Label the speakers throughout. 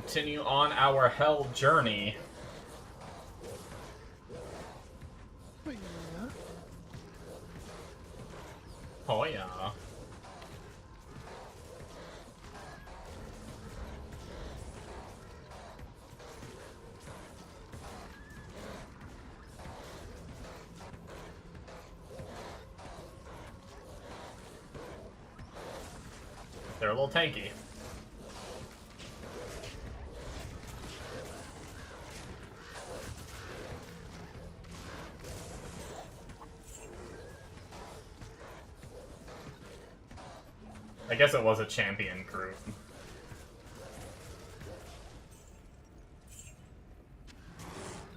Speaker 1: continue on our hell journey. Oh yeah. They're a little tanky. I guess it was a champion group.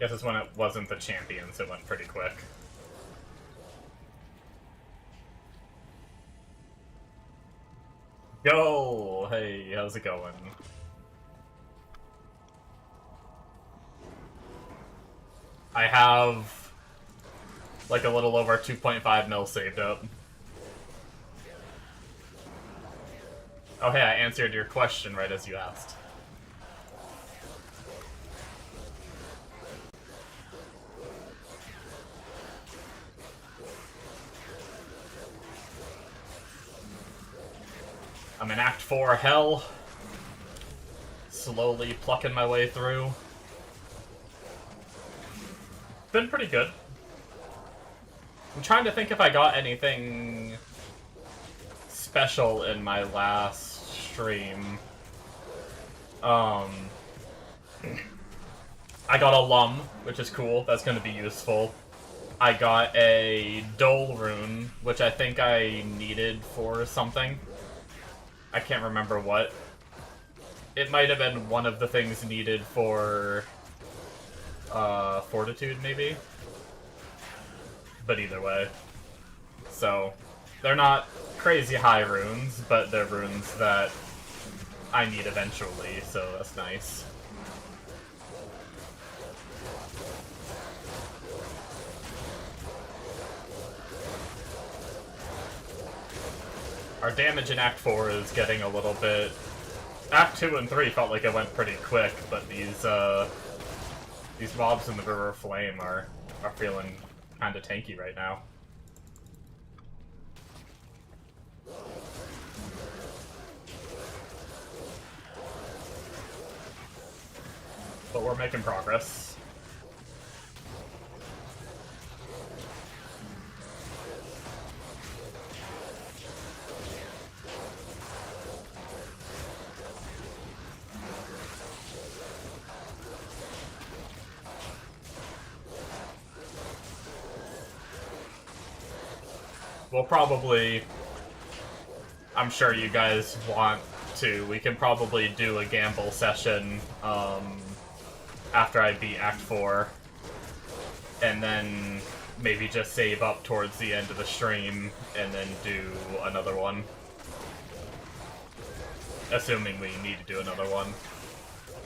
Speaker 1: Guess it's when it wasn't the champions, it went pretty quick. Go! Hey, how's it going? I have like a little over 2.5 mil saved up. Oh hey, I answered your question right as you asked. I'm in Act 4 Hell. Slowly plucking my way through. Been pretty good. I'm trying to think if I got anything special in my last stream. I got a Lum, which is cool. That's going to be useful. I got a Dole Rune, which I think I needed for something. I can't remember what. It might have been one of the things needed for Fortitude, maybe? But either way. So, they're not crazy high runes, but they're runes that I need eventually, so that's nice. Our damage in Act 4 is getting a little bit... Act 2 and 3 felt like it went pretty quick, but these mobs in the River of Flame are feeling kinda tanky right now. But we're making progress. We'll probably... I'm sure you guys want to. We can probably do a gamble session after I beat Act 4. And then maybe just save up towards the end of the stream and then do another one. Assuming we need to do another one.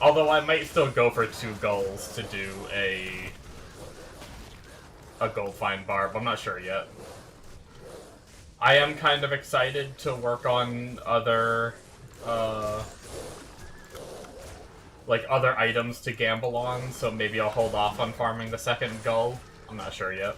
Speaker 1: Although I might still go for 2 goals to do a gold find barb. I'm not sure yet. I am kind of excited to work on other, like, other items to gamble on, so maybe I'll hold off on farming the second gull. I'm not sure yet.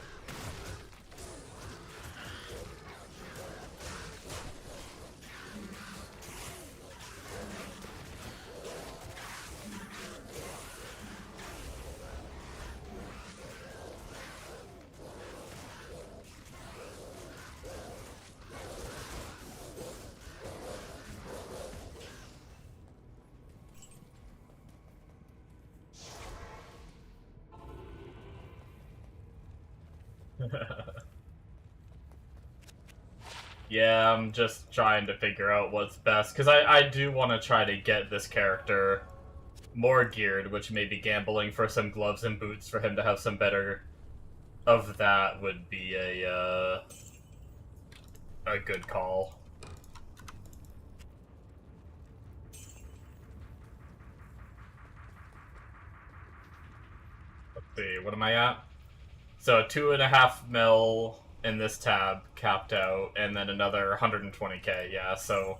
Speaker 1: Yeah, I'm just trying to figure out what's best, because I do want to try to get this character more geared, which may be gambling for some gloves and boots for him to have some better of that would be a good call. Let's see, what am I at? So 2.5 mil in this tab, capped out, and then another 120k, yeah, so,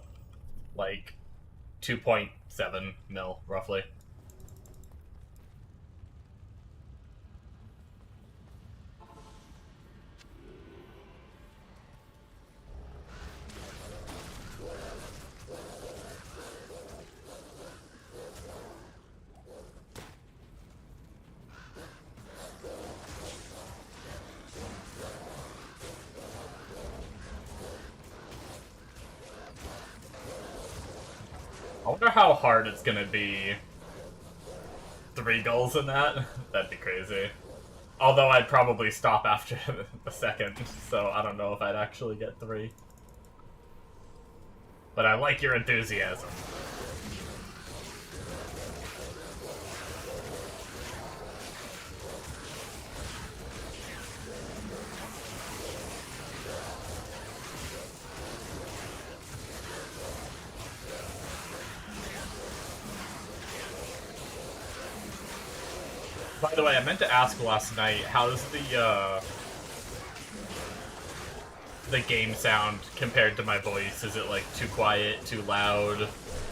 Speaker 1: like, 2.7 mil, roughly. I wonder how hard it's gonna be. 3 goals in that? That'd be crazy. Although I'd probably stop after the second, so I don't know if I'd actually get 3. But I like your enthusiasm. By the way, I meant to ask last night, how's the game sound compared to my voice? Is it like too quiet, too loud,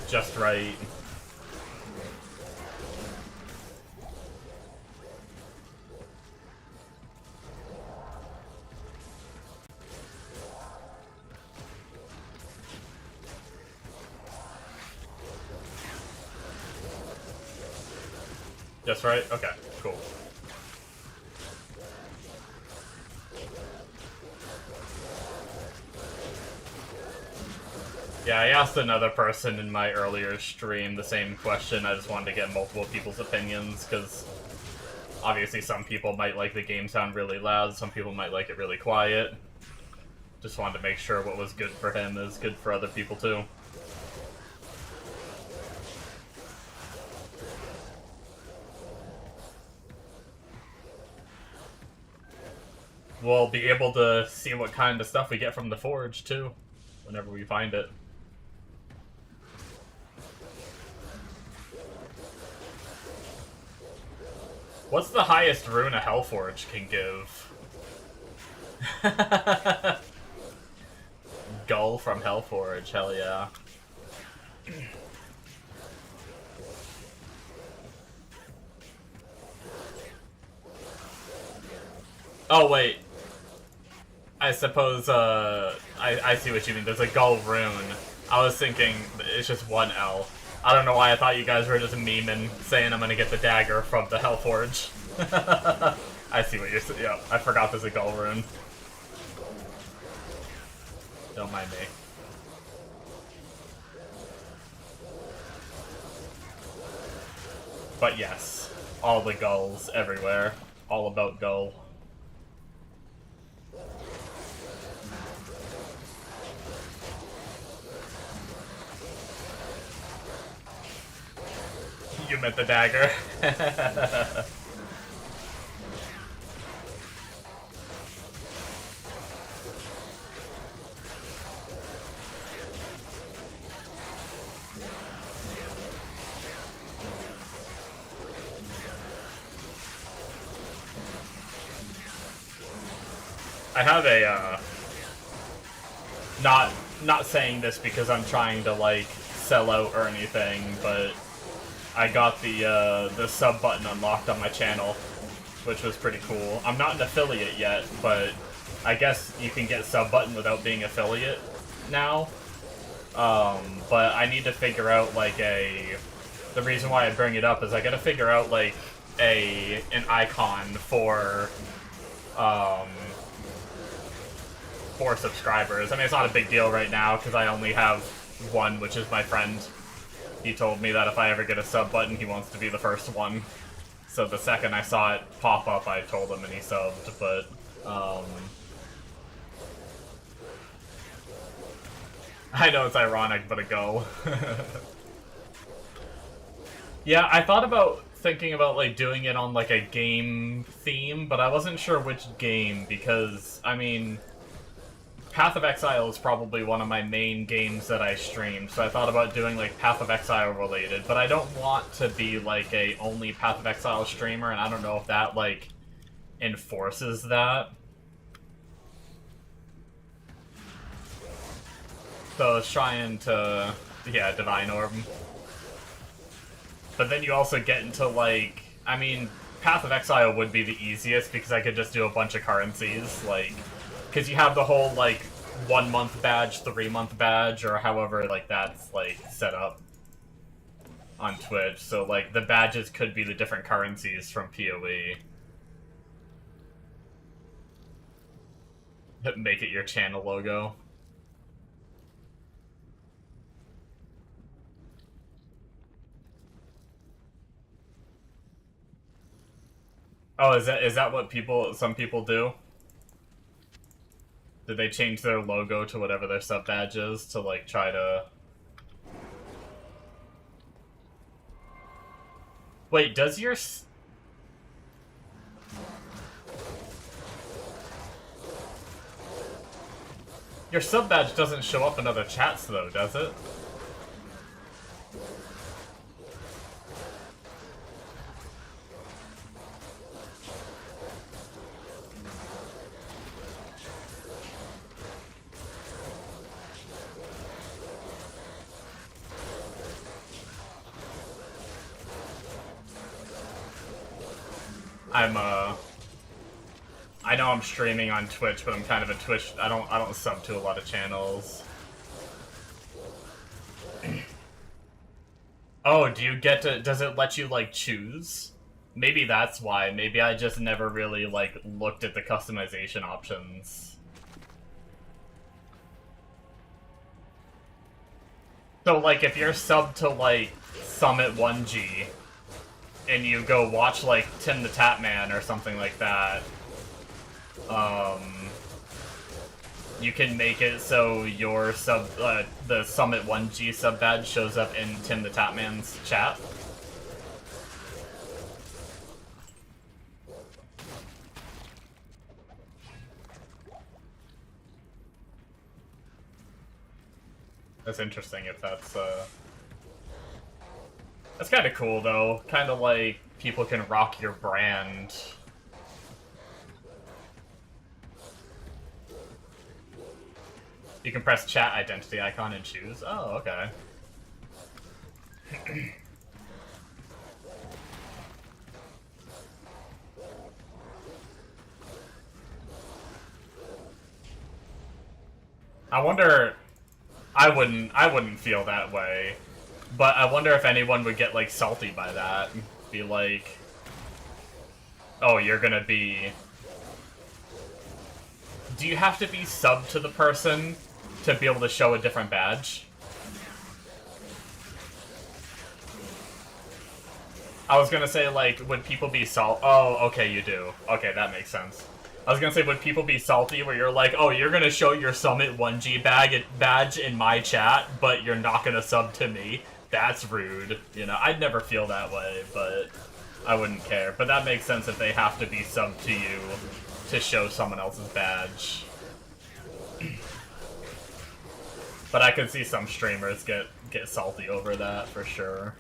Speaker 1: just right? Just right? Okay, cool. Yeah, I asked another person in my earlier stream the same question. I just wanted to get multiple people's opinions, because obviously some people might like the game sound really loud, some people might like it really quiet. Just wanted to make sure what was good for him is good for other people too. We'll be able to see what kind of stuff we get from the forge too, whenever we find it. What's the highest rune a Hellforge can give? Gull from Hellforge, hell yeah. Oh wait. I suppose, I see what you mean. There's a Gull rune. I was thinking it's just one L. I don't know why I thought you guys were just memeing, saying I'm gonna get the dagger from the Hellforge. I see what you're saying. Yeah, I forgot there's a Gull rune. Don't mind me. But yes, all the gulls everywhere. All about Gull. You meant the dagger. I have a, not saying this because I'm trying to, like, sell out or anything, but I got the sub button unlocked on my channel, which was pretty cool. I'm not an affiliate yet, but I guess you can get sub button without being affiliate now. But I need to figure out, like, the reason why I bring it up is I gotta figure out, like, an icon for subscribers. I mean, it's not a big deal right now, because I only have one, which is my friend. He told me that if I ever get a sub button, he wants to be the first one. So the second I saw it pop up, I told him and he subbed, but, I know it's ironic, but a go. Yeah, I thought about thinking about, like, doing it on, like, a game theme, but I wasn't sure which game, because, I mean, Path of Exile is probably one of my main games that I stream, so I thought about doing, like, Path of Exile related, but I don't want to be, like, a only Path of Exile streamer, and I don't know if that, like, enforces that. So I was trying to Yeah, Divine Orb. But then you also get into, like... I mean, Path of Exile would be the easiest because I could just do a bunch of currencies, like... Because you have the whole, like, 1 month badge, 3 month badge, or however, like, that's, like, set up on Twitch. So, like, the badges could be the different currencies from PoE. Make it your channel logo. Oh, is that what some people do? Did they change their logo to whatever their sub badge is to, like, try to... Wait, does your... Your sub badge doesn't show up in other chats, though, does it? I know I'm streaming on Twitch, but I'm kind of a Twitch... I don't sub to a lot of channels. Oh, do you get to... Does it let you, like, choose? Maybe that's why. Maybe I just never really, like, looked at the customization options. So, like, if you're subbed to, like, Summit 1G, and you go watch, like, Tim the Tatman or something like that, you can make it so your the Summit 1G sub badge shows up in Tim the Tatman's chat. That's interesting if that's kind of cool, though. Kind of like people can rock your brand. You can press chat identity icon and choose. Oh, okay. I wonder... I wouldn't feel that way. But I wonder if anyone would get, like, salty by that. Be like... Oh, you're gonna be... Do you have to be subbed to the person to be able to show a different badge? I was gonna say, like, would people be Oh, okay, you do. Okay, that makes sense. I was gonna say, would people be salty where you're like, oh, you're gonna show your Summit 1G badge in my chat, but you're not gonna sub to me? That's rude. You know, I'd never feel that way, but I wouldn't care. But that makes sense if they have to be subbed to you to show someone else's badge. But I could see some streamers get salty over that, for sure.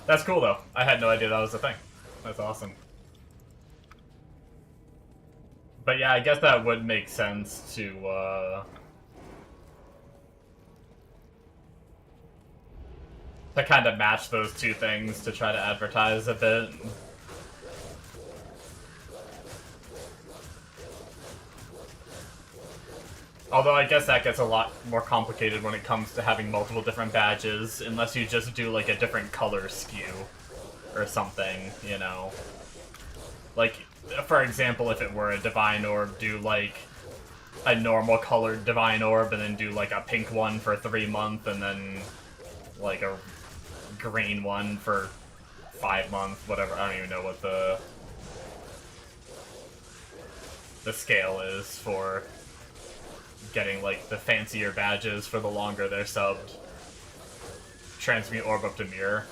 Speaker 1: That's cool, though. I had no idea that was a thing. That's awesome. But yeah, I guess that would make sense to kind of match those two things to try to advertise a bit. Although I guess that gets a lot more complicated when it comes to having multiple different badges, unless you just do, like, a different color skew or something, you know. Like, for example, if it were a Divine Orb, do, like, a normal colored Divine Orb, and then do, like, a pink one for 3 months, and then, like, a green one for 5 months, whatever. I don't even know what the scale is for getting, like, the fancier badges for the longer they're subbed. Transmute Orb up to Mirror.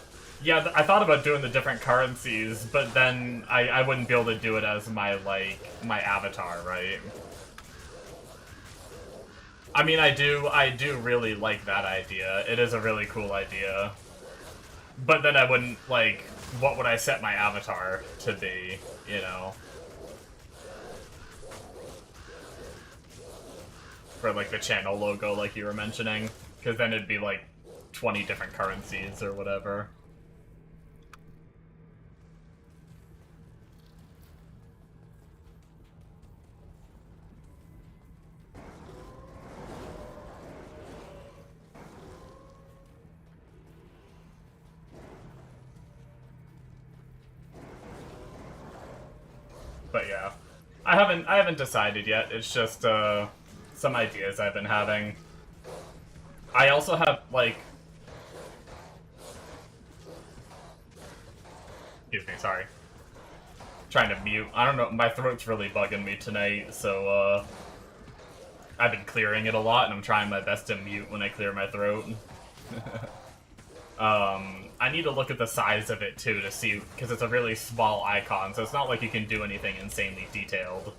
Speaker 1: Yeah, I thought about doing the different currencies, but then I wouldn't be able to do it as my, like, my avatar, right? I mean, I do really like that idea. It is a really cool idea. But then I wouldn't, like, what would I set my avatar to be, you know? For, like, the channel logo, like you were mentioning. Because then it'd be, like, 20 different currencies or whatever. But yeah, I haven't decided yet. It's just some ideas I've been having. I also have like, excuse me, sorry, trying to mute. I don't know, my throat's really bugging me tonight, so I've been clearing it a lot, and I'm trying my best to mute when I clear my throat. I need to look at the size of it, too, to see, because it's a really small icon, so it's not like you can do anything insanely detailed.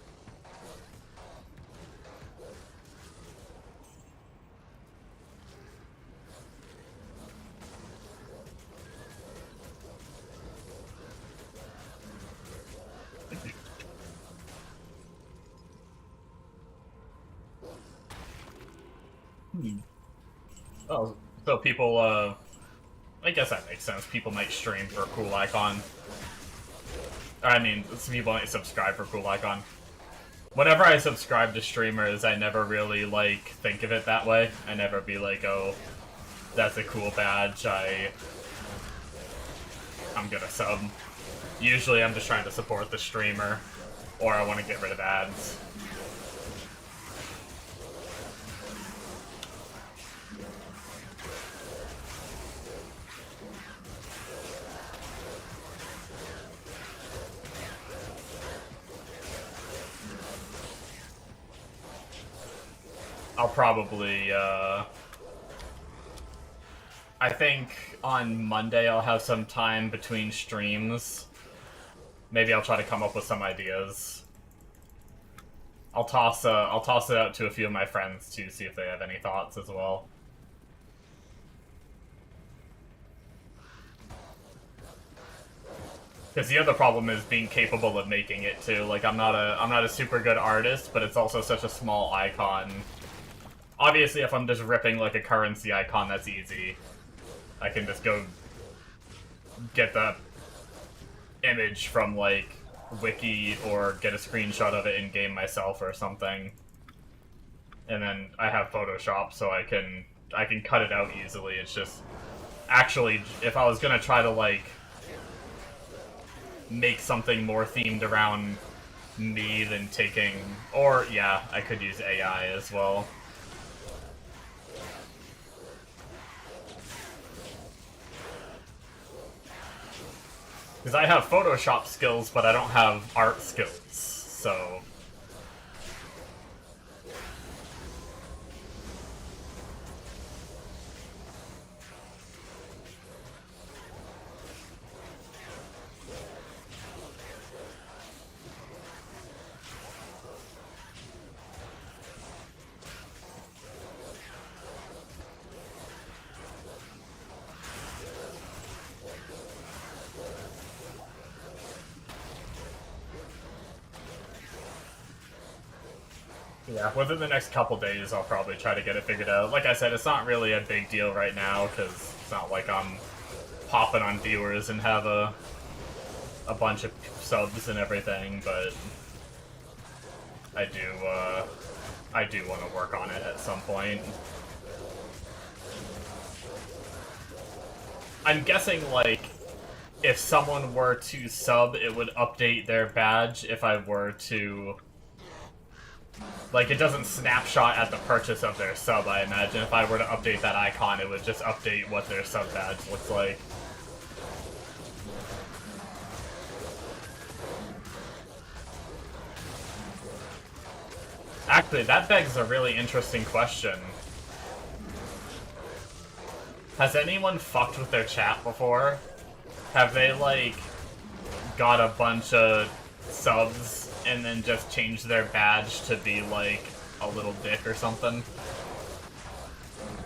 Speaker 1: Oh, so people, I guess that makes sense. People might stream for a cool icon. I mean, some people might subscribe for a cool icon. Whenever I subscribe to streamers, I never really, like, think of it that way. I never be like, oh, that's a cool badge, I'm gonna sub. Usually I'm just trying to support the streamer, or I want to get rid of ads. I'll probably, I think on Monday I'll have some time between streams. Maybe I'll try to come up with some ideas. I'll toss it out to a few of my friends to see if they have any thoughts as well. Because the other problem is being capable of making it too. Like I'm not a super good artist, but it's also such a small icon. Obviously, if I'm just ripping like a currency icon, that's easy. I can just go get the image from like Wiki or get a screenshot of it in game myself or something. And then I have Photoshop, so I can cut it out easily. It's just actually, if I was gonna try to like make something more themed around me than taking, or yeah, I could use AI as well. Because I have Photoshop skills, but I don't have art skills, so... Yeah, within the next couple days, I'll probably try to get it figured out. Like I said, it's not really a big deal right now, because it's not like I'm popping on viewers and have a bunch of subs and everything, but I do want to work on it at some point. I'm guessing, like, if someone were to sub, it would update their badge if I were to... Like, it doesn't snapshot at the purchase of their sub, I imagine. If I were to update that icon, it would just update what their sub badge looks like. Actually, that begs a really interesting question. Has anyone fucked with their chat before? Have they, like, got a bunch of subs and then just changed their badge to be, like, a little dick or something?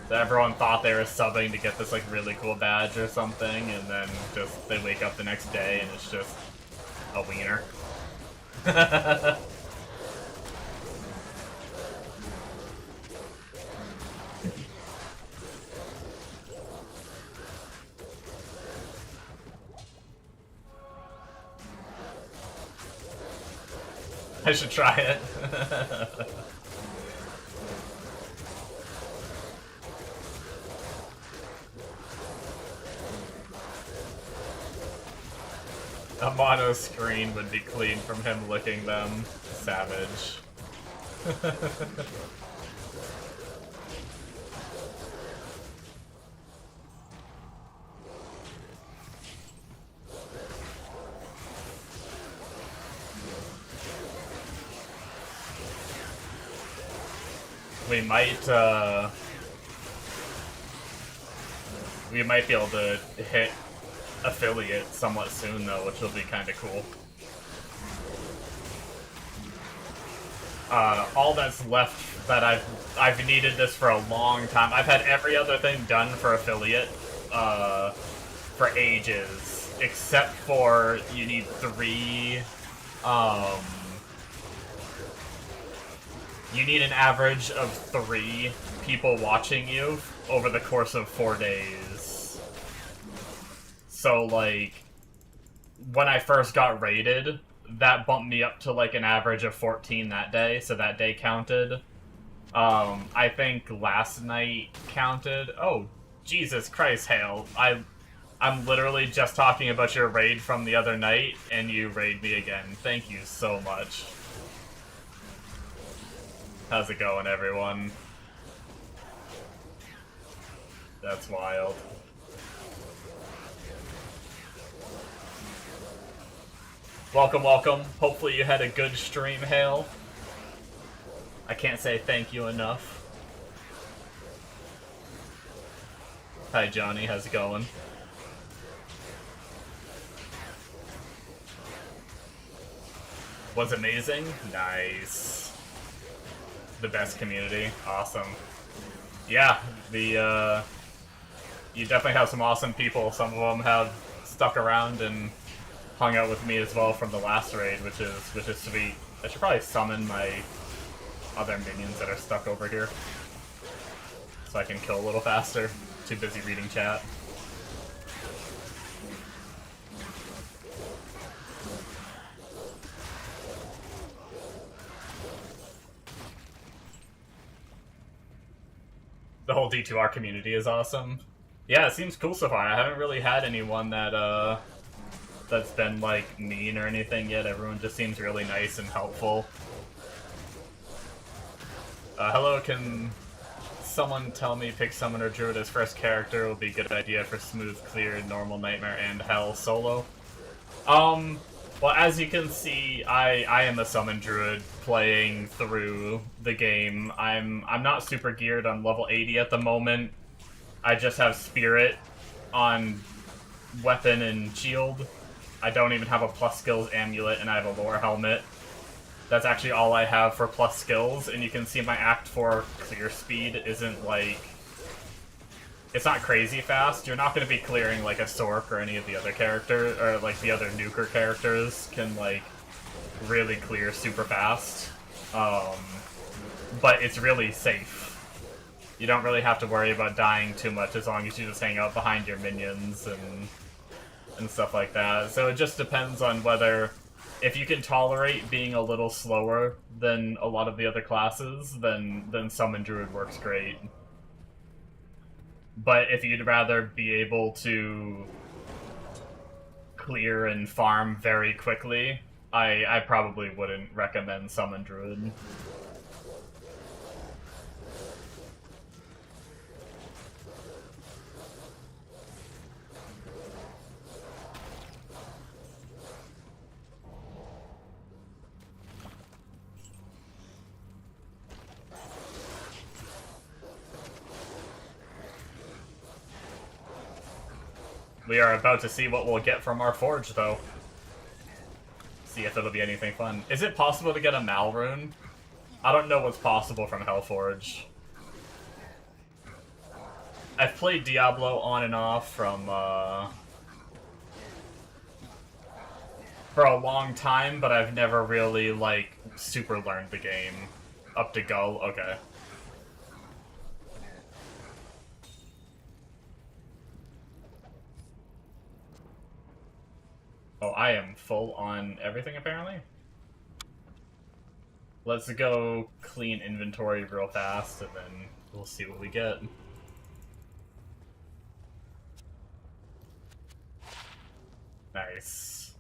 Speaker 1: So everyone thought they were subbing to get this like really cool badge or something, and then just they wake up the next day and it's just a wiener. I should try it. A mono screen would be clean from him licking them. Savage. We might be able to hit affiliate somewhat soon though, which will be kind of cool. All that's left that I've needed this for a long time. I've had every other thing done for affiliate for ages, except for you need 3. You need an average of 3 people watching you over the course of 4 days. So, like, when I first got raided, that bumped me up to, like, an average of 14 that day, so that day counted. I think last night counted. Oh, Jesus Christ, Hale. I'm literally just talking about your raid from the other night, and you raid me again. Thank you so much. How's it going, everyone? That's wild. Welcome, welcome. Hopefully you had a good stream, Hale. I can't say thank you enough. Hi, Johnny. How's it going? Was amazing? Nice. The best community. Awesome. Yeah, you definitely have some awesome people. Some of them have stuck around and hung out with me as well from the last raid, which is sweet. I should probably summon my other minions that are stuck over here so I can kill a little faster. Too busy reading chat. The whole D2R community is awesome. Yeah, it seems cool so far. I haven't really had anyone that, that's been, like, mean or anything yet. Everyone just seems really nice and helpful. Hello, can someone tell me pick Summoner Druid as first character will be a good idea for smooth, clear, normal, nightmare, and hell solo? Well, as you can see, I am a Summon Druid playing through the game. I'm not super geared on level 80 at the moment. I just have Spirit on weapon and shield. I don't even have a plus skills amulet, and I have a lore helmet. That's actually all I have for plus skills, and you can see my Act 4 clear speed isn't like... It's not crazy fast. You're not going to be clearing like a Sork or any of the other characters, or like the other nuker characters can like really clear super fast. But it's really safe. You don't really have to worry about dying too much as long as you just hang out behind your minions and stuff like that. So it just depends on whether, if you can tolerate being a little slower than a lot of the other classes, then Summon Druid works great. But if you'd rather be able to clear and farm very quickly, I probably wouldn't recommend Summon Druid. We are about to see what we'll get from our forge, though. See if it'll be anything fun. Is it possible to get a Malrune? I don't know what's possible from Hellforge. I've played Diablo on and off from, for a long time, but I've never really, like, super learned the game. Up to go? Okay. Oh, I am full on everything, apparently. Let's go clean inventory real fast, and then we'll see what we get. Nice.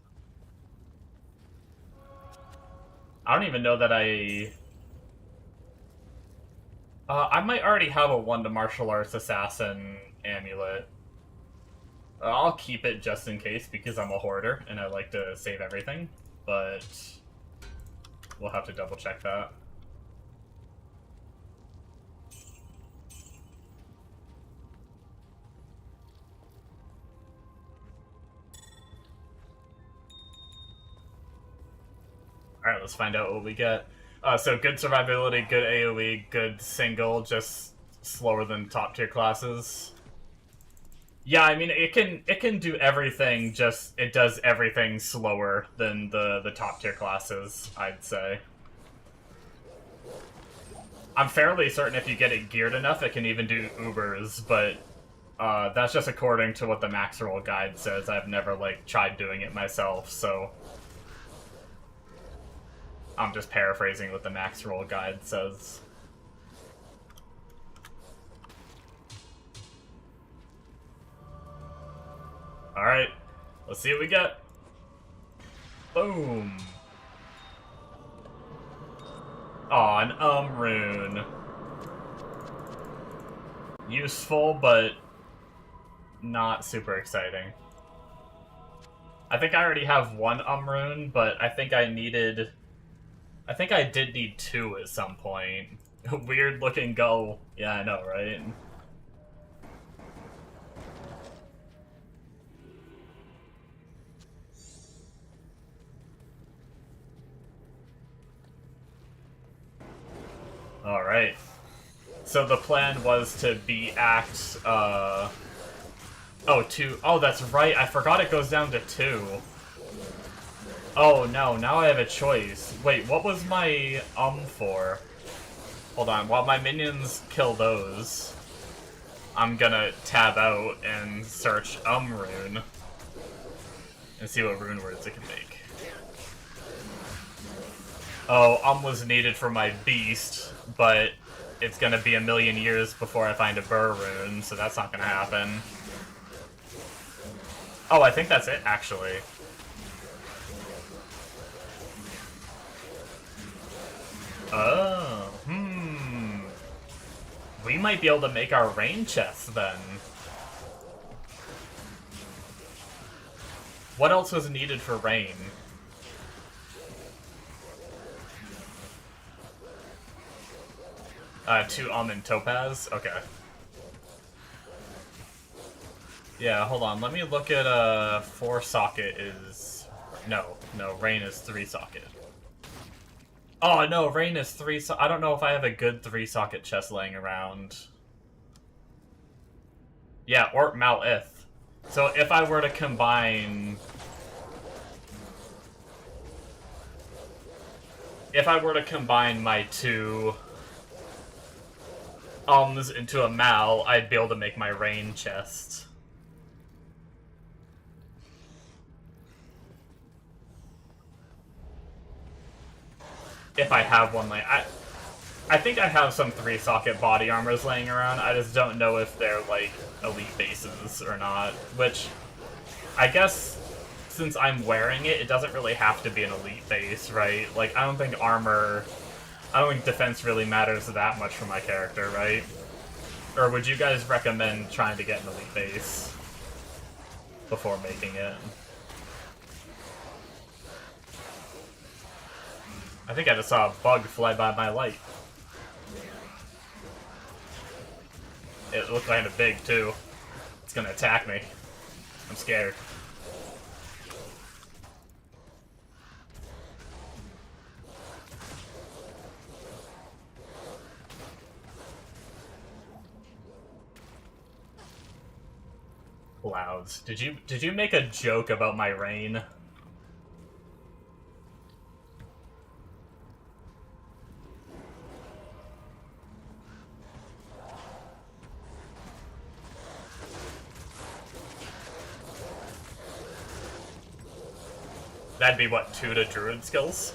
Speaker 1: I don't even know that I might already have a 1 to martial arts assassin amulet. I'll keep it just in case because I'm a hoarder and I like to save everything, but we'll have to double check that. Alright, let's find out what we get. So good survivability, good AoE, good single, just slower than top tier classes. Yeah, I mean it can do everything, just it does everything slower than the top tier classes, I'd say. I'm fairly certain if you get it geared enough, it can even do Ubers, but that's just according to what the max roll guide says. I've never like tried doing it myself, so I'm just paraphrasing what the max roll guide says. Alright, let's see what we get. Boom. Aw, an rune. Useful, but not super exciting. I think I already have one rune, but I think I did need 2 at some point. Weird looking gull. Yeah, I know, right? Alright. So the plan was to be Act, Oh, 2. Oh, that's right. I forgot it goes down to 2. Oh, no. Now I have a choice. Wait, what was my, for? Hold on. While my minions kill those, I'm gonna tab out and search, rune. And see what rune words it can make. Oh, was needed for my beast, but it's gonna be a million years before I find a burr rune, so that's not gonna happen. Oh, I think that's it, actually. Oh, we might be able to make our rain chest, then. What else was needed for rain? 2 almond topaz? Okay. Yeah, hold on. Let me look at, 4 socket is... No, rain is 3 socket. Oh, no, rain is 3 so... I don't know if I have a good 3 socket chest laying around. Yeah, or Mal'ith. So if I were to combine... If I were to combine my 2... into a Mal, I'd be able to make my rain chest. If I have one, like, I think I have some 3-socket body armors laying around. I just don't know if they're, like, elite bases or not. Which, I guess, since I'm wearing it, it doesn't really have to be an elite base, right? Like, I don't think defense really matters that much for my character, right? Or would you guys recommend trying to get an elite base before making it? I think I just saw a bug fly by my light. It looked kind of big, too. It's gonna attack me. I'm scared. Clouds. Did you make a joke about my rain? That'd be, what, 2 to Druid skills?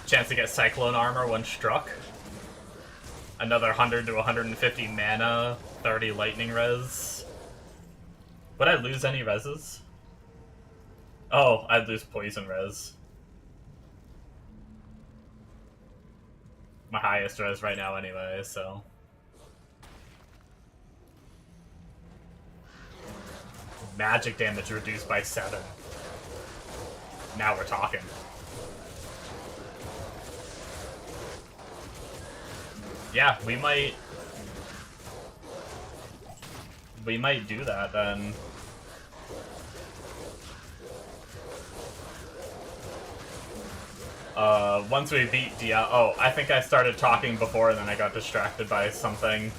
Speaker 1: Chance to get Cyclone Armor when struck. Another 100 to 150 mana, 30 Lightning Res. Would I lose any reses? Oh, I'd lose Poison Res. My highest res right now anyway, so... Magic damage reduced by 7. Now we're talking. Yeah, we might do that then. Once we beat Diablo... Oh, I think I started talking before and then I got distracted by something.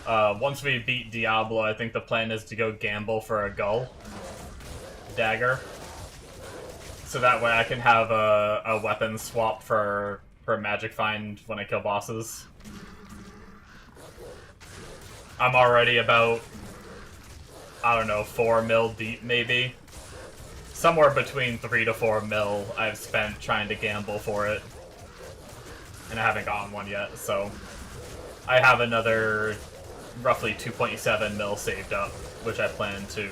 Speaker 1: Once we beat Diablo, I think the plan is to go gamble for a Gull dagger. So that way I can have a weapon swap for Magic Find when I kill bosses. I'm already about, I don't know, 4 mil deep maybe. Somewhere between 3 to 4 mil I've spent trying to gamble for it. And I haven't gotten one yet, so... I have another roughly 2.7 mil saved up, which I plan to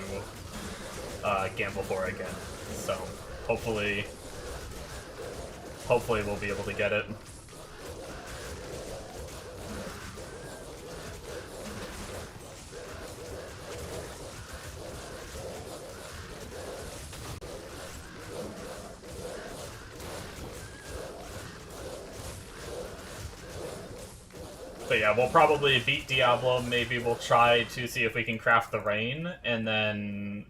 Speaker 1: gamble for again. So, hopefully we'll be able to get it. But yeah, we'll probably beat Diablo. Maybe we'll try to see if we can craft the rain, and then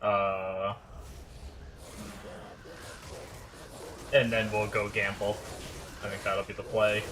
Speaker 1: we'll go gamble. I think that'll be the play.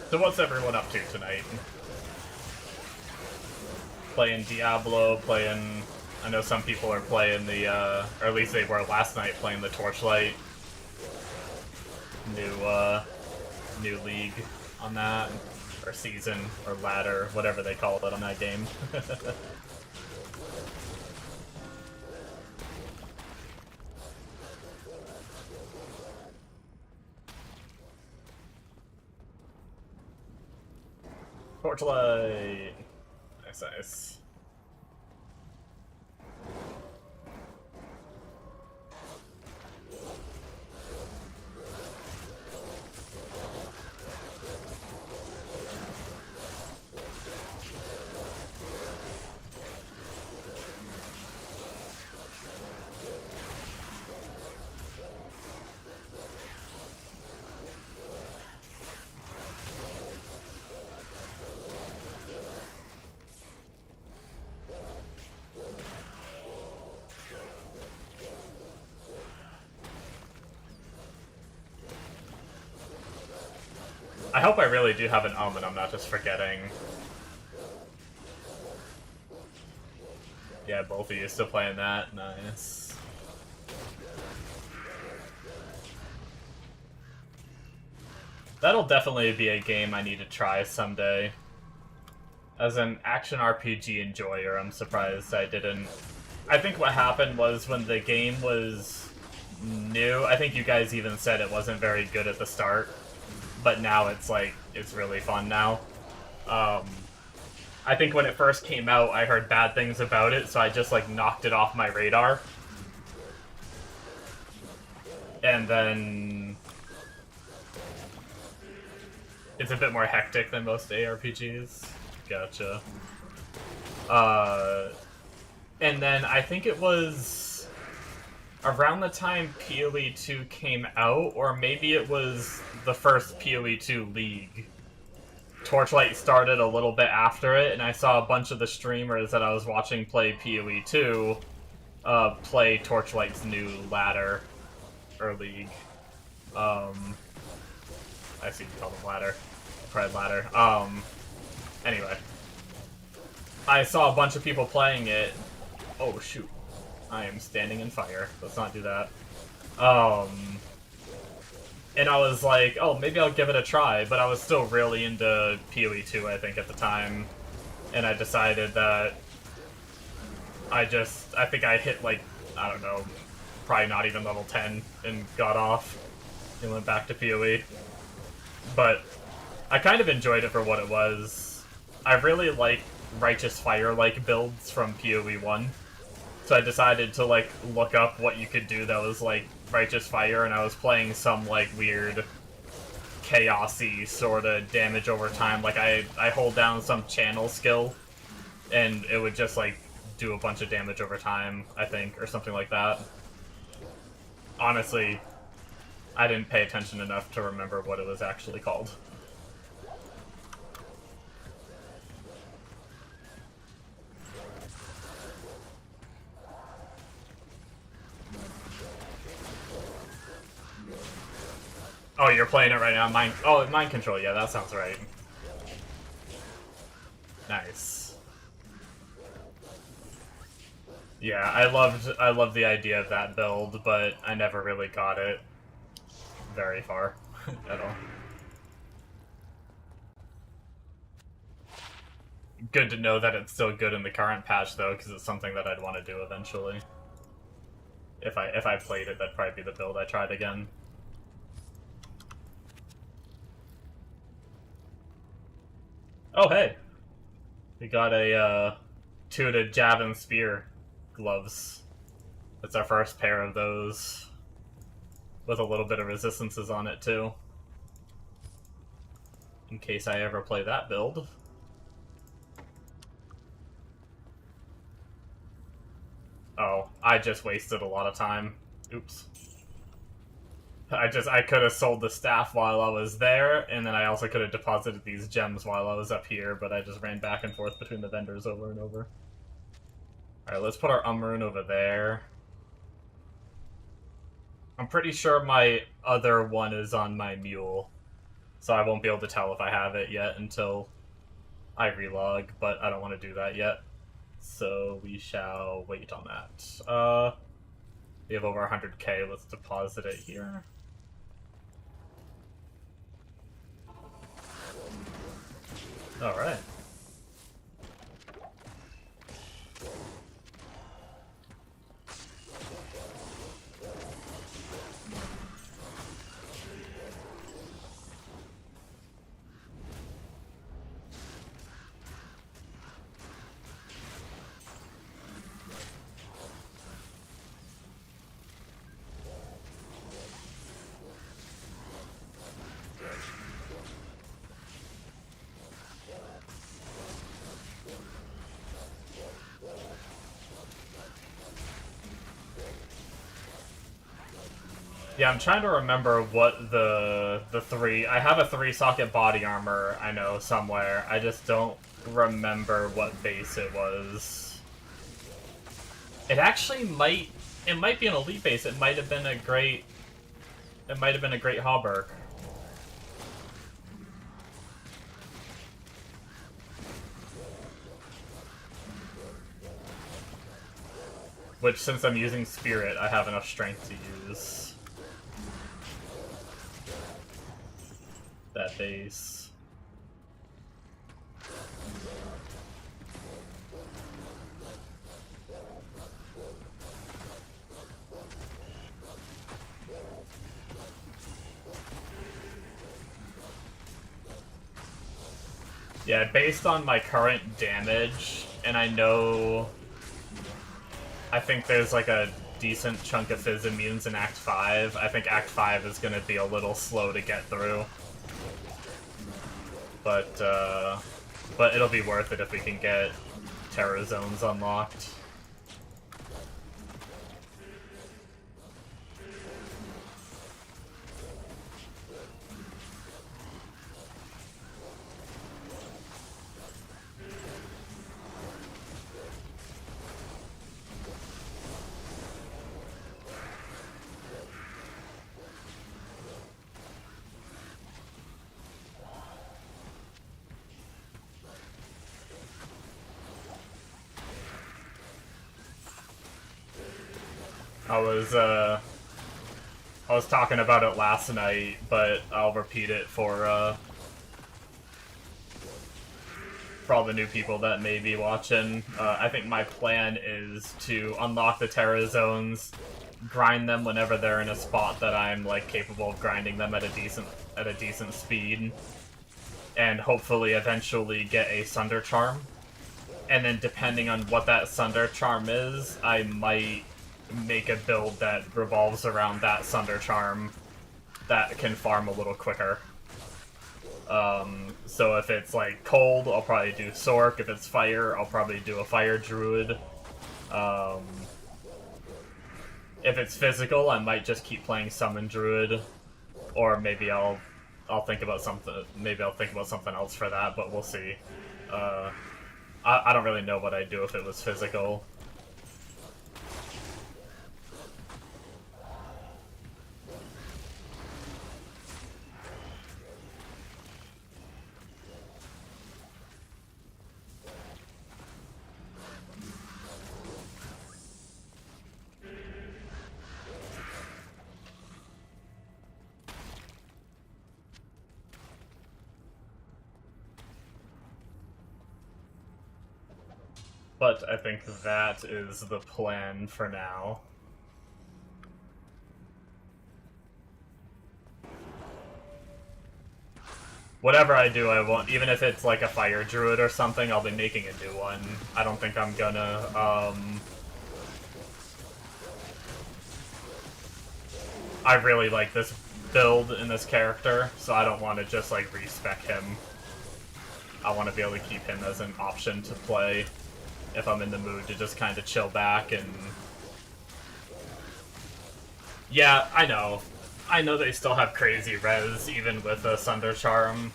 Speaker 1: So what's everyone up to tonight? Playing Diablo, playing... I know some people are playing the, or at least they were last night, playing the Torchlight. New league on that. Or season, or ladder, whatever they call it on that game. Torchlight! Nice, nice. I hope I really do have an and I'm not just forgetting. Yeah, both of you still playing that. Nice. That'll definitely be a game I need to try someday. As an action RPG enjoyer, I'm surprised I didn't... I think what happened was when the game was new, I think you guys even said it wasn't very good at the start. But now it's like, it's really fun now. I think when it first came out, I heard bad things about it, so I just, like, knocked it off my radar. And then... it's a bit more hectic than most ARPGs. Gotcha. And then I think it was around the time PoE 2 came out, or maybe it was the first PoE 2 League. Torchlight started a little bit after it, and I saw a bunch of the streamers that I was watching play PoE 2 play Torchlight's new ladder, or League. I see you call them ladder. Pride ladder. Anyway. I saw a bunch of people playing it. Oh, shoot. I am standing in fire. Let's not do that. And I was like, oh, maybe I'll give it a try, but I was still really into PoE 2, I think, at the time. And I decided that I think I hit, like, I don't know, probably not even level 10 and got off and went back to PoE. But I kind of enjoyed it for what it was. I really like Righteous Fire-like builds from PoE 1. So I decided to, like, look up what you could do that was, like, Righteous Fire, and I was playing some, like, weird chaos-y sort of damage over time. Like, I hold down some channel skill, and it would just, like, do a bunch of damage over time, I think, or something like that. Honestly, I didn't pay attention enough to remember what it was actually called. Oh, you're playing it right now? Mind Control, yeah, that sounds right. Nice. Yeah, I loved the idea of that build, but I never really got it very far at all. Good to know that it's still good in the current patch, though, because it's something that I'd want to do eventually. If I played it, that'd probably be the build I tried again. Oh, hey! We got a, two-to jab and spear gloves. That's our first pair of those. With a little bit of resistances on it, too. In case I ever play that build. Oh, I just wasted a lot of time. Oops. I could have sold the staff while I was there, and then I also could have deposited these gems while I was up here, but I just ran back and forth between the vendors over and over. Alright, let's put our Umrune over there. I'm pretty sure my other one is on my mule, so I won't be able to tell if I have it yet until I relog, but I don't want to do that yet. So we shall wait on that. We have over 100k, let's deposit it here. Alright. Yeah, I'm trying to remember what the three... I have a 3-socket body armor, I know, somewhere. I just don't remember what base it was. It actually might... It might be an elite base. It might have been a great... It might have been a great Hauberk. Which, since I'm using Spirit, I have enough strength to use. That base. Yeah, based on my current damage, and I think there's like a decent chunk of Fizz immunes in Act 5. I think Act 5 is going to be a little slow to get through. But it'll be worth it if we can get Terror Zones unlocked. I was talking about it last night, but I'll repeat it for all the new people that may be watching. I think my plan is to unlock the Terra Zones, grind them whenever they're in a spot that I'm like capable of grinding them at a decent speed, and hopefully eventually get a Sunder Charm. And then depending on what that Sunder Charm is, I might make a build that revolves around that Sunder Charm that can farm a little quicker. So if it's like cold, I'll probably do Sork. If it's fire, I'll probably do a Fire Druid. If it's physical, I might just keep playing Summon Druid, or maybe I'll think about something. Maybe I'll think about something else for that, but we'll see. I don't really know what I'd do if it was physical. But I think that is the plan for now. Whatever I do, I won't, even if it's like a Fire Druid or something, I'll be making a new one. I don't think I'm gonna, I really like this build in this character, so I don't want to just like respec him. I want to be able to keep him as an option to play if I'm in the mood to just kind of chill back and... Yeah, I know. I know they still have crazy res, even with a Sunder Charm.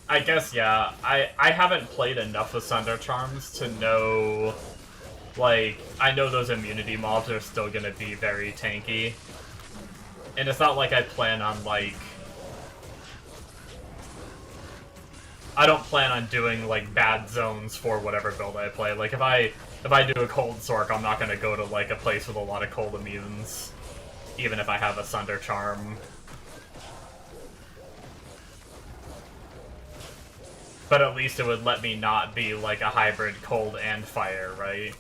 Speaker 1: I guess, yeah. I haven't played enough with Sunder Charms to know... Like, I know those immunity mobs are still gonna be very tanky. And it's not like I plan on, like... I don't plan on doing, like, bad zones for whatever build I play. Like, if I do a cold Sork, I'm not gonna go to, like, a place with a lot of cold immunes. Even if I have a Sunder Charm. But at least it would let me not be, like, a hybrid cold and fire, right?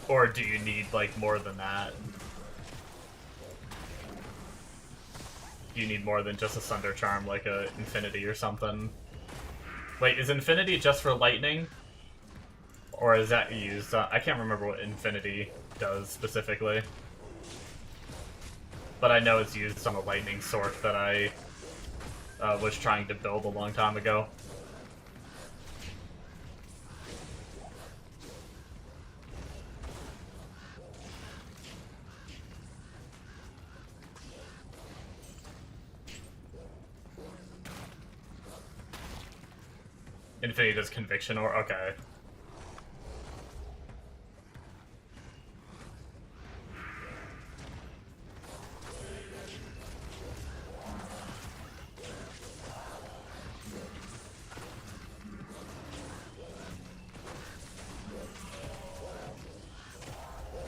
Speaker 1: Or do you need, like, more than that? You need more than just a Sunder Charm, like a Infinity or something. Wait, is Infinity just for lightning? Or is that used? I can't remember what Infinity does specifically. But I know it's used on a lightning Sork that I was trying to build a long time ago. Infinity does Conviction, or okay.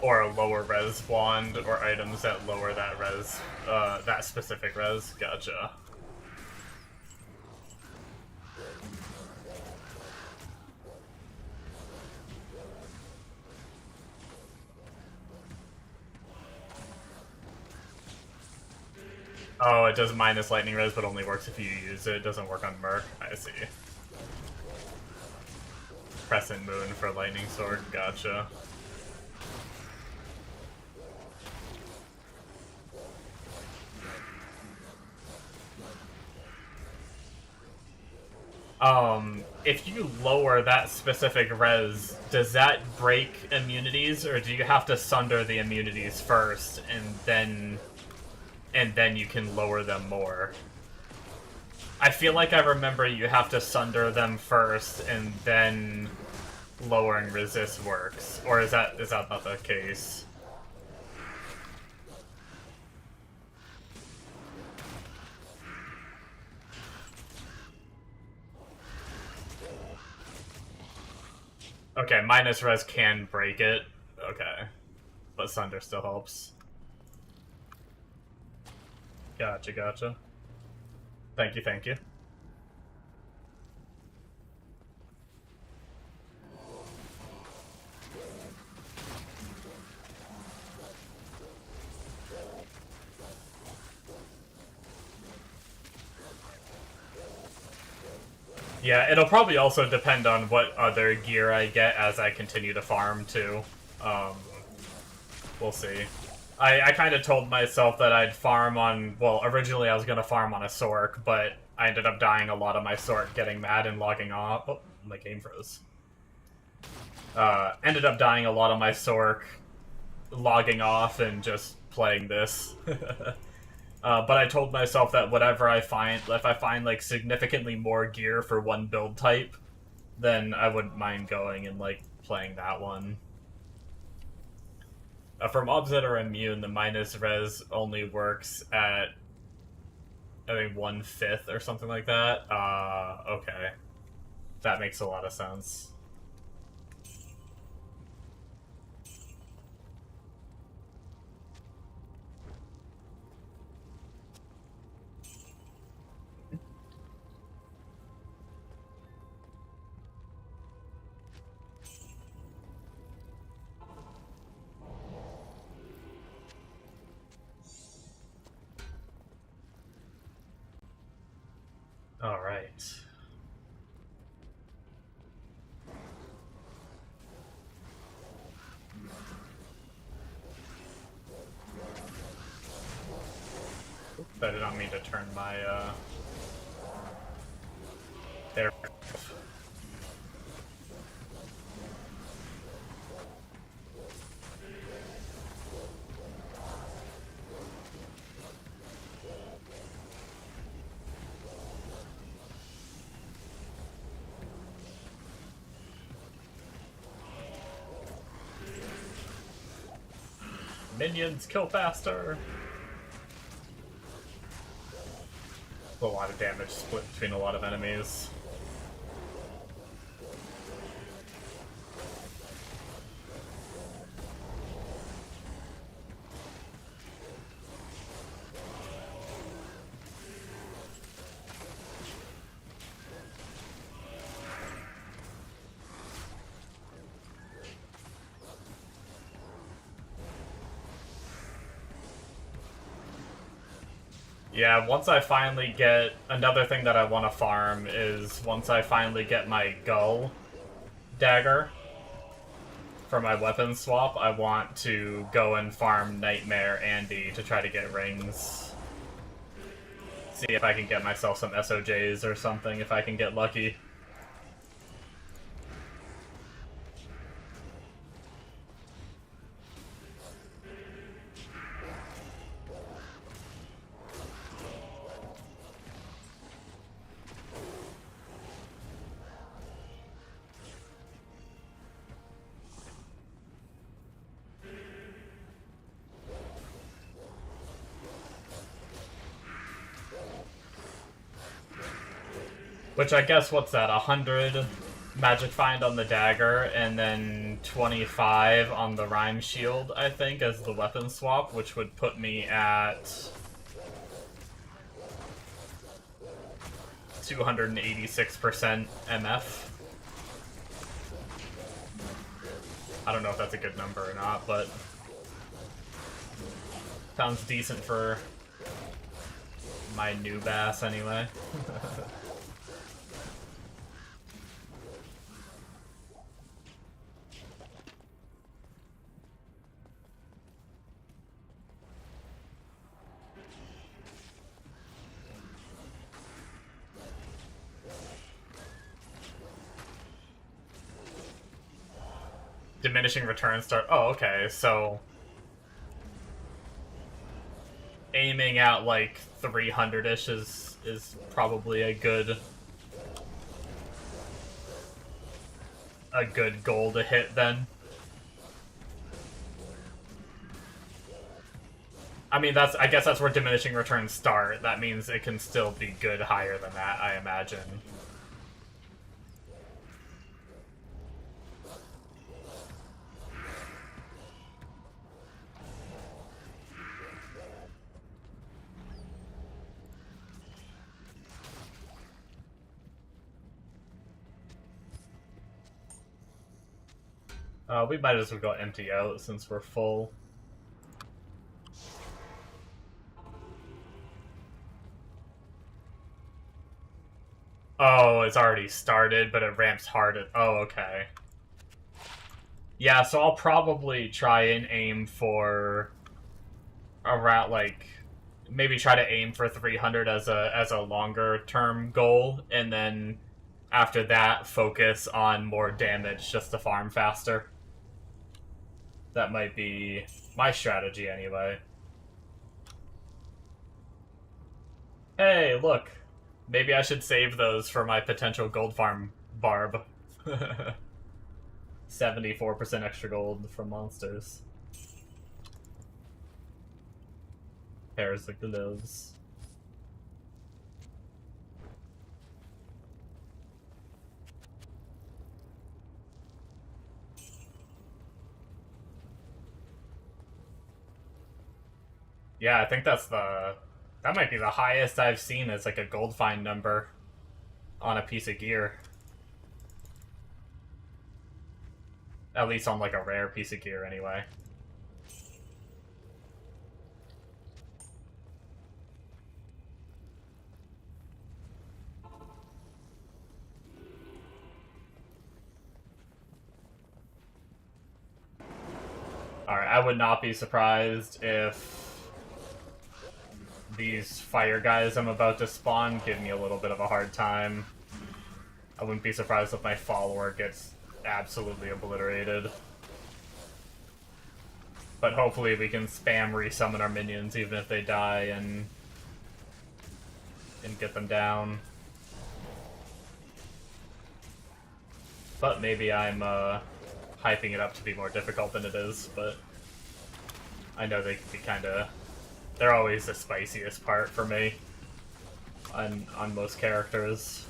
Speaker 1: Or a lower res wand, or items that lower that res, that specific res. Gotcha. Oh, it does minus lightning res, but only works if you use it. It doesn't work on Merc. I see. Crescent Moon for lightning sword. Gotcha. If you lower that specific res, does that break immunities, or do you have to sunder the immunities first and then you can lower them more? I feel like I remember you have to sunder them first and then lowering resist works, or is that not the case? Okay, minus res can break it. Okay. But Sunder still helps. Gotcha, gotcha. Thank you, thank you. Yeah, it'll probably also depend on what other gear I get as I continue to farm, too. We'll see. I kind of told myself that I'd farm on... Well, originally I was going to farm on a Sork, but I ended up dying a lot of my Sork, getting mad and logging off. Oh, my game froze. Ended up dying a lot of my Sork, logging off, and just playing this. But I told myself that whatever I find, if I find like significantly more gear for one build type, then I wouldn't mind going and like playing that one. For mobs that are immune, the minus res only works at, I think, 1/5 or something like that. Okay. That makes a lot of sense. All right. I did not mean to turn my, there. Minions, kill faster! A lot of damage split between a lot of enemies. Yeah, once I finally get... Another thing that I want to farm is once I finally get my Gull dagger for my weapon swap, I want to go and farm Nightmare Andy to try to get rings. See if I can get myself some SOJs or something, if I can get lucky. Which I guess, what's that, 100 magic find on the dagger, and then 25 on the Rhyme Shield, I think, as the weapon swap, which would put me at 286% MF. I don't know if that's a good number or not, but sounds decent for my new bass anyway. Diminishing return start. Oh, okay, so aiming at like 300-ish is probably a good goal to hit then. I mean, I guess that's where diminishing returns start. That means it can still be good higher than that, I imagine. We might as well go empty out since we're full. Oh, it's already started, but it ramps hard at... Oh, okay. Yeah, so I'll probably try and aim for around, like, maybe try to aim for 300 as a longer term goal, and then after that focus on more damage just to farm faster. That might be my strategy anyway. Hey, look. Maybe I should save those for my potential gold farm barb. 74% extra gold from monsters. Pairs of gloves. Yeah, I think that might be the highest I've seen as like a gold find number on a piece of gear. At least on like a rare piece of gear anyway. Alright, I would not be surprised if these fire guys I'm about to spawn give me a little bit of a hard time. I wouldn't be surprised if my follower gets absolutely obliterated. But hopefully we can spam resummon our minions even if they die and get them down. But maybe I'm hyping it up to be more difficult than it is, but I know they can be kinda... They're always the spiciest part for me on most characters.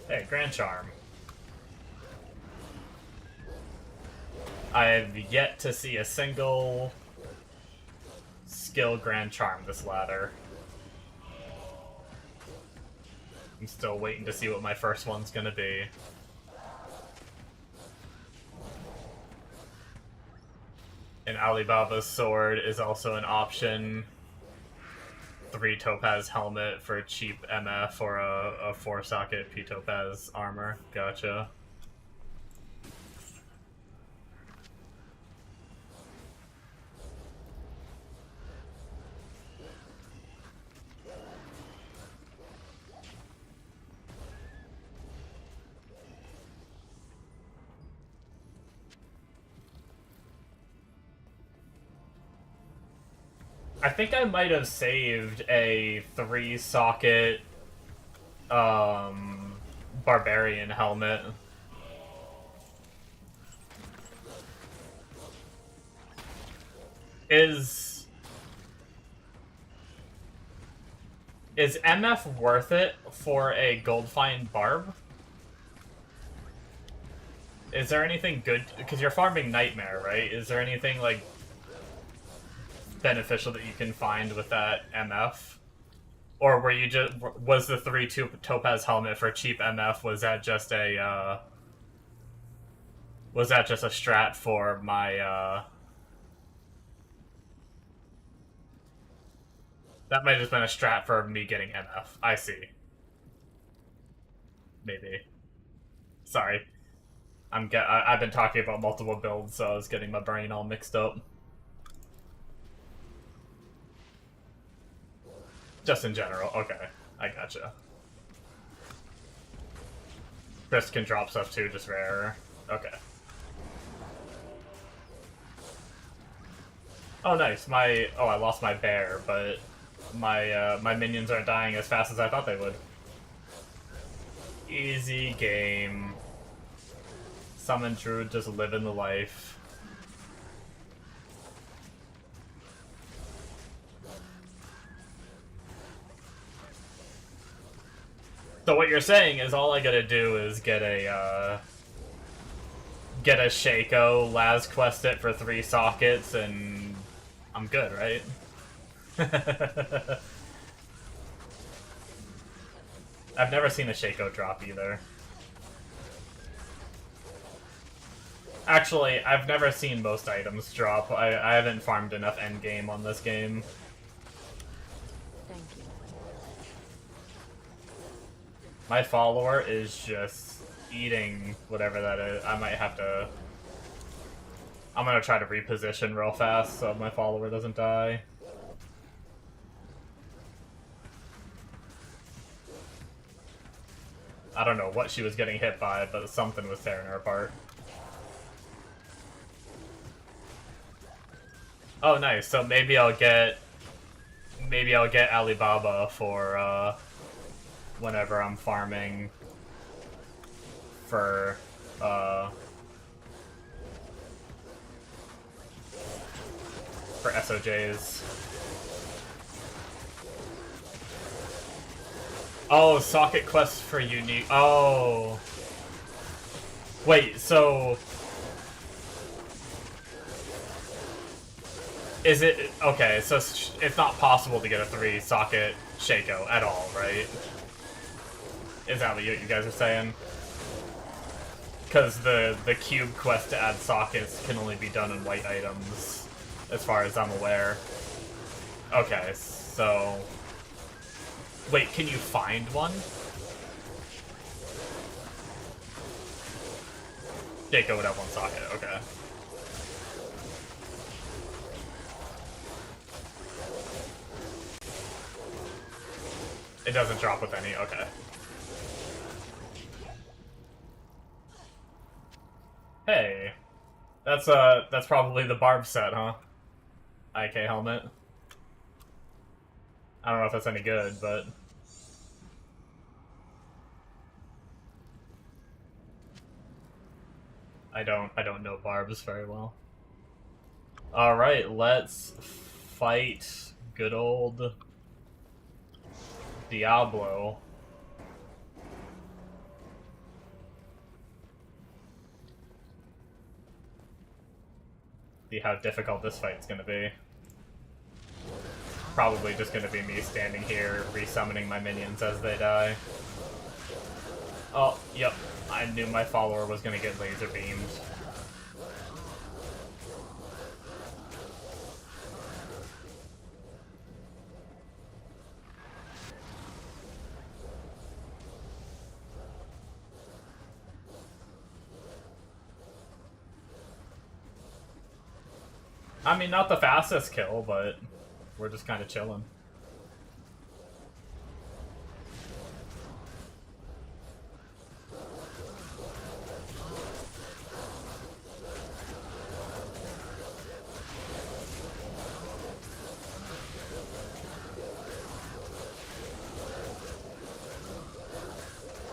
Speaker 1: Hey, Grand Charm. I've yet to see a single skill Grand Charm this ladder. I'm still waiting to see what my first one's gonna be. And Alibaba's sword is also an option. 3 topaz helmet for cheap MF or a 4-socket P topaz armor. Gotcha. I think I might have saved a 3-socket barbarian helmet. Is MF worth it for a gold find barb? Is there anything good? Because you're farming Nightmare, right? Is there anything like beneficial that you can find with that MF? Or were you just was the 3 topaz helmet for cheap MF? Was that just a strat for my That might have just been a strat for me getting NF. I see. Maybe. Sorry. I've been talking about multiple builds, so I was getting my brain all mixed up. Just in general. Okay. I gotcha. Chris can drop stuff too, just rare. Okay. Oh, nice. I lost my bear, but my minions aren't dying as fast as I thought they would. Easy game. Summon Druid, just living the life. So what you're saying is all I gotta do is get a Shaco, Laz quest it for 3 sockets, and I'm good, right? I've never seen a Shaco drop either. Actually, I've never seen most items drop. I haven't farmed enough endgame on this game.
Speaker 2: Thank you.
Speaker 1: My follower is just eating whatever that is. I might have to... I'm gonna try to reposition real fast so my follower doesn't die. I don't know what she was getting hit by, but something was tearing her apart. Oh, nice. So maybe I'll get Alibaba for whenever I'm farming for SOJs. Oh, socket quests for unique. Oh. Wait, so is it okay? So it's not possible to get a 3 socket Shaco at all, right? Is that what you guys are saying? Because the cube quest to add sockets can only be done in white items, as far as I'm aware. Okay, so wait, can you find one? Shaco would have 1 socket. Okay. It doesn't drop with any. Okay. Hey, that's probably the Barb set, huh? IK helmet. I don't know if that's any good, but I don't know Barbs very well. All right, let's fight good old Diablo. See how difficult this fight's gonna be. Probably just gonna be me standing here resummoning my minions as they die. Oh, yep. I knew my follower was gonna get laser beamed. I mean, not the fastest kill, but we're just kind of chilling.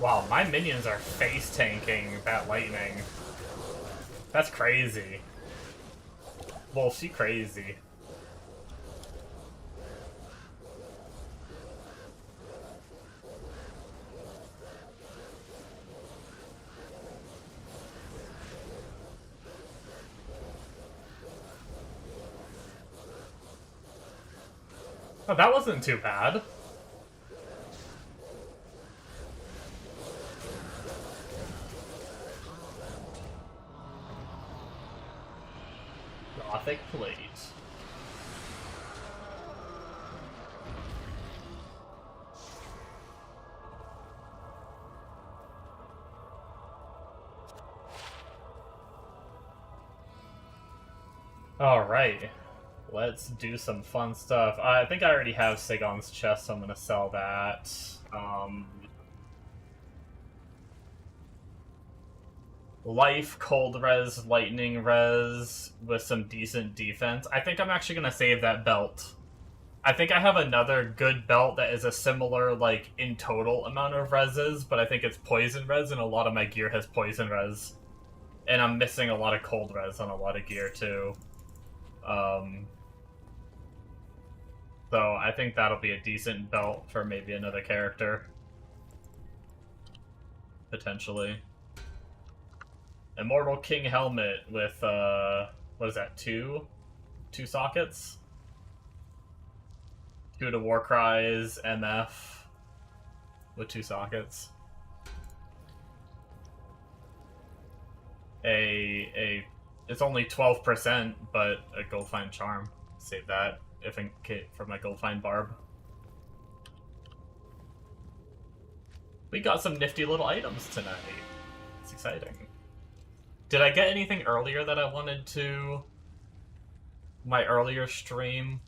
Speaker 1: Wow, my minions are face tanking that lightning. That's crazy. Well, she crazy. Oh, that wasn't too bad. Gothic plate. Alright. Let's do some fun stuff. I think I already have Sigon's chest, so I'm gonna sell that. Life, cold res, lightning res, with some decent defense. I think I'm actually gonna save that belt. I think I have another good belt that is a similar, like, in total amount of reses, but I think it's poison res, and a lot of my gear has poison res. And I'm missing a lot of cold res on a lot of gear, too. So I think that'll be a decent belt for maybe another character. Potentially. Immortal King Helmet with, what is that, two sockets? 2 to Warcry's MF with 2 sockets. It's only 12%, but a gold fine charm. Save that if in for my gold fine barb. We got some nifty little items tonight. It's exciting. Did I get anything earlier that I wanted to? My earlier stream?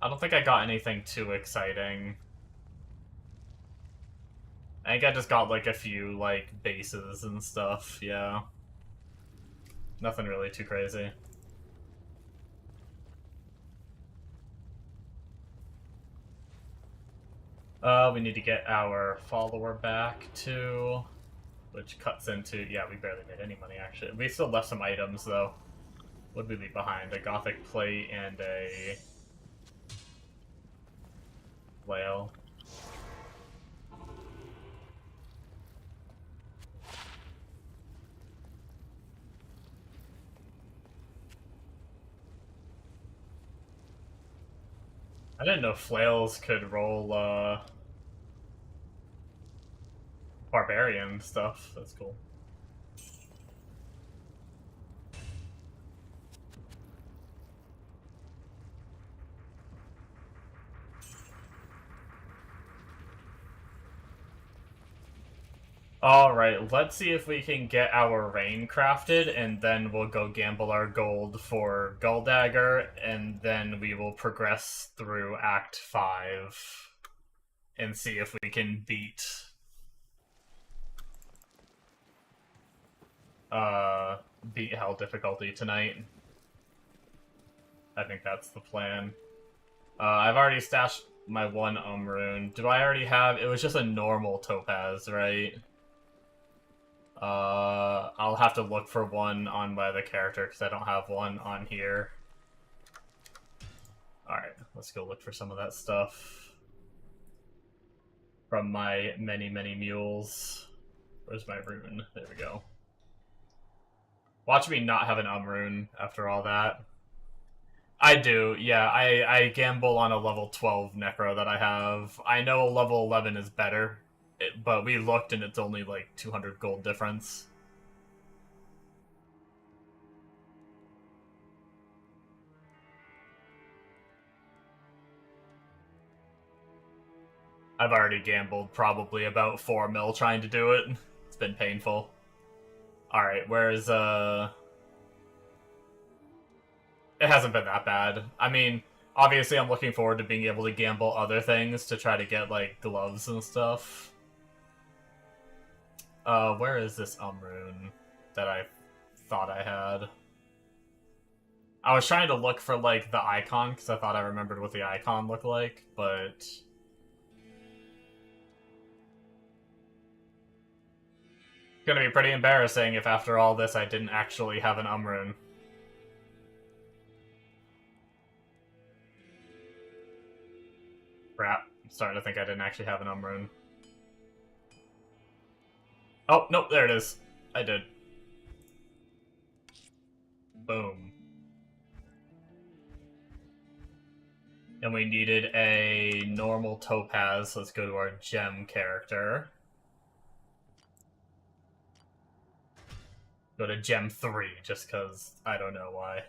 Speaker 1: I don't think I got anything too exciting. I think I just got, like, a few, like, bases and stuff, yeah. Nothing really too crazy. We need to get our follower back, too. Which cuts into... Yeah, we barely made any money, actually. We still left some items, though. What did we leave behind? A Gothic plate and a... flail. I didn't know flails could roll, barbarian stuff. That's cool. Alright, let's see if we can get our rain crafted, and then we'll go gamble our gold for Gull Dagger, and then we will progress through Act 5 and see if we can beat hell difficulty tonight. I think that's the plan. I've already stashed my one rune. Do I already have... It was just a normal topaz, right? I'll have to look for one on my other character, because I don't have one on here. Alright, let's go look for some of that stuff. From my many, many mules. Where's my rune? There we go. Watch me not have an rune after all that. I do, yeah. I gamble on a level 12 Necro that I have. I know a level 11 is better, but we looked and it's only like 200 gold difference. I've already gambled probably about 4 mil trying to do it. It's been painful. Alright, where's, It hasn't been that bad. I mean, obviously I'm looking forward to being able to gamble other things to try to get, like, gloves and stuff. Where is this rune that I thought I had? I was trying to look for, like, the icon, because I thought I remembered what the icon looked like, but... It's gonna be pretty embarrassing if after all this I didn't actually have an rune. Crap. I'm starting to think I didn't actually have an rune. Oh, nope, there it is. I did. Boom. And we needed a normal topaz. Let's go to our gem character. Go to gem 3, just because I don't know why.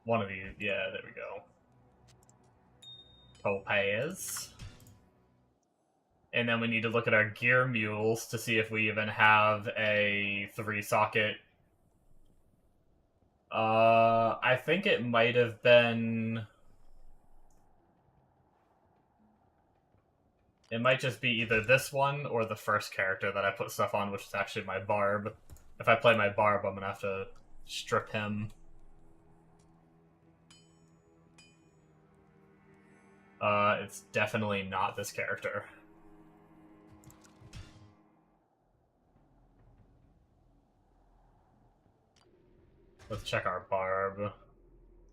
Speaker 1: One of these, yeah, there we go. Topaz. And then we need to look at our gear mules to see if we even have a 3-socket. I think it might have been... It might just be either this one or the first character that I put stuff on, which is actually my Barb. If I play my Barb, I'm gonna have to strip him. It's definitely not this character. Let's check our Barb.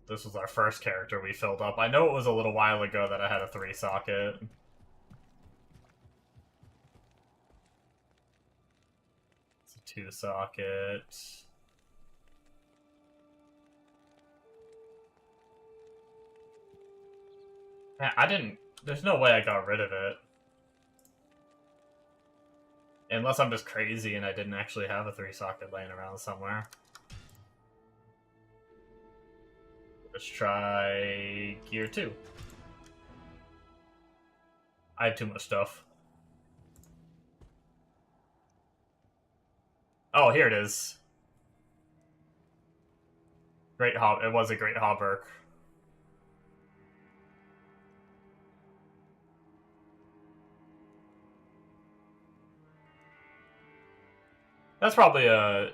Speaker 1: This was our first character we filled up. I know it was a little while ago that I had a 3-socket. It's a 2-socket. Man, I didn't... There's no way I got rid of it. Unless I'm just crazy and I didn't actually have a 3-socket laying around somewhere. Let's try Gear 2. I have too much stuff. Oh, here it is. Great Hob. It was a Great Hauberk. That's probably a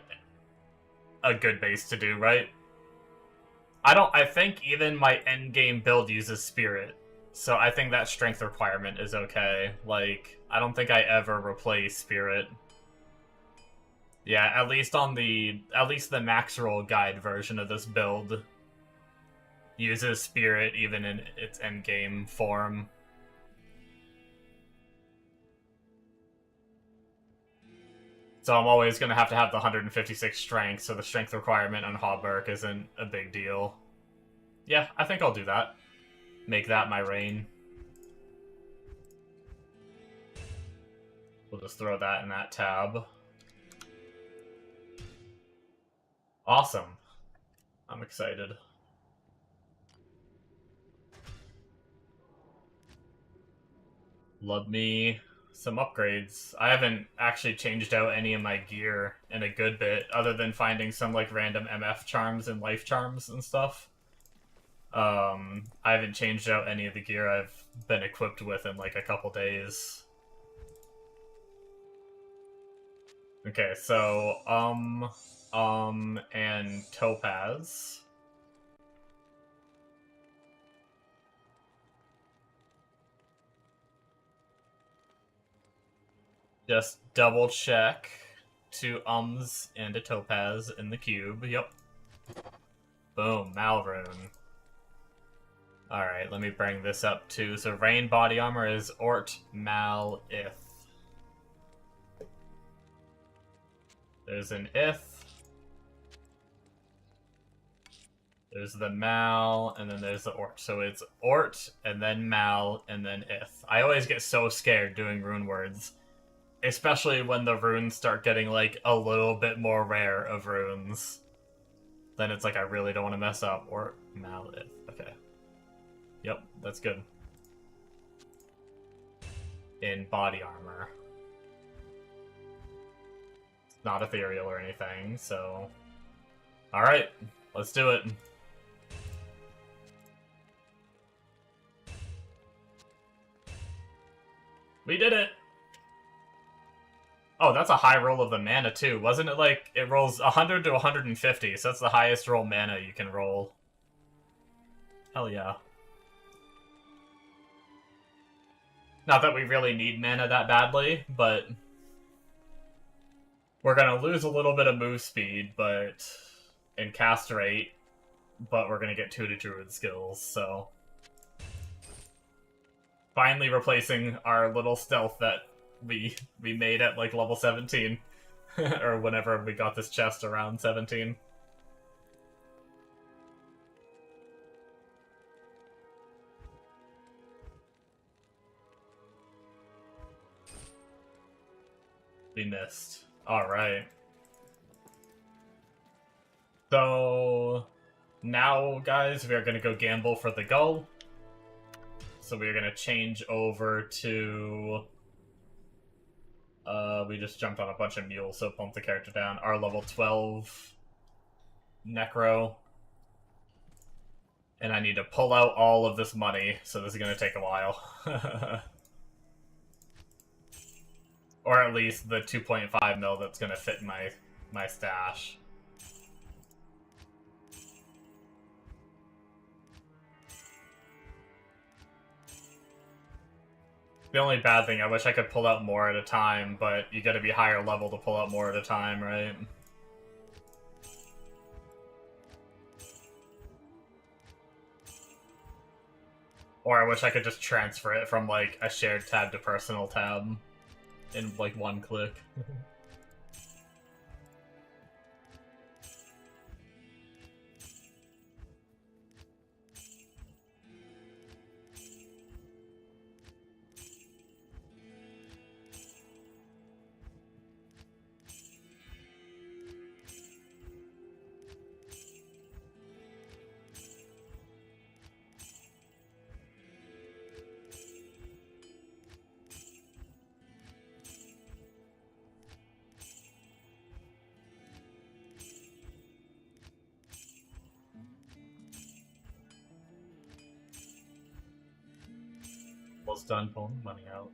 Speaker 1: good base to do, right? I think even my endgame build uses Spirit, so I think that strength requirement is okay. Like, I don't think I ever replace Spirit. Yeah, at least the max roll guide version of this build uses Spirit even in its endgame form. So I'm always going to have the 156 strength, so the strength requirement on Hauberk isn't a big deal. Yeah, I think I'll do that. Make that my reign. We'll just throw that in that tab. Awesome. I'm excited. Love me some upgrades. I haven't actually changed out any of my gear in a good bit, other than finding some like random MF charms and life charms and stuff. I haven't changed out any of the gear I've been equipped with in like a couple days. Okay, so, and Topaz. Just double check 2 ums and a Topaz in the cube. Yep. Boom, Malrune. Alright, let me bring this up too. So Rain body armor is Ort, Mal, Ith. There's an Ith. There's the Mal, and then there's the Ort. So it's Ort, and then Mal, and then Ith. I always get so scared doing rune words. Especially when the runes start getting, like, a little bit more rare of runes. Then it's like, I really don't want to mess up. Ort, Mal, Ith. Okay. Yep, that's good. In body armor. It's not ethereal or anything, so... Alright, let's do it. We did it! Oh, that's a high roll of the mana, too. Wasn't it like, it rolls 100 to 150, so that's the highest roll mana you can roll. Hell yeah. Not that we really need mana that badly, but... We're gonna lose a little bit of move speed, but... and cast rate, but we're gonna get 2 to Druid skills, so... Finally replacing our little stealth that we made at, like, level 17. Or whenever we got this chest around 17. We missed. Alright. So... now, guys, we are going to go gamble for the gull. So we are going to change over to We just jumped on a bunch of mules, so pump the character down. Our level 12 Necro. And I need to pull out all of this money, so this is going to take a while. Or at least the 2.5 mil that's going to fit in my stash. The only bad thing, I wish I could pull out more at a time, but you gotta be higher level to pull out more at a time, right? Or I wish I could just transfer it from, like, a shared tab to personal tab in, like, one click. Almost done pulling money out.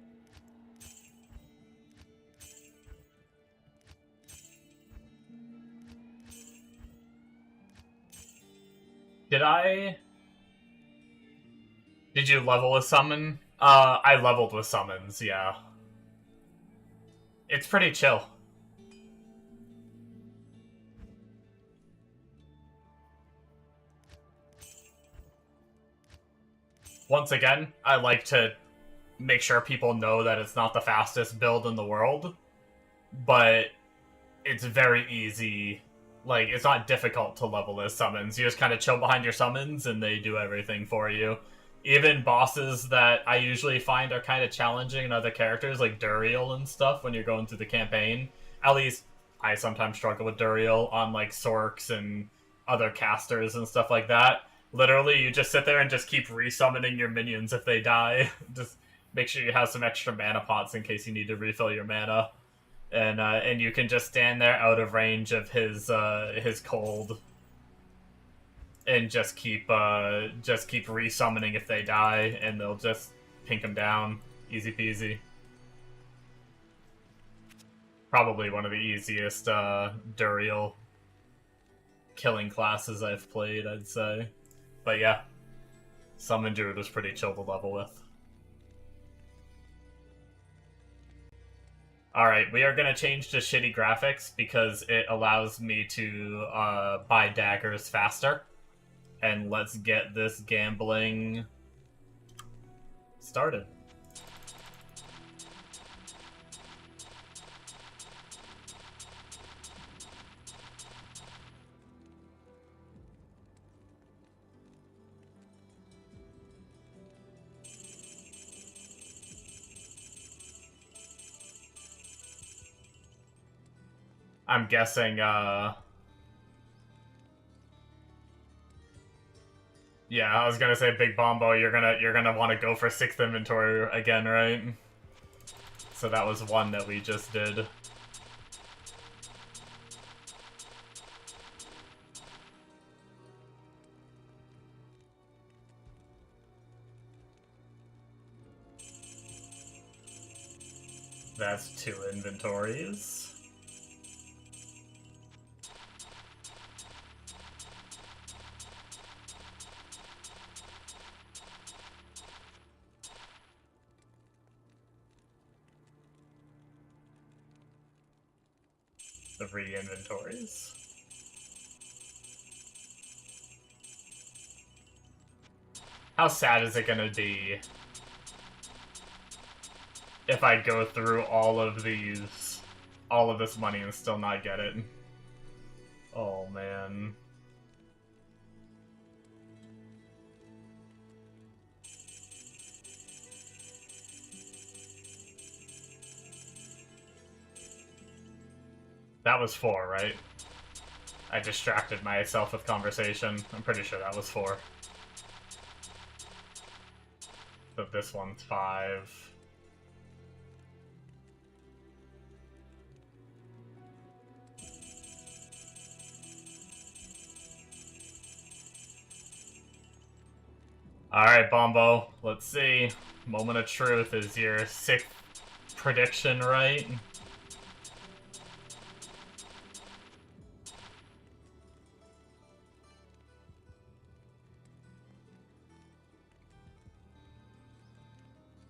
Speaker 1: Did you level a summon? I leveled with summons, yeah. It's pretty chill. Once again, I like to make sure people know that it's not the fastest build in the world, but it's very easy. Like, it's not difficult to level as summons. You just kind of chill behind your summons, and they do everything for you. Even bosses that I usually find are kind of challenging in other characters, like Duriel and stuff, when you're going through the campaign. At least, I sometimes struggle with Duriel on, like, Sorks and other casters and stuff like that. Literally, you just sit there and just keep resummoning your minions if they die. Just make sure you have some extra mana pots in case you need to refill your mana. And you can just stand there out of range of his cold, and just keep resummoning if they die, and they'll just pink them down, easy peasy. Probably one of the easiest Duriel killing classes I've played, I'd say. But yeah, Summon Druid was pretty chill to level with. Alright, we are going to change to shitty graphics because it allows me to buy daggers faster. And let's get this gambling started. I'm guessing, yeah, I was gonna say, Big Bombo, you're gonna want to go for 6th inventory again, right? So that was one that we just did. That's 2 inventories. The re-inventories. How sad is it gonna be if I go through all of this money and still not get it? Oh, man. That was 4, right? I distracted myself with conversation. I'm pretty sure that was 4. But this one's 5. Alright, Bombo, let's see. Moment of truth, is your sixth prediction right?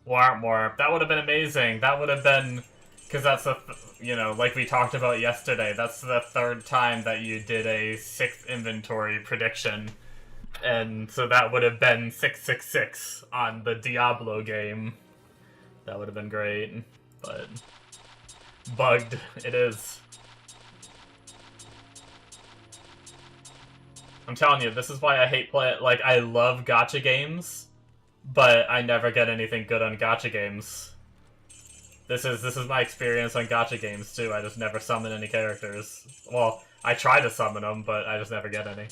Speaker 1: Warp Warp, that would have been amazing. That would have been... Because that's the, you know, like we talked about yesterday, that's the third time that you did a sixth inventory prediction. And so that would have been 666 on the Diablo game. That would have been great, but bugged it is. I'm telling you, this is why I hate play. Like, I love gacha games, but I never get anything good on gacha games. This is my experience on gacha games too. I just never summon any characters. Well, I try to summon them, but I just never get any.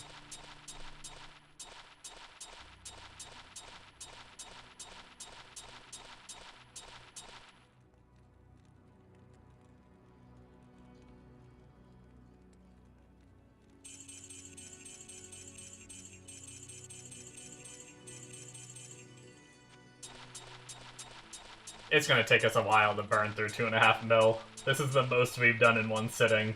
Speaker 1: It's gonna take us a while to burn through 2.5 mil. This is the most we've done in one sitting.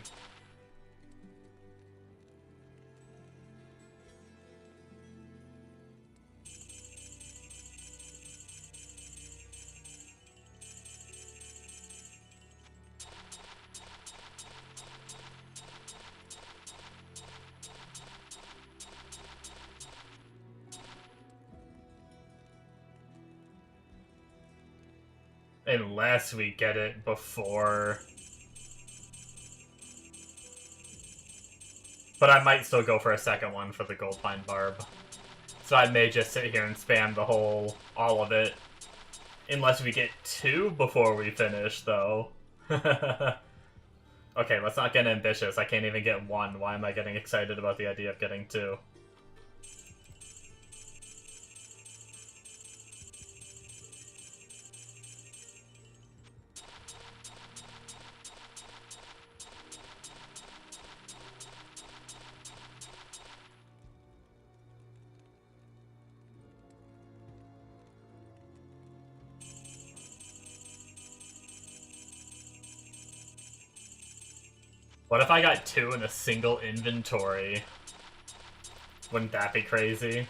Speaker 1: Unless we get it before... But I might still go for a second one for the Gold Pine Barb. So I may just sit here and spam the whole... all of it. Unless we get 2 before we finish, though. Okay, let's not get ambitious. I can't even get 1. Why am I getting excited about the idea of getting 2? What if I got 2 in a single inventory? Wouldn't that be crazy?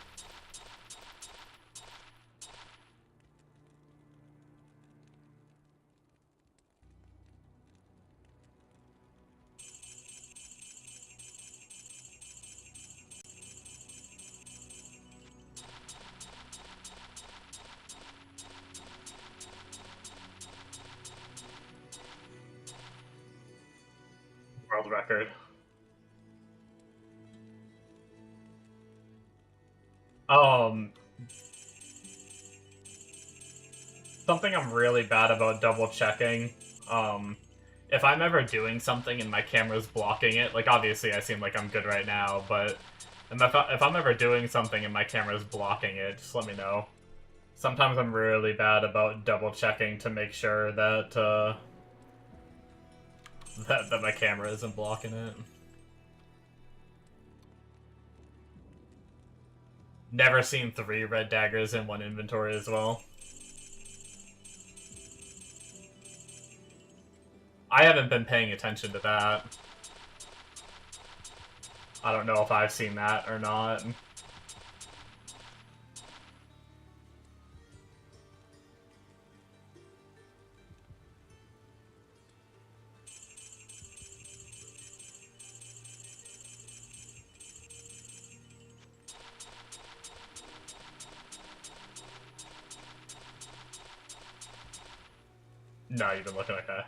Speaker 1: World record. Something I'm really bad about double checking. If I'm ever doing something and my camera's blocking it, like obviously I seem like I'm good right now, but if I'm ever doing something and my camera's blocking it, just let me know. Sometimes I'm really bad about double checking to make sure that, that my camera isn't blocking it. Never seen 3 red daggers in one inventory as well. I haven't been paying attention to that. I don't know if I've seen that or not. No, you've been looking okay.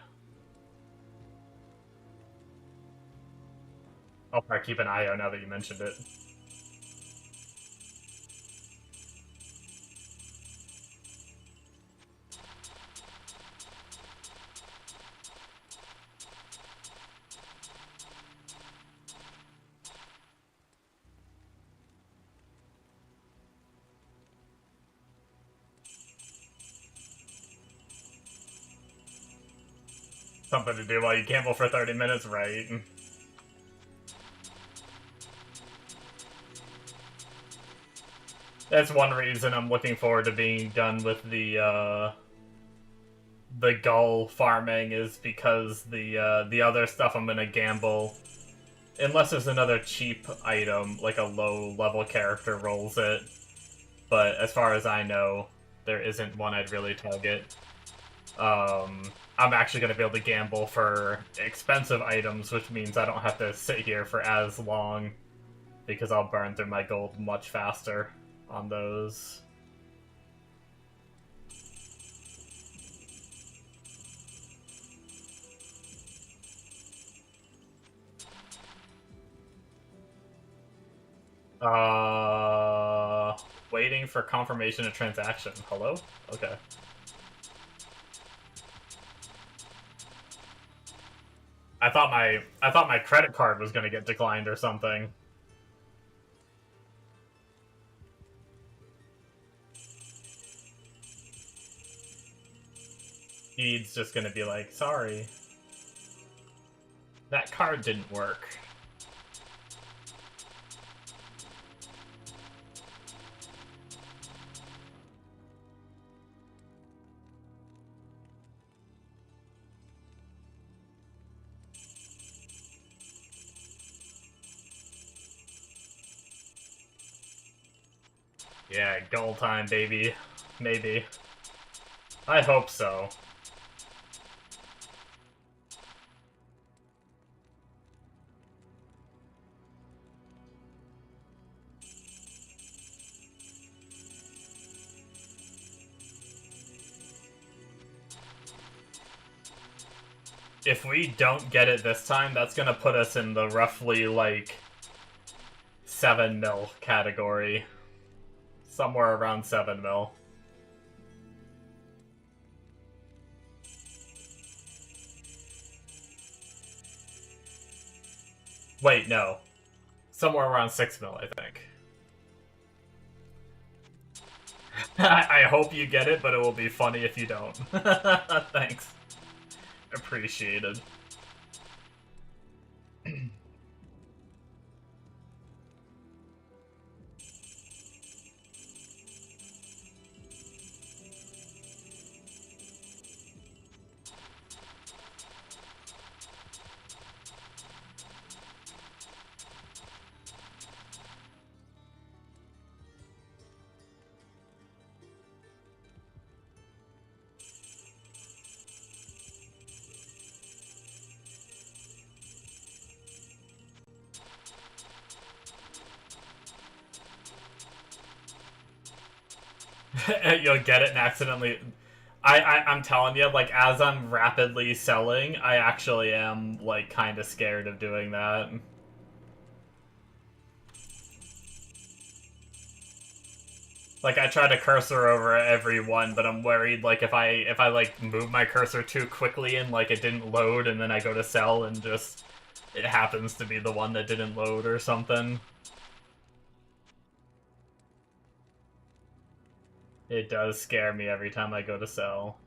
Speaker 1: I'll probably keep an eye out now that you mentioned it. Something to do while you gamble for 30 minutes, right? That's one reason I'm looking forward to being done with the gull farming, is because the other stuff I'm gonna gamble, unless there's another cheap item, like a low-level character rolls it. But as far as I know, there isn't one I'd really target. I'm actually going to be able to gamble for expensive items, which means I don't have to sit here for as long, because I'll burn through my gold much faster on those. Waiting for confirmation of transaction. Hello? Okay. I thought my credit card was gonna get declined or something. He's just gonna be like, sorry. That card didn't work. Yeah, goal time, baby. Maybe. I hope so. If we don't get it this time, that's gonna put us in the roughly, like, 7 mil category. Somewhere around 7 mil. Wait, no. Somewhere around 6 mil, I think. I hope you get it, but it will be funny if you don't. Thanks. Appreciated. You'll get it and accidentally... I'm telling you, like, as I'm rapidly selling, I actually am, like, kind of scared of doing that. Like, I try to cursor over every one, but I'm worried, like, if I like, move my cursor too quickly and, like, it didn't load, and then I go to sell and just... it happens to be the one that didn't load or something. It does scare me every time I go to sell.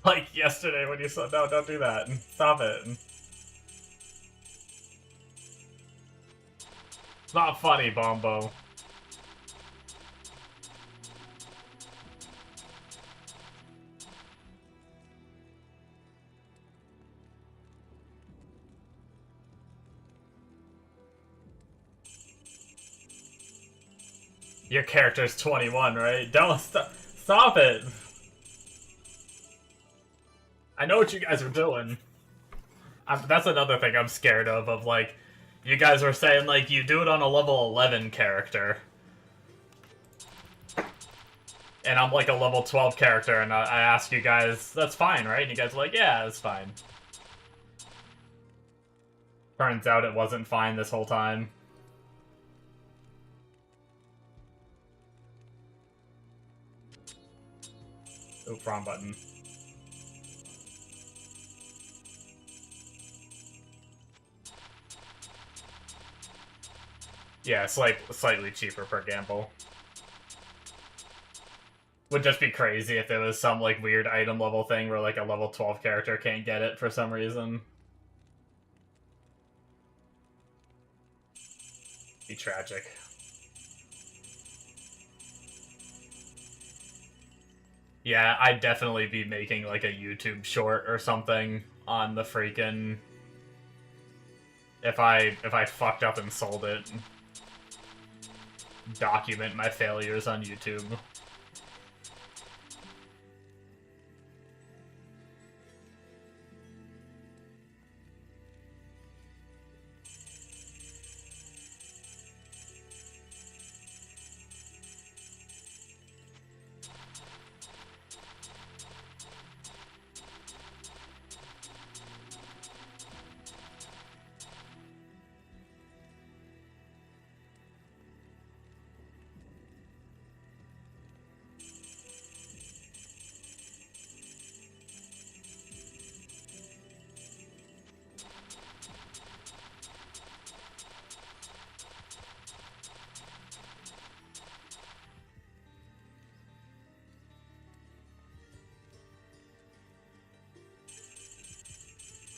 Speaker 1: Like yesterday when you said, no, don't do that. Stop it. It's not funny, Bombo. Your character's 21, right? Don't stop it. I know what you guys are doing. That's another thing I'm scared of, like, you guys were saying, like, you do it on a level 11 character. And I'm, like, a level 12 character, and I ask you guys, that's fine, right? And you guys are like, yeah, that's fine. Turns out it wasn't fine this whole time. Oop, wrong button. Yeah, slightly cheaper per gamble. Would just be crazy if there was some, like, weird item level thing where, like, a level 12 character can't get it for some reason. Be tragic. Yeah, I'd definitely be making, like, a YouTube short or something on the freaking... If I fucked up and sold it. Document my failures on YouTube.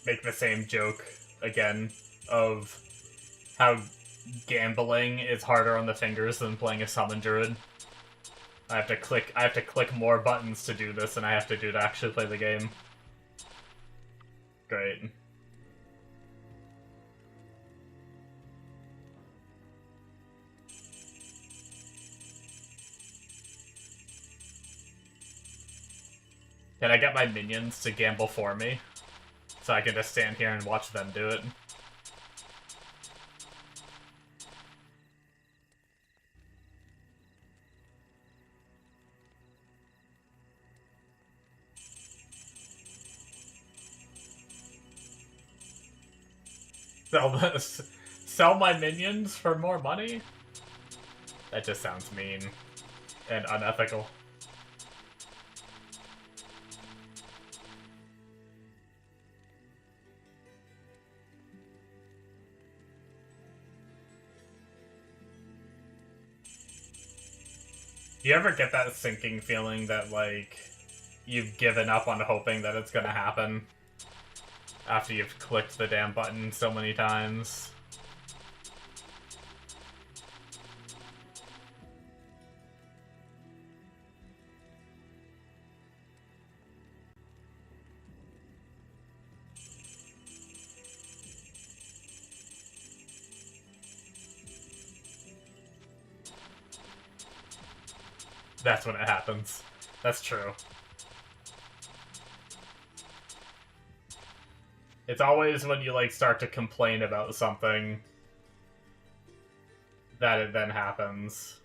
Speaker 1: Make the same joke again of how gambling is harder on the fingers than playing a summon druid. I have to click more buttons to do this than I have to do to actually play the game. Great. Can I get my minions to gamble for me? So I can just stand here and watch them do it. Sell my minions for more money? That just sounds mean and unethical. You ever get that sinking feeling that, like, you've given up on hoping that it's gonna happen after you've clicked the damn button so many times? That's when it happens. That's true. It's always when you, like, start to complain about something that it then happens.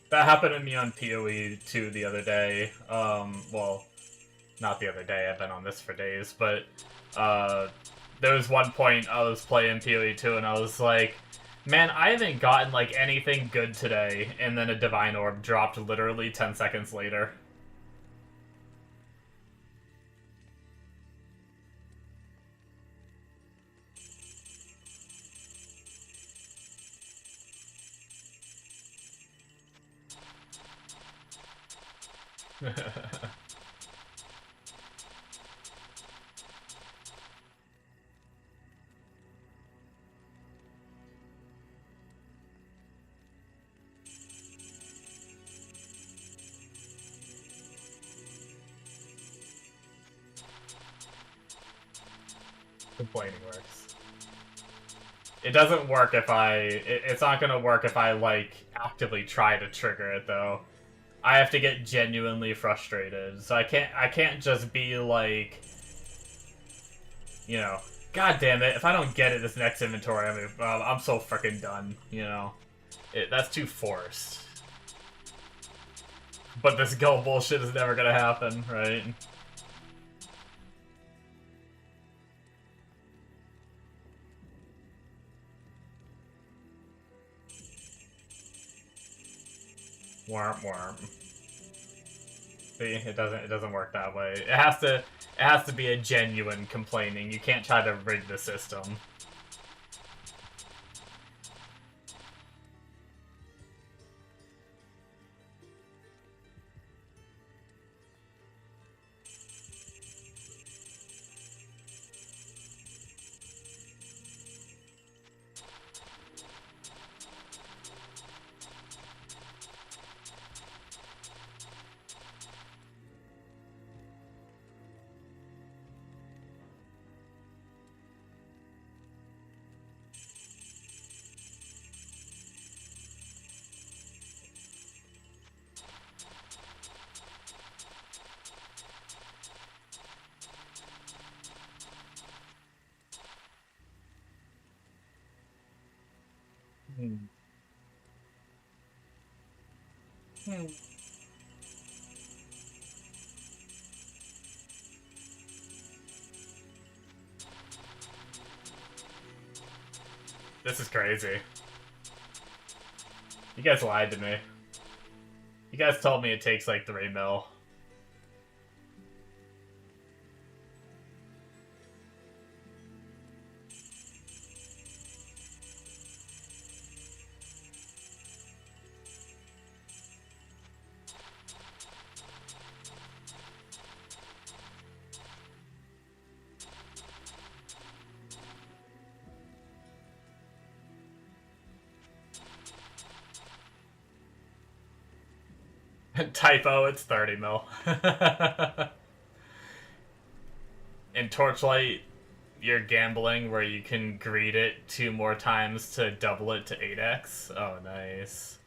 Speaker 1: That happened to me on PoE 2 the other day. Well, not the other day, I've been on this for days, but, there was one point I was playing PoE 2 and I was like, man, I haven't gotten, like, anything good today, and then a Divine Orb dropped literally 10 seconds later. Complaining works. It doesn't work if it's not gonna work if I, like, actively try to trigger it, though. I have to get genuinely frustrated. So I can't just be like, you know, God damn it, if I don't get it this next inventory, I mean, I'm so freaking done, you know? That's too forced. But this go bullshit is never gonna happen, right? Warm, warm. See, it doesn't work that way. It has to be a genuine complaining. You can't try to rig the system. Hmm. Hmm. This is crazy. You guys lied to me. You guys told me it takes like 3 mil. Typo, it's 30 mil. In Torchlight, you're gambling where you can greed it 2 more times to double it to 8x. Oh, nice.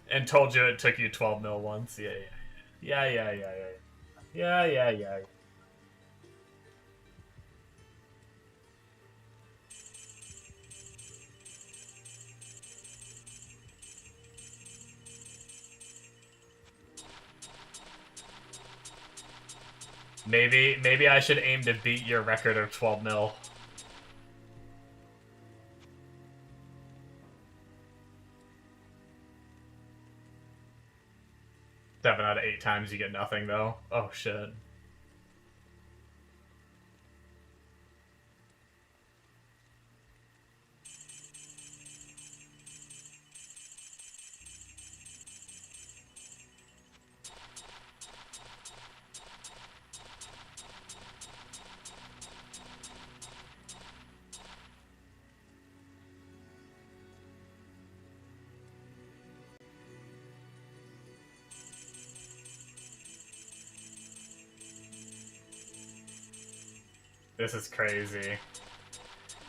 Speaker 1: And told you it took you 12 mil once. Yeah, yeah, yeah, yeah, yeah, yeah, yeah, yeah, yeah. Maybe I should aim to beat your record of 12 mil. 7 out of 8 times you get nothing, though. Oh, shit. This is crazy.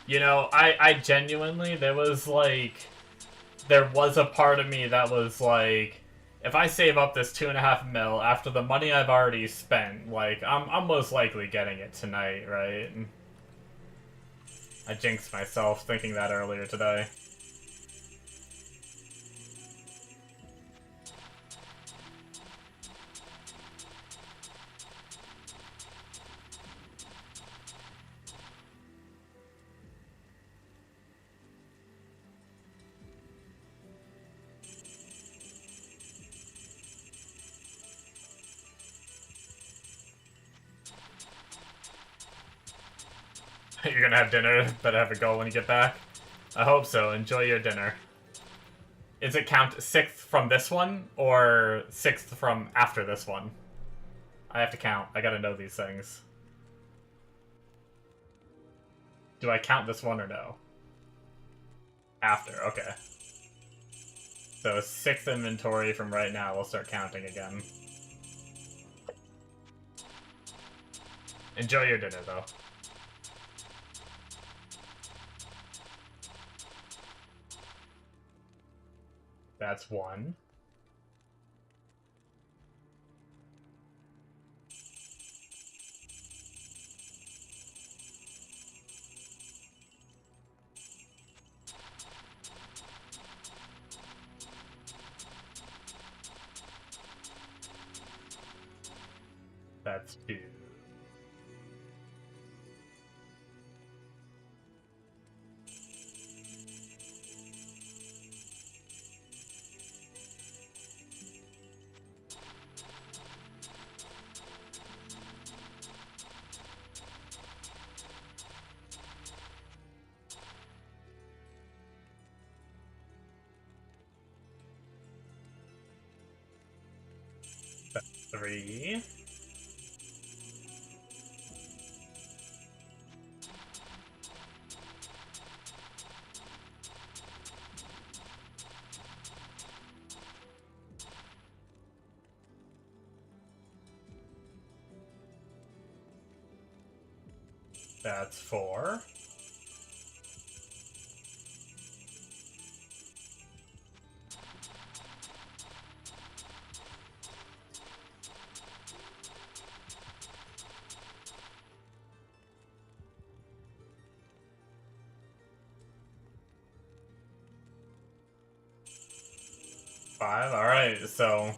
Speaker 1: You know, I genuinely, there was a part of me that was like, if I save up this 2.5 mil after the money I've already spent, like, I'm most likely getting it tonight, right? I jinxed myself thinking that earlier today. You're gonna have dinner, better have a go when you get back. I hope so. Enjoy your dinner. Is it count 6th from this one, or 6th from after this one? I have to count. I gotta know these things. Do I count this one or no? After, okay. So 6th inventory from right now, we'll start counting again. Enjoy your dinner, though. That's 1. That's 2. That's 3. That's 4. 5? Alright, so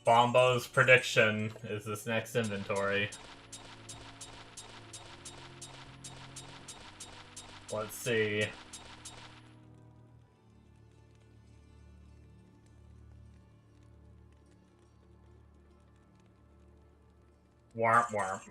Speaker 1: Bombo's prediction is this next inventory. Let's see. Warp warp.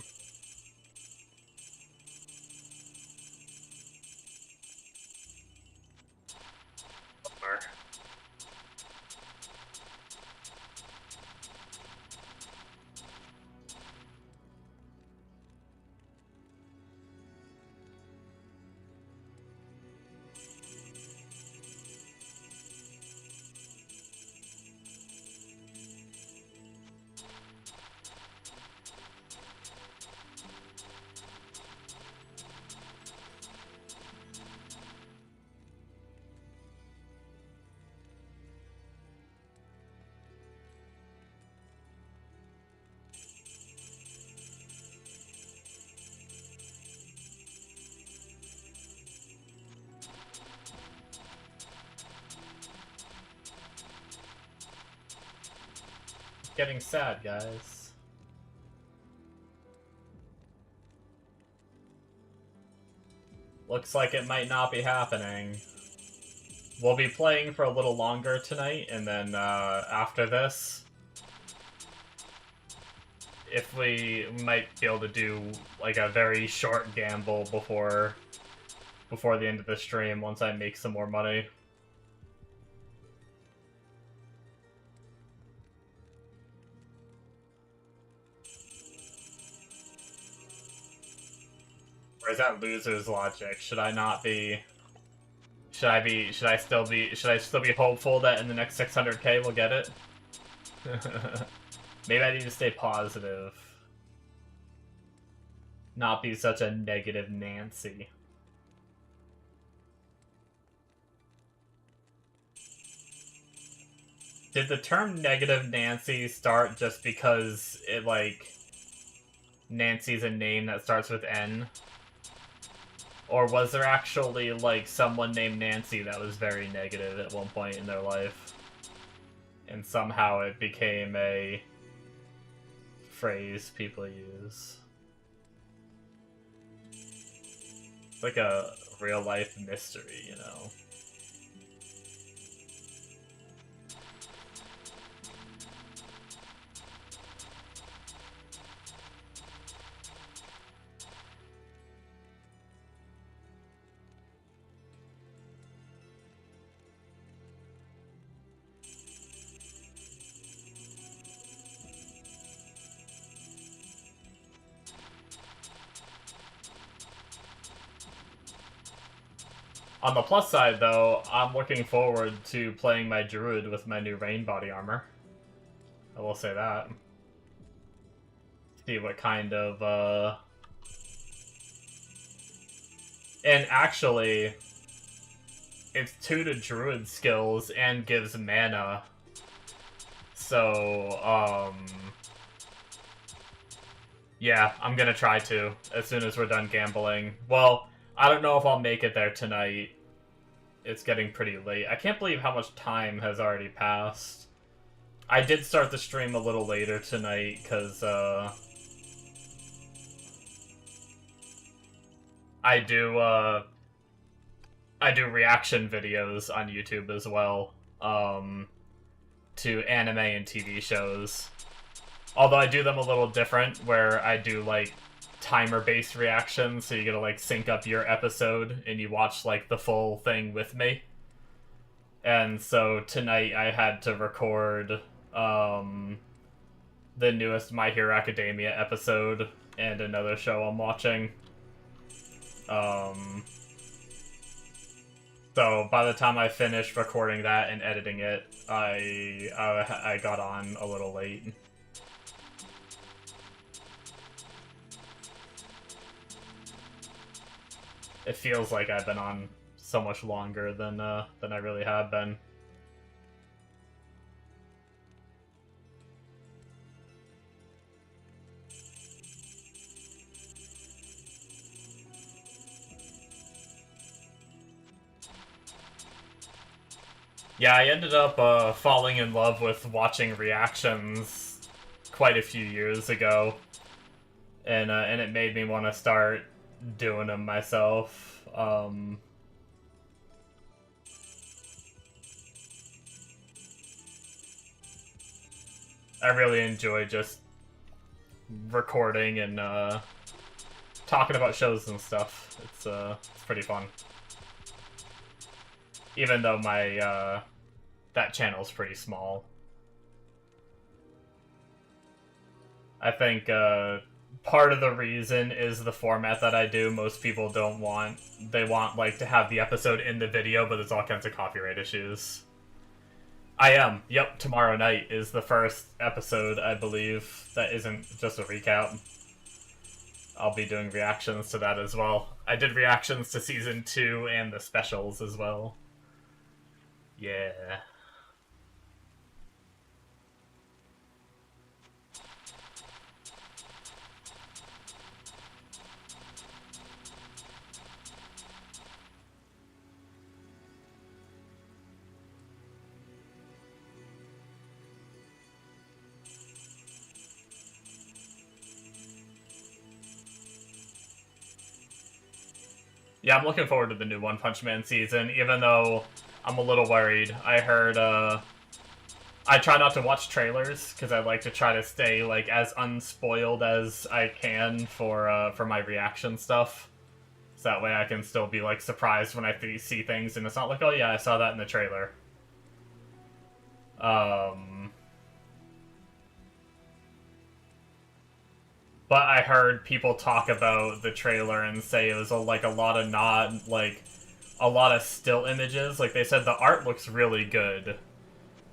Speaker 1: Getting sad, guys. Looks like it might not be happening. We'll be playing for a little longer tonight, and then after this, if we might be able to do like a very short gamble before the end of the stream once I make some more money. Or is that loser's logic? Should I not be? Should I still be hopeful that in the next 600k we'll get it? Maybe I need to stay positive. Not be such a negative Nancy. Did the term negative Nancy start just because it, like, Nancy's a name that starts with N? Or was there actually, like, someone named Nancy that was very negative at one point in their life? And somehow it became a phrase people use. It's like a real-life mystery, you know? On the plus side, though, I'm looking forward to playing my Druid with my new rain body armor. I will say that. See what kind of, And actually, it's 2 to Druid skills and gives mana. So, yeah, I'm gonna try to, as soon as we're done gambling. Well, I don't know if I'll make it there tonight. It's getting pretty late. I can't believe how much time has already passed. I did start the stream a little later tonight, because, I do reaction videos on YouTube as well, to anime and TV shows. Although I do them a little different, where I do, like, timer-based reactions, so you gotta, like, sync up your episode, and you watch, like, the full thing with me. And so tonight I had to record, the newest My Hero Academia episode, and another show I'm watching. So by the time I finished recording that and editing it, I got on a little late. It feels like I've been on so much longer than I really have been. Yeah, I ended up falling in love with watching reactions quite a few years ago, and it made me want to start doing them myself. I really enjoy just recording and talking about shows and stuff. It's pretty fun. Even though my that channel's pretty small. I think part of the reason is the format that I do. Most people don't want, they want like to have the episode in the video, but there's all kinds of copyright issues. I am. Yep, tomorrow night is the first episode, I believe, that isn't just a recap. I'll be doing reactions to that as well. I did reactions to Season 2 and the specials as well. Yeah. Yeah, I'm looking forward to the new One Punch Man season, even though I'm a little worried. I heard, I try not to watch trailers, because I like to try to stay, like, as unspoiled as I can for my reaction stuff. So that way I can still be, like, surprised when I see things, and it's not like, oh yeah, I saw that in the trailer. But I heard people talk about the trailer and say it was a lot of a lot of still images. Like, they said the art looks really good,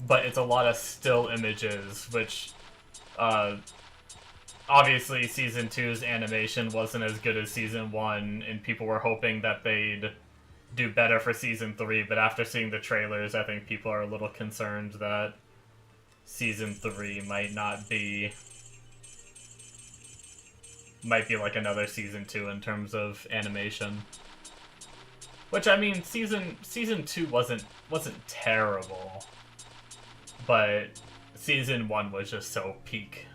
Speaker 1: but it's a lot of still images, which, obviously Season 2's animation wasn't as good as Season 1, and people were hoping that they'd do better for Season 3, but after seeing the trailers, I think people are a little concerned that Season 3 might be like another Season 2 in terms of animation. Which, I mean, Season 2 wasn't terrible, but Season 1 was just so peak.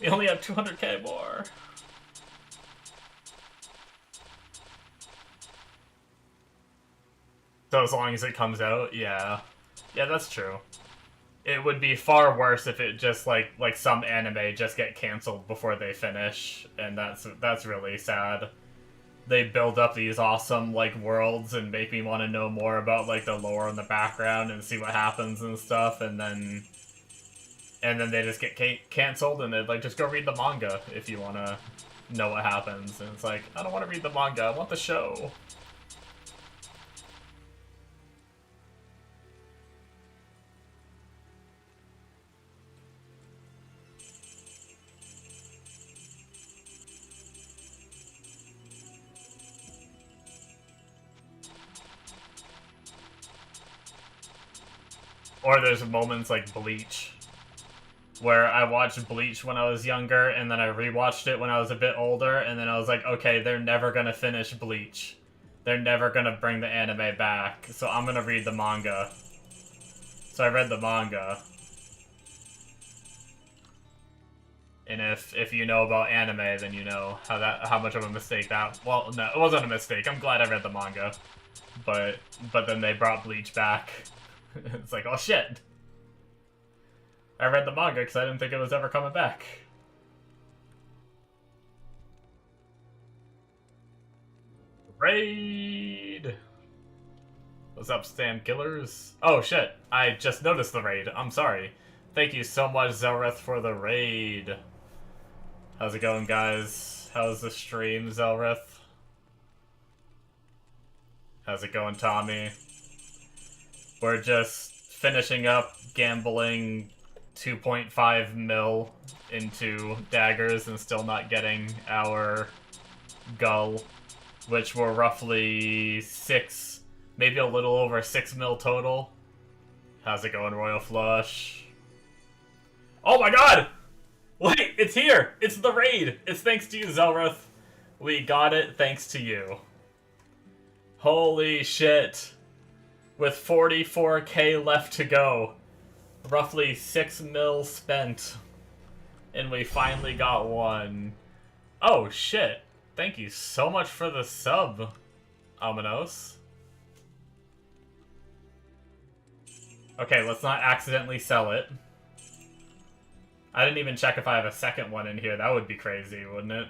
Speaker 1: We only have 200k more. So as long as it comes out, yeah. Yeah, that's true. It would be far worse if it just, like some anime just get canceled before they finish, and that's really sad. They build up these awesome, like, worlds and make me want to know more about, like, the lore in the background and see what happens and stuff, and then they just get canceled, and they'd, like, just go read the manga if you want to know what happens. And it's like, I don't want to read the manga, I want the show. Or there's moments like Bleach, where I watched Bleach when I was younger, and then I rewatched it when I was a bit older, and then I was like, okay, they're never gonna finish Bleach. They're never gonna bring the anime back, so I'm gonna read the manga. So I read the manga. And if you know about anime, then you know how much of a mistake that... Well, no, it wasn't a mistake. I'm glad I read the manga. But then they brought Bleach back. It's like, oh shit! I read the manga because I didn't think it was ever coming back. Raid! What's up, Stan Killers? Oh shit, I just noticed the raid. I'm sorry. Thank you so much, Zelrith, for the raid. How's it going, guys? How's the stream, Zelrith? How's it going, Tommy? We're just finishing up gambling 2.5 mil into daggers and still not getting our gull, which were roughly 6, maybe a little over 6 mil total. How's it going, Royal Flush? Oh my god! Wait, it's here! It's the raid! It's thanks to you, Zelrith. We got it thanks to you. Holy shit. With 44k left to go. Roughly 6 mil spent. And we finally got one. Oh shit. Thank you so much for the sub, Ominos. Okay, let's not accidentally sell it. I didn't even check if I have a second one in here. That would be crazy, wouldn't it?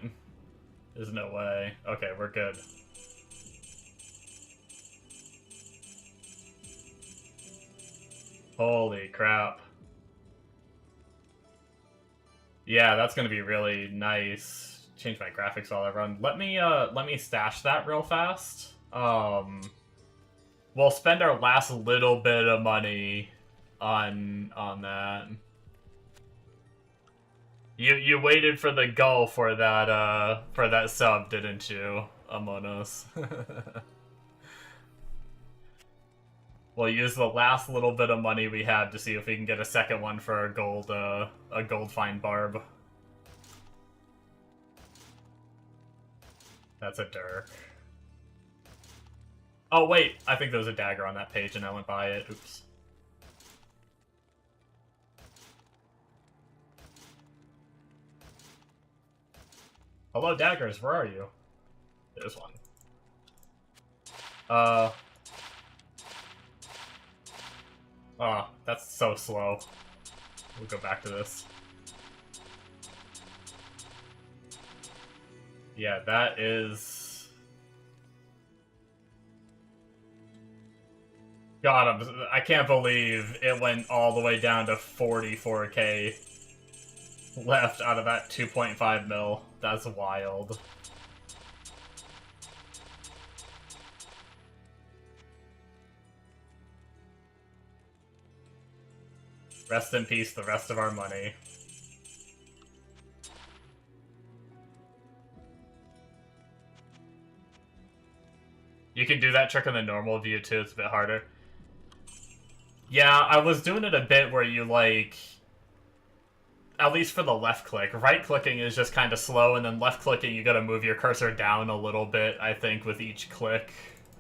Speaker 1: There's no way. Okay, we're good. Holy crap. Yeah, that's gonna be really nice. Change my graphics while I run. Let me stash that real fast. We'll spend our last little bit of money on that. You waited for the goal for that sub, didn't you, Amonos? We'll use the last little bit of money we have to see if we can get a second one for a gold fine barb. That's a dirk. Oh wait, I think there was a dagger on that page and I went by it. Oops. Hello, daggers, where are you? There's one. Oh, that's so slow. We'll go back to this. Yeah, that is... God, I can't believe it went all the way down to 44k left out of that 2.5 mil. That's wild. Rest in peace, the rest of our money. You can do that trick on the normal view too, it's a bit harder. Yeah, I was doing it a bit where you, like... At least for the left click. Right clicking is just kind of slow, and then left clicking you gotta move your cursor down a little bit, I think, with each click.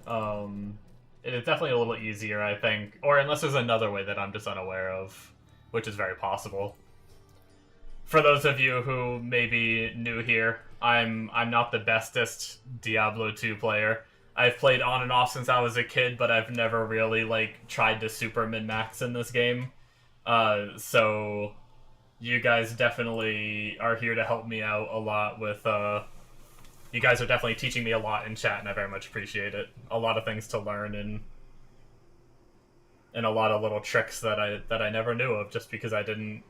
Speaker 1: It's definitely a little easier, I think. Or unless there's another way that I'm just unaware of, which is very possible. For those of you who may be new here, I'm not the bestest Diablo 2 player. I've played on and off since I was a kid, but I've never really, like, tried to super min-max in this game. So you guys definitely are here to help me out a lot with, you guys are definitely teaching me a lot in chat, and I very much appreciate it. A lot of things to learn, and a lot of little tricks that I never knew of, just because I didn't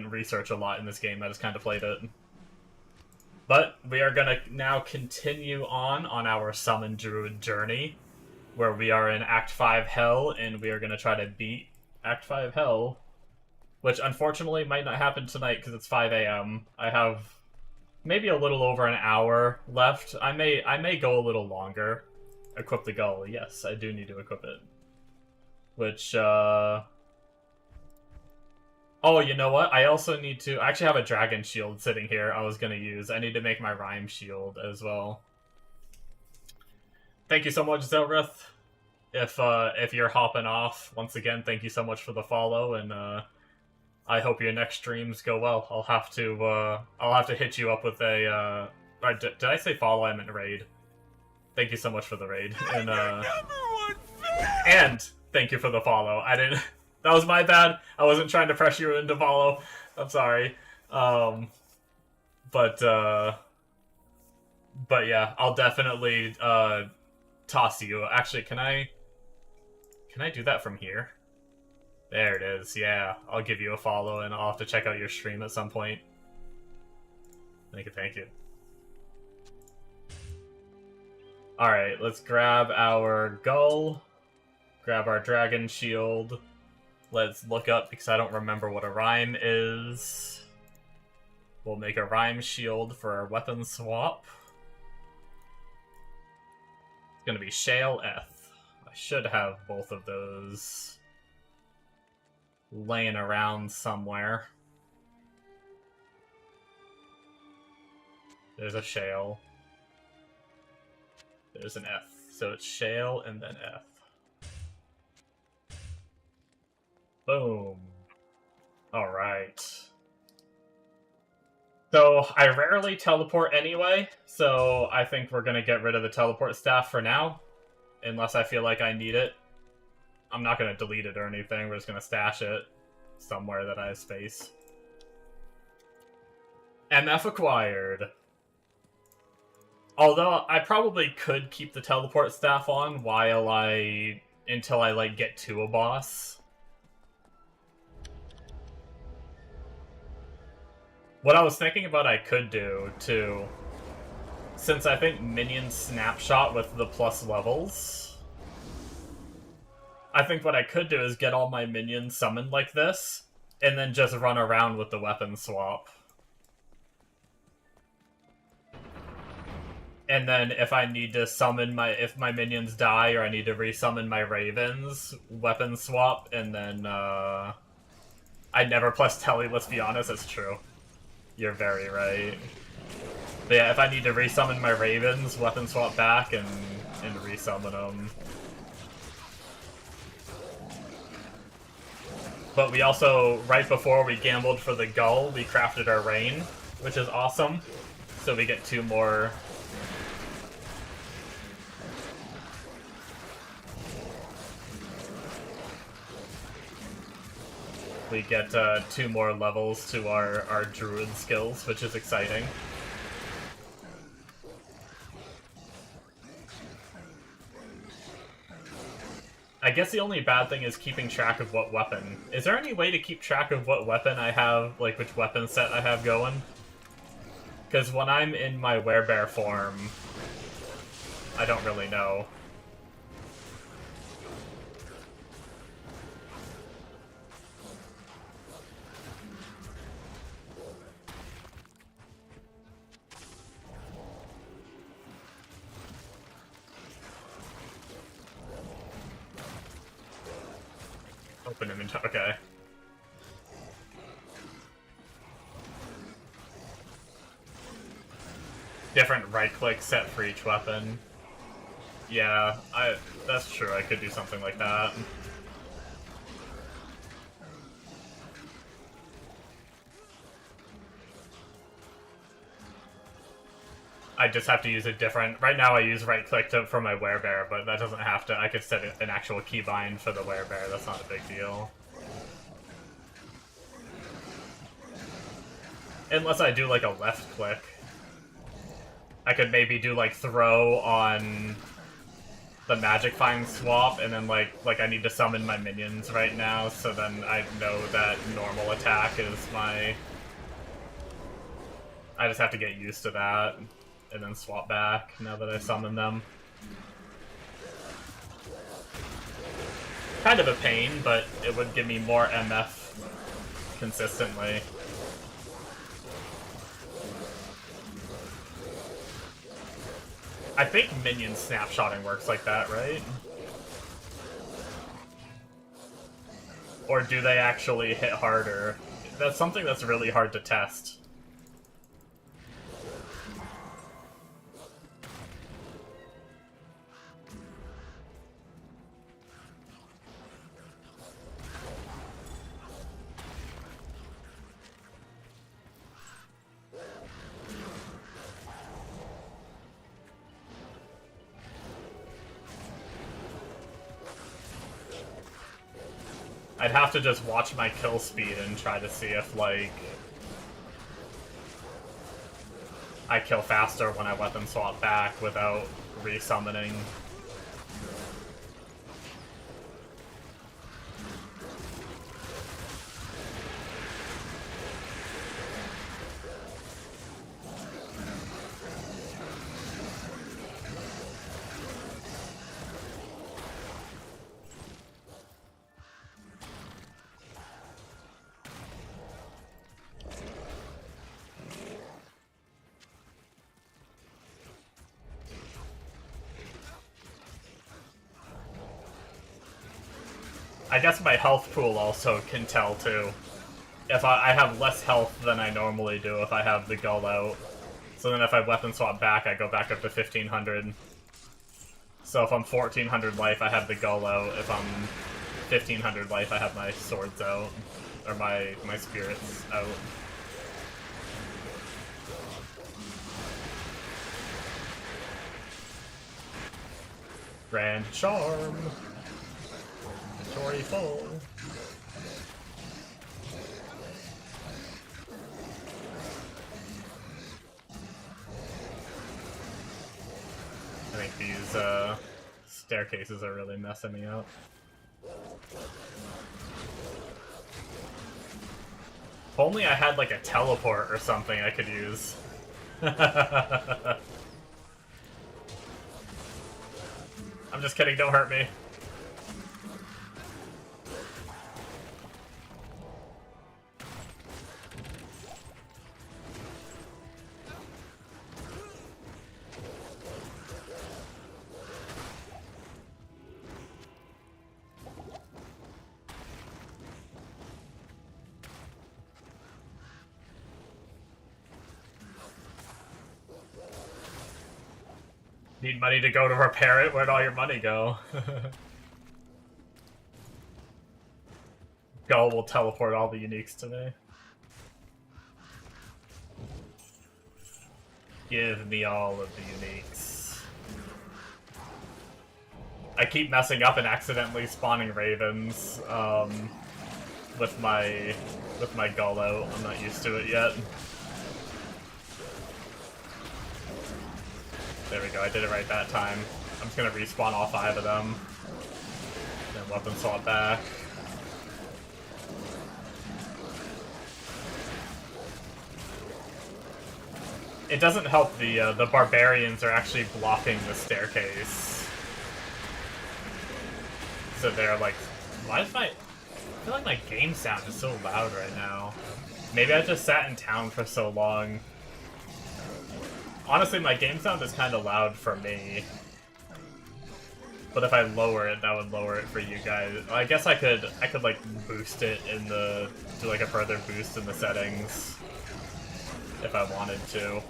Speaker 1: research a lot in this game. I just kind of played it. But we are gonna now continue on our Summon Druid journey, where we are in Act 5 Hell, and we are gonna try to beat Act 5 Hell, which unfortunately might not happen tonight because it's 5 a.m. I have maybe a little over an hour left. I may go a little longer. Equip the gull. Yes, I do need to equip it. Which, Oh, you know what? I also need to... I actually have a dragon shield sitting here I was going to use. I need to make my rhyme shield as well. Thank you so much, Zelrith. If you're hopping off, once again, thank you so much for the follow, and I hope your next streams go well. I'll have to hit you up with a... did I say follow? I meant raid. Thank you so much for the raid. And thank you for the follow. I didn't... That was my bad. I wasn't trying to pressure you into follow. I'm sorry. But yeah, I'll definitely toss you. Actually, can I do that from here? There it is. Yeah, I'll give you a follow, and I'll have to check out your stream at some point. Thank you. Alright, let's grab our gull. Grab our dragon shield. Let's look up, because I don't remember what a rhyme is. We'll make a rhyme shield for our weapon swap. It's gonna be Shale F. I should have both of those laying around somewhere. There's a shale. There's an F. So it's shale and then F. Boom. Alright. So, I rarely teleport anyway, so I think we're gonna get rid of the teleport staff for now. Unless I feel like I need it. I'm not gonna delete it or anything, we're just gonna stash it somewhere that I have space. MF acquired. Although, I probably could keep the teleport staff on until I, like, get to a boss. What I was thinking about I could do, too, since I think minions snapshot with the plus levels, I think what I could do is get all my minions summoned like this, and then just run around with the weapon swap. And then if I need to summon if my minions die or I need to resummon my ravens, weapon swap, and then, I never plus tele, let's be honest, it's true. You're very right. But yeah, if I need to resummon my ravens, weapon swap back and resummon them. But we also, right before we gambled for the gull, we crafted our rain, which is awesome. So we get 2 more... We get 2 more levels to our Druid skills, which is exciting. I guess the only bad thing is keeping track of what weapon. Is there any way to keep track of what weapon I have, like which weapon set I have going? Because when I'm in my werebear form, I don't really know. Open inventory, okay. Different right-click set for each weapon. Yeah, that's true, I could do something like that. I just have to use a different... Right now I use right-click for my werebear, but that doesn't have to... I could set an actual keybind for the werebear, that's not a big deal. Unless I do, like, a left-click. I could maybe do, like, throw on the magic find swap, and then, like I need to summon my minions right now, so then I know that normal attack is my... I just have to get used to that. And then swap back now that I summon them. Kind of a pain, but it would give me more MF consistently. I think minion snapshotting works like that, right? Or do they actually hit harder? That's something that's really hard to test. I'd have to just watch my kill speed and try to see if, like, I kill faster when I weapon swap back without resummoning. I guess my health pool also can tell, too. If I have less health than I normally do if I have the gull out. So then if I weapon swap back, I go back up to 1500. So if I'm 1400 life, I have the gull out. If I'm 1500 life, I have my swords out. Or my spirits out. Grand Charm. Inventory full. I think these staircases are really messing me up. If only I had like a teleport or something I could use. I'm just kidding, don't hurt me. Need money to go to repair it? Where'd all your money go? Gull will teleport all the uniques to me. Give me all of the uniques. I keep messing up and accidentally spawning ravens with my gull out. I'm not used to it yet. There we go, I did it right that time. I'm just gonna respawn all 5 of them. Then weapon swap back. It doesn't help the barbarians are actually blocking the staircase. So they're like, why is I feel like my game sound is so loud right now. Maybe I just sat in town for so long. Honestly, my game sound is kind of loud for me. But if I lower it, that would lower it for you guys. I guess I could like boost it in the do like a further boost in the settings if I wanted to.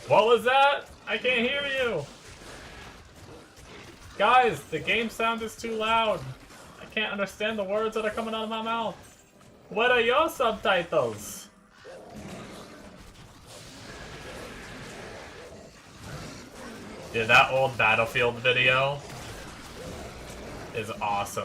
Speaker 1: What was that? I can't hear you. Guys, the game sound is too loud. I can't understand the words that are coming out of my mouth. What are your subtitles? Yeah, that old Battlefield video is awesome.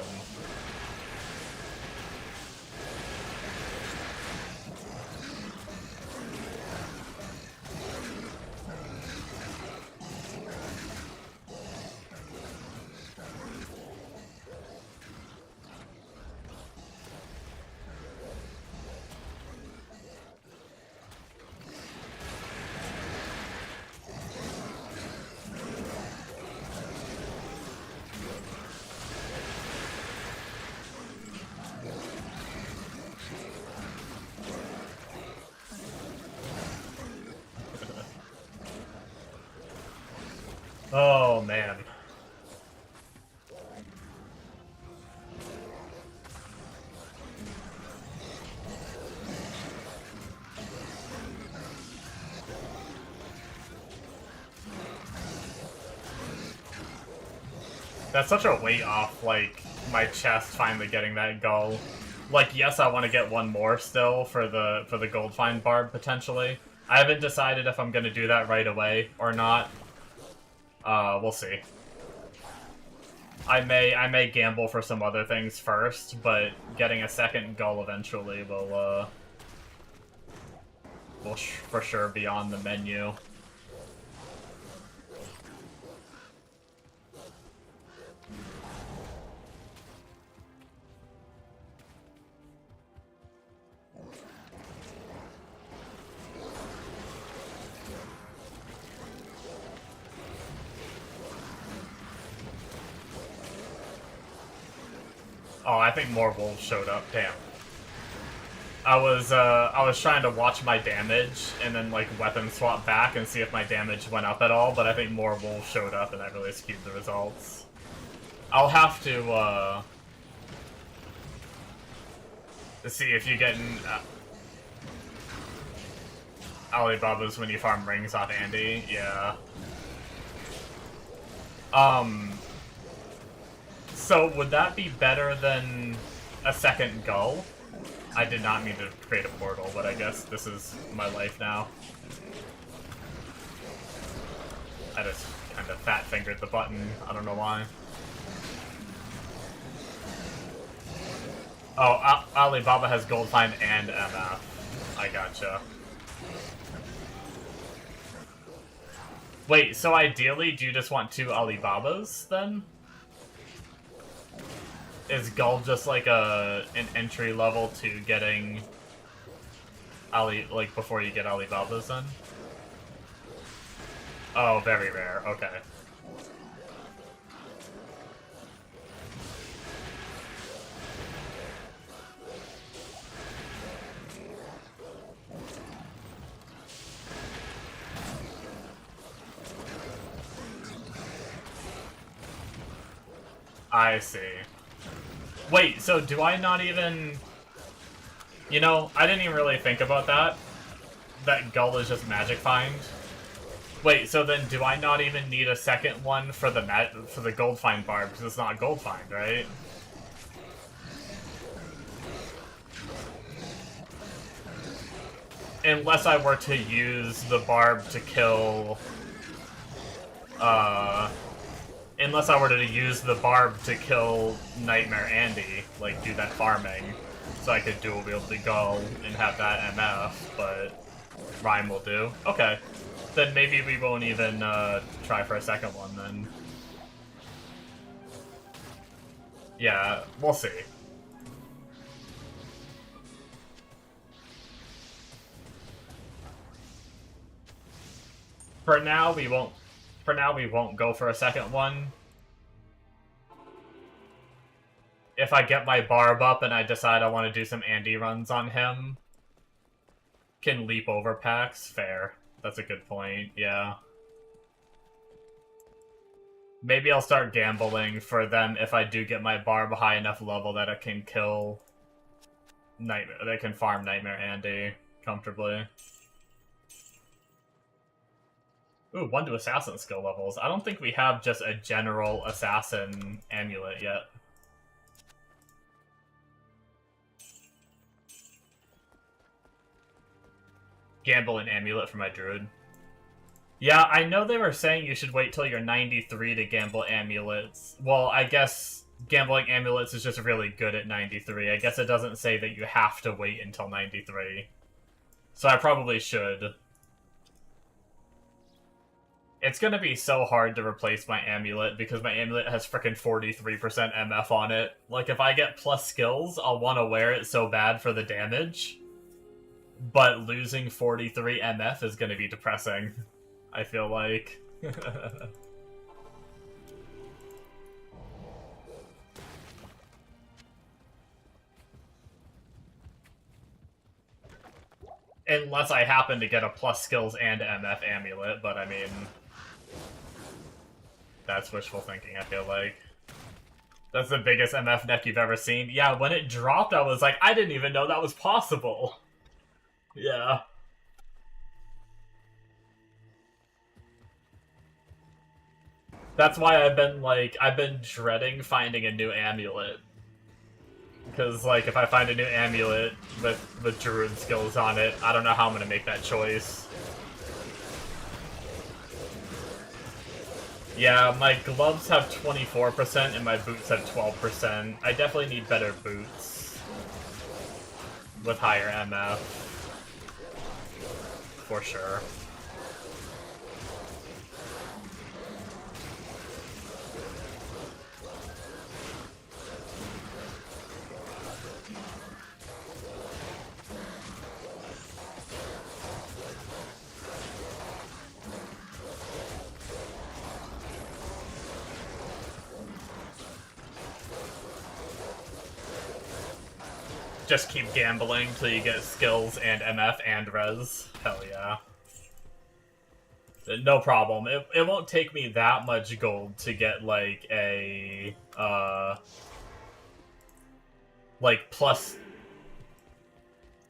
Speaker 1: Oh, man. That's such a weight off, like, my chest finally getting that gull. Like, yes, I want to get one more still for the gold find barb, potentially. I haven't decided if I'm going to do that right away or not. We'll see. I may gamble for some other things first, but getting a second gull eventually will for sure be on the menu. Oh, I think more wolves showed up. Damn. I was trying to watch my damage and then like weapon swap back and see if my damage went up at all, but I think more wolves showed up and that really skewed the results. I'll have to see if you get in Alibaba's when you farm rings off Andy. Yeah. So would that be better than a second gull? I did not mean to create a portal, but I guess this is my life now. I just kind of fat-fingered the button. I don't know why. Oh, Alibaba has Gold Find and MF. I gotcha. Wait, so ideally, do you just want 2 Alibabas, then? Is Gull just like an entry level to getting like before you get Alibabas then? Oh, very rare. Okay. I see. Wait, so do I not even... You know, I didn't even really think about that. That Gull is just Magic Find. Wait, so then do I not even need a second one for the Gold Find Barb, because it's not Gold Find, right? Unless I were to use the Barb to kill... Unless I were to use the Barb to kill Nightmare Andy, like do that farming, so I could dual wield the Gull and have that MF, but Rhyme will do. Okay. Then maybe we won't even try for a second one then. Yeah, we'll see. For now, we won't. For now, we won't go for a second one. If I get my Barb up and I decide I want to do some Andy runs on him, can leap over packs. Fair. That's a good point, yeah. Maybe I'll start gambling for them if I do get my Barb high enough level that it can kill Nightmare. They can farm Nightmare Andy comfortably. Ooh, 1 to Assassin skill levels. I don't think we have just a general Assassin amulet yet. Gamble an amulet for my Druid. Yeah, I know they were saying you should wait till you're 93 to gamble amulets. Well, I guess gambling amulets is just really good at 93. I guess it doesn't say that you have to wait until 93. So I probably should. It's gonna be so hard to replace my amulet because my amulet has frickin' 43% MF on it. Like, if I get plus skills, I'll want to wear it so bad for the damage. But losing 43 MF is gonna be depressing, I feel like. Unless I happen to get a plus skills and MF amulet, but I mean... That's wishful thinking, I feel like. That's the biggest MF deck you've ever seen. Yeah, when it dropped, I was like, I didn't even know that was possible. Yeah. That's why I've been dreading finding a new amulet. Because, like, if I find a new amulet with Druid skills on it, I don't know how I'm gonna make that choice. Yeah, my gloves have 24% and my boots have 12%. I definitely need better boots with higher MF. For sure. Just keep gambling till you get skills and MF and res. Hell yeah. No problem. It won't take me that much gold to get, like, a, like, plus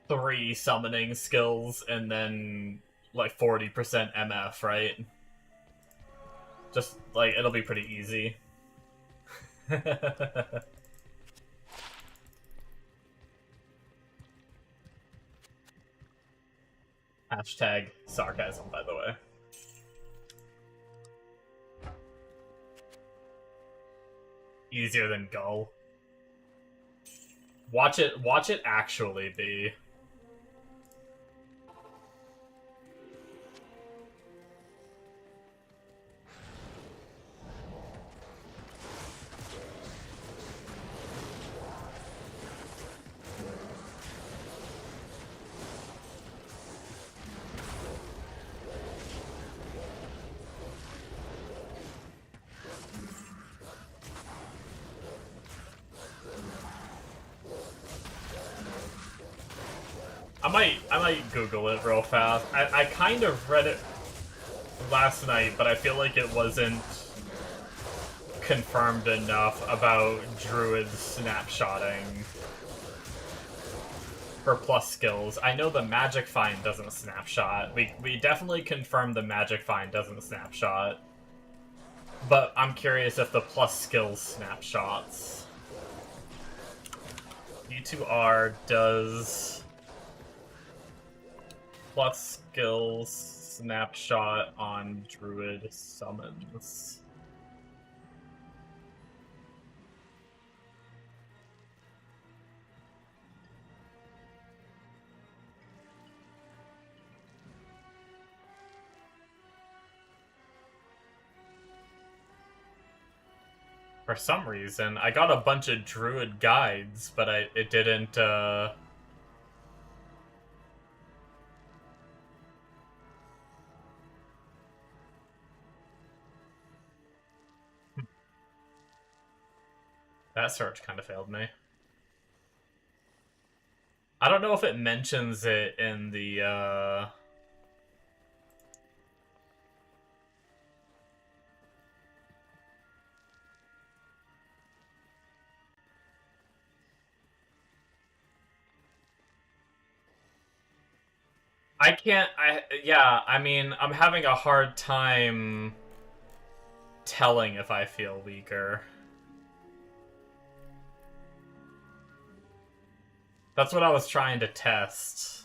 Speaker 1: 3 summoning skills and then like 40% MF, right? Just like it'll be pretty easy. Hashtag sarcasm, by the way. Easier than Gull. Watch it actually be. I might Google it real fast. I kind of read it last night, but I feel like it wasn't confirmed enough about Druid snapshotting for plus skills. I know the Magic Find doesn't snapshot. We definitely confirmed the Magic Find doesn't snapshot. But I'm curious if the plus skills snapshots. U2R does plus skills snapshot on Druid summons. For some reason, I got a bunch of Druid guides, but it didn't, That search kind of failed me. I don't know if it mentions it in the, yeah, I mean, I'm having a hard time telling if I feel weaker. That's what I was trying to test.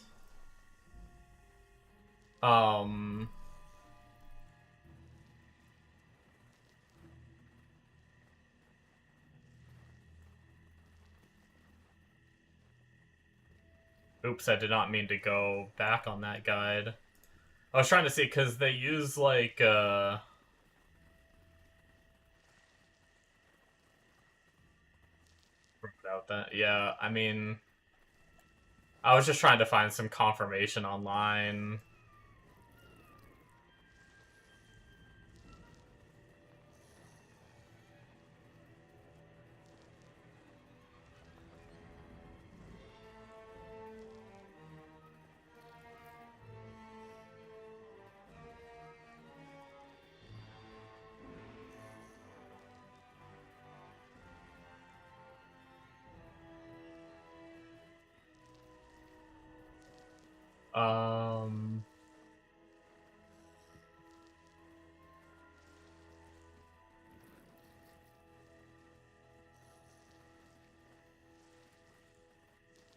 Speaker 1: Oops, I did not mean to go back on that guide. I was trying to see, because they use, like, About that, yeah, I mean... I was just trying to find some confirmation online.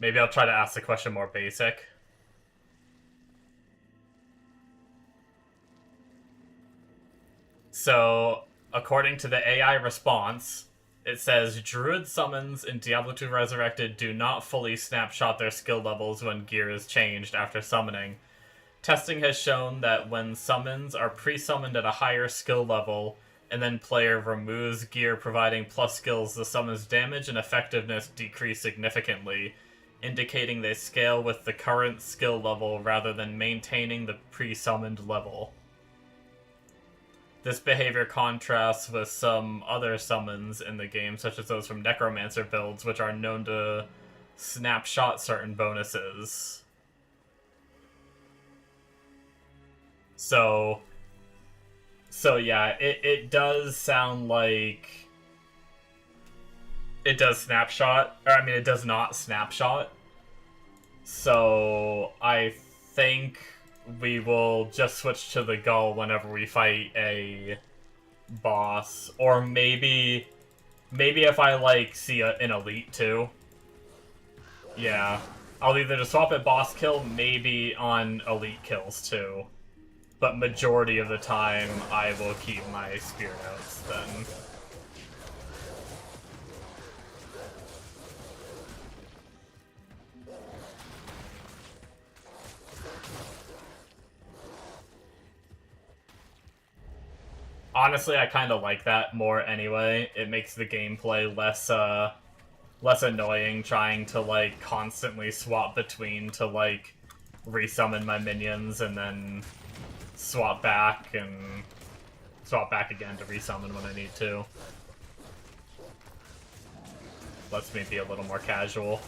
Speaker 1: Maybe I'll try to ask the question more basic. So, according to the AI response, it says, Druid summons in Diablo 2 Resurrected do not fully snapshot their skill levels when gear is changed after summoning. Testing has shown that when summons are pre-summoned at a higher skill level, and then player removes gear providing plus skills, the summon's damage and effectiveness decrease significantly, indicating they scale with the current skill level rather than maintaining the pre-summoned level. This behavior contrasts with some other summons in the game, such as those from Necromancer builds, which are known to snapshot certain bonuses. So yeah, it does sound like it does snapshot, or I mean it does not snapshot. So I think we will just switch to the Gull whenever we fight a boss, or maybe if I like see an elite too. Yeah, I'll either just swap at boss kill, maybe on elite kills too. But majority of the time, I will keep my spear notes then. Honestly, I kind of like that more anyway. It makes the gameplay less annoying trying to, like, constantly swap between to, like, resummon my minions and then swap back again to resummon when I need to. Lets me be a little more casual.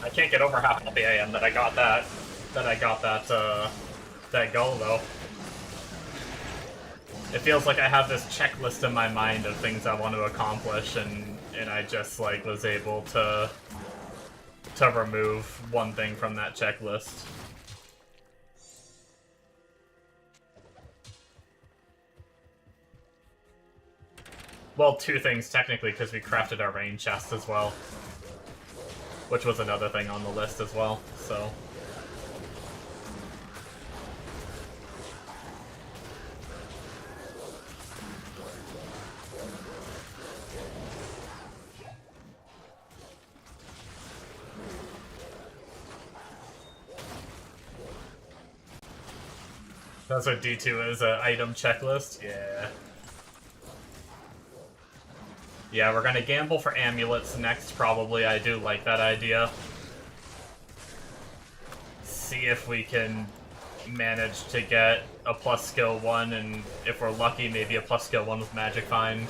Speaker 1: I can't get over how happy I am that I got that goal though. It feels like I have this checklist in my mind of things I want to accomplish, and I just like was able to remove one thing from that checklist. Well, two things technically, because we crafted our rain chest as well. Which was another thing on the list as well, so... That's what D2 is, an item checklist? Yeah. Yeah, we're gonna gamble for amulets next, probably. I do like that idea. See if we can manage to get a plus skill 1, and if we're lucky, maybe a plus skill 1 with Magic Find.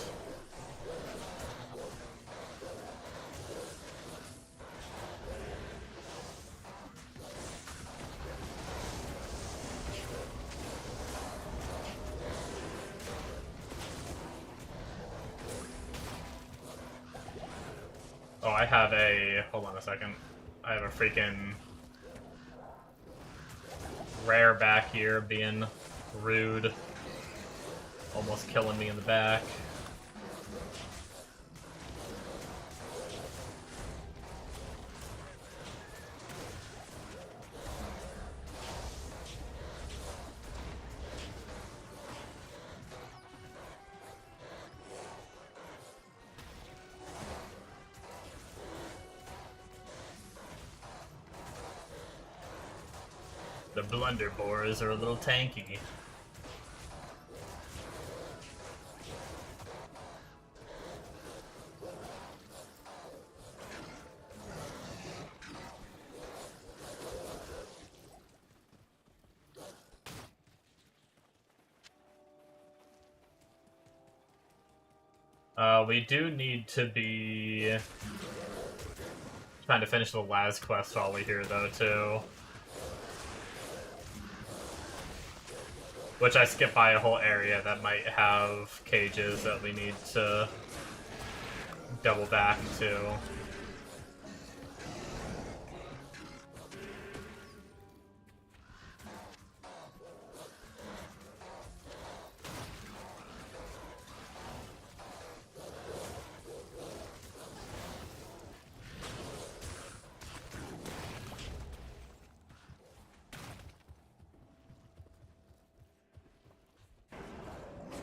Speaker 1: Oh, I have a... hold on a second. I have a freaking... rare back here being rude. Almost killing me in the back. The blunderbores are a little tanky. We do need to be trying to finish the last quest while we're here, though, too. Which I skipped by a whole area that might have cages that we need to double back to.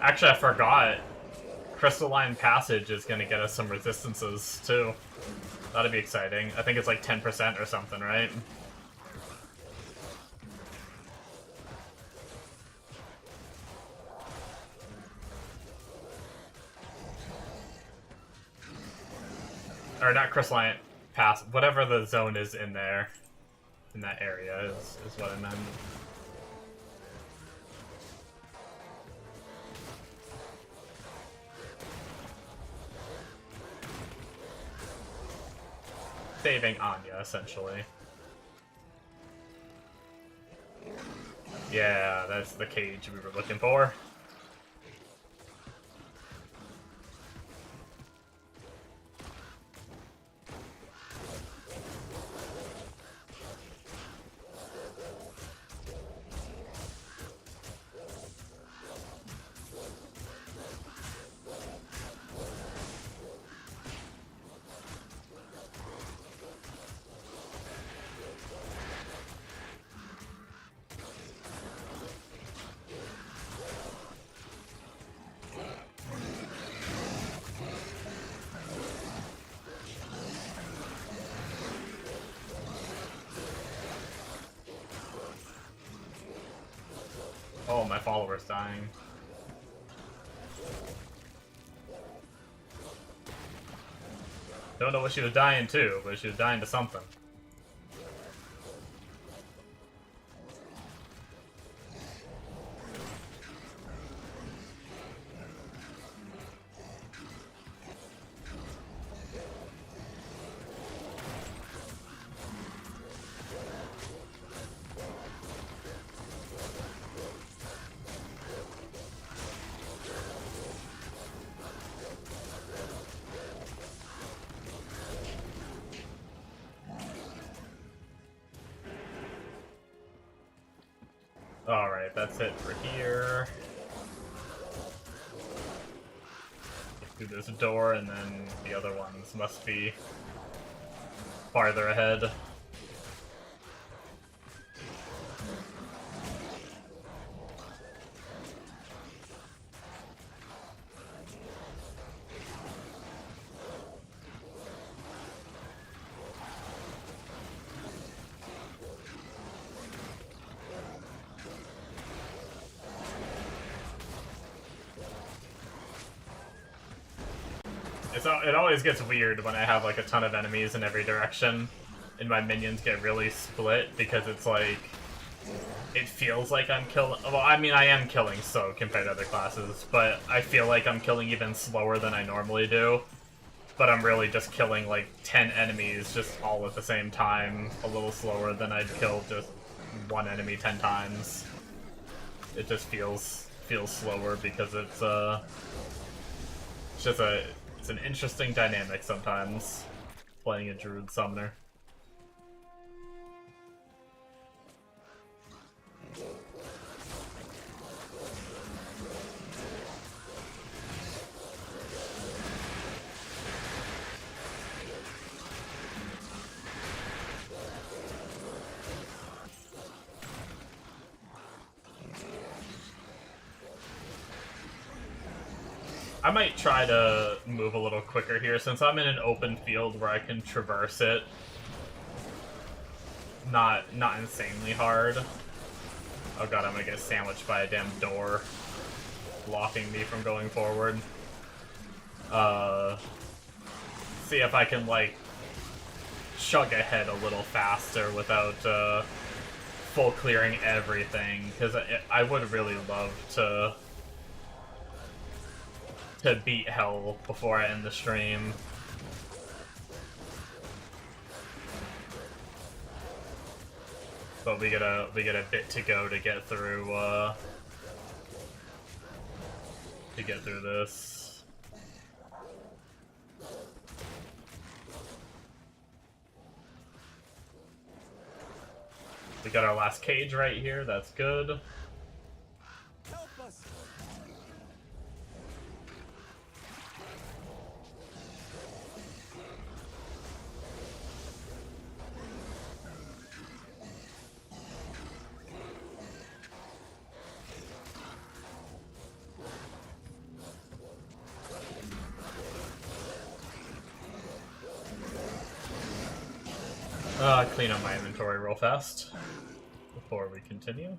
Speaker 1: Actually, I forgot. Crystalline Passage is gonna get us some resistances, too. That'd be exciting. I think it's like 10% or something, right? Or not Crystalline Pass, whatever the zone is in there, in that area is what I meant. Saving Anya, essentially. Yeah, that's the cage we were looking for. Oh, my follower's dying. Don't know what she was dying to, but she was dying to something. Alright, that's it for here. Through this door, and then the other ones must be farther ahead. It always gets weird when I have like a ton of enemies in every direction and my minions get really split, because it's like, it feels like I'm killing, well, I mean, I am killing so compared to other classes, but I feel like I'm killing even slower than I normally do, but I'm really just killing like 10 enemies just all at the same time, a little slower than I'd kill just one enemy 10 times. It just feels slower because it's just it's an interesting dynamic sometimes, playing a Druid Summoner. I might try to move a little quicker here, since I'm in an open field where I can traverse it. Not insanely hard. Oh god, I'm gonna get sandwiched by a damn door, blocking me from going forward. See if I can, like, chug ahead a little faster without, full clearing everything, because I would really love to beat Hell before I end the stream. But we get a bit to go to get through this. We got our last cage right here, that's good.
Speaker 3: Help us.
Speaker 1: Clean up my inventory real fast before we continue.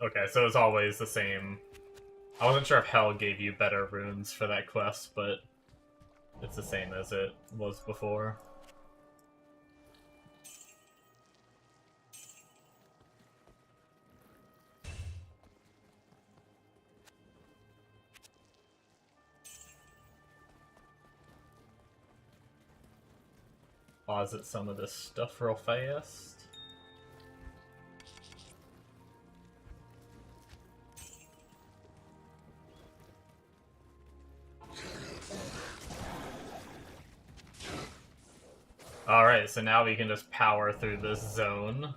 Speaker 1: Okay, so it's always the same. I wasn't sure if Hell gave you better runes for that quest, but it's the same as it was before. Posit some of this stuff real fast. Alright, so now we can just power through this zone.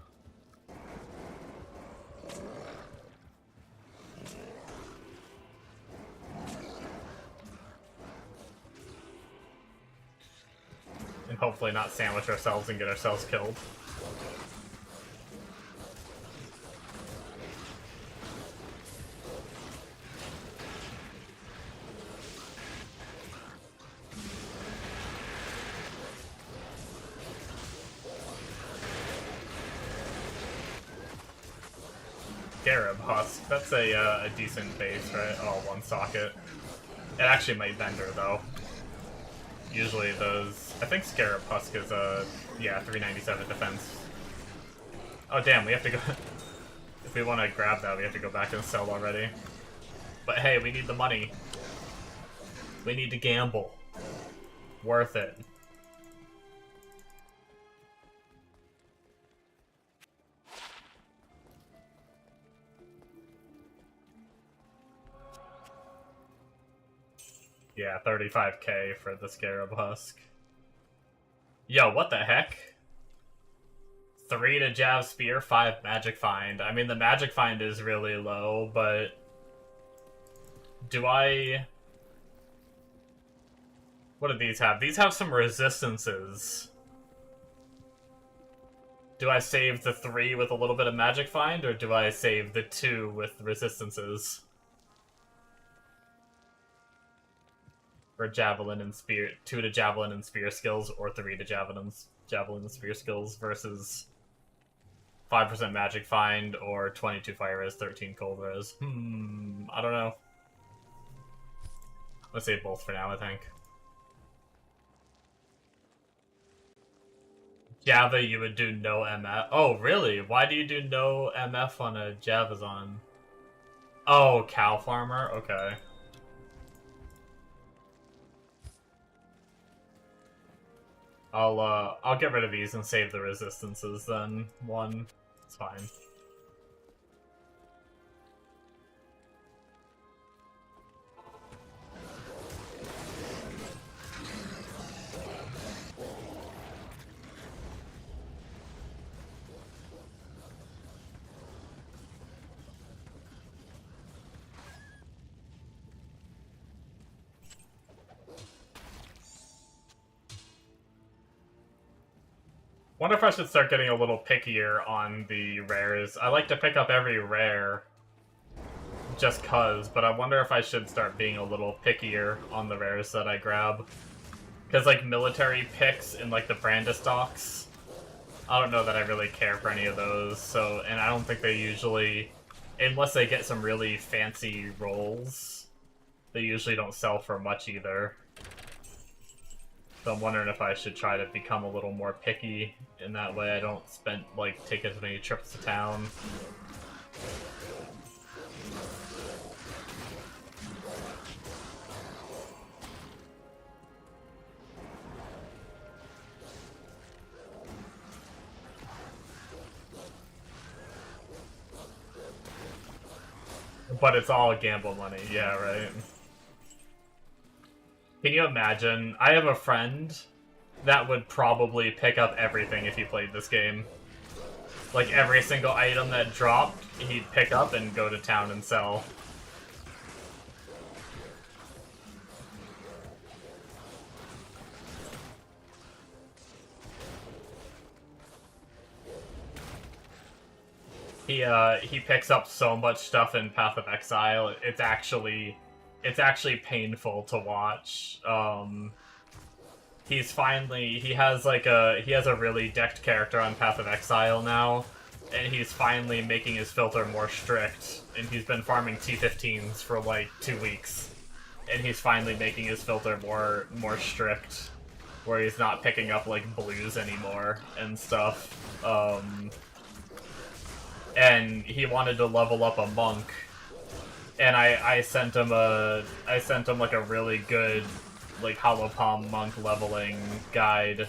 Speaker 1: And hopefully not sandwich ourselves and get ourselves killed. Scarab Husk, that's a decent base, right? Oh, one socket. It actually might Bender, though. Usually those... I think Scarab Husk is yeah, 397 defense. Oh damn, we have to go... If we want to grab that, we have to go back and sell already. But hey, we need the money. We need to gamble. Worth it. Yeah, 35k for the Scarab Husk. Yo, what the heck? 3 to Jav Spear, 5 Magic Find. I mean, the Magic Find is really low, but... Do I... What do these have? These have some resistances. Do I save the 3 with a little bit of Magic Find, or do I save the 2 with resistances? For Javelin and Spear, 2 to Javelin and Spear skills, or 3 to Javelin and Spear skills versus 5% Magic Find, or 22 Fire Res, 13 Cold Res. I don't know. Let's save both for now, I think. Java, you would do no MF. Oh, really? Why do you do no MF on a Javazon? Oh, Cow Farmer? Okay. I'll get rid of these and save the resistances then. 1. It's fine. Wonder if I should start getting a little pickier on the rares. I like to pick up every rare just cuz, but I wonder if I should start being a little pickier on the rares that I grab. Because, like, military picks and, like, the Brandistocks, I don't know that I really care for any of those, so, and I don't think they usually, unless they get some really fancy rolls, they usually don't sell for much either. So I'm wondering if I should try to become a little more picky in that way. I don't take as many trips to town. But it's all gamble money, yeah, right? Can you imagine? I have a friend that would probably pick up everything if he played this game. Like, every single item that dropped, he'd pick up and go to town and sell. He picks up so much stuff in Path of Exile. It's actually painful to watch. He has a really decked character on Path of Exile now, and he's finally making his filter more strict, and he's been farming T15s for like 2 weeks, and he's finally making his filter more strict, where he's not picking up like blues anymore and stuff. And he wanted to level up a monk, and I sent him like a really good like Hollow Palm monk leveling guide,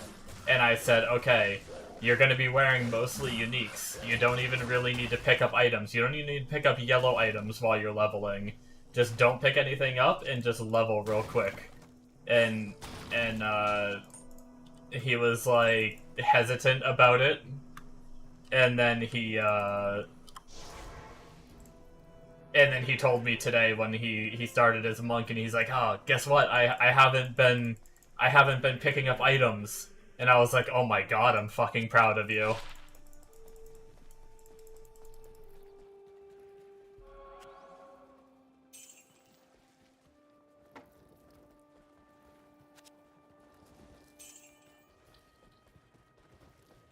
Speaker 1: and I said, okay, you're going to be wearing mostly uniques. You don't even really need to pick up items. You don't even need to pick up yellow items while you're leveling. Just don't pick anything up and just level real quick. And he was like hesitant about it, and then he told me today when he started as a monk, and he's like, oh, guess what? I haven't been picking up items. And I was like, oh my god, I'm fucking proud of you.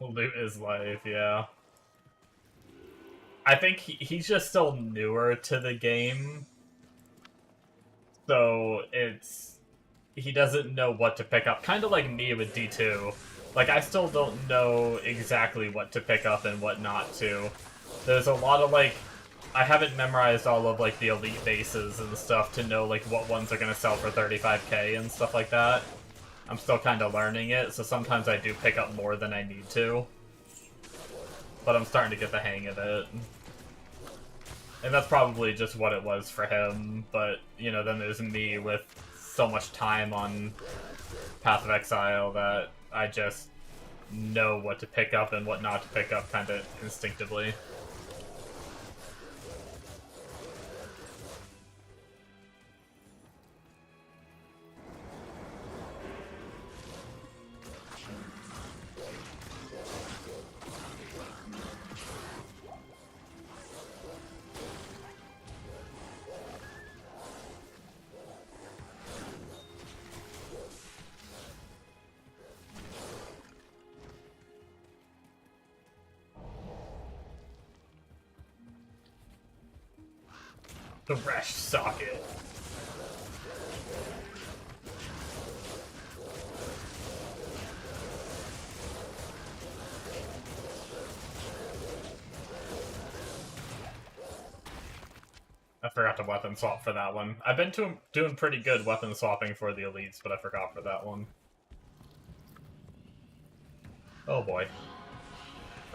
Speaker 1: Loot is life, yeah. I think he's just still newer to the game, so he doesn't know what to pick up. Kind of like me with D2. Like, I still don't know exactly what to pick up and what not to. There's a lot of, like, I haven't memorized all of, like, the elite bases and stuff to know, like, what ones are gonna sell for 35k and stuff like that. I'm still kind of learning it, so sometimes I do pick up more than I need to. But I'm starting to get the hang of it. And that's probably just what it was for him, but, you know, then there's me with so much time on Path of Exile that I just know what to pick up and what not to pick up kind of instinctively. The Resh socket. I forgot to weapon swap for that one. I've been doing pretty good weapon swapping for the elites, but I forgot for that one. Oh boy.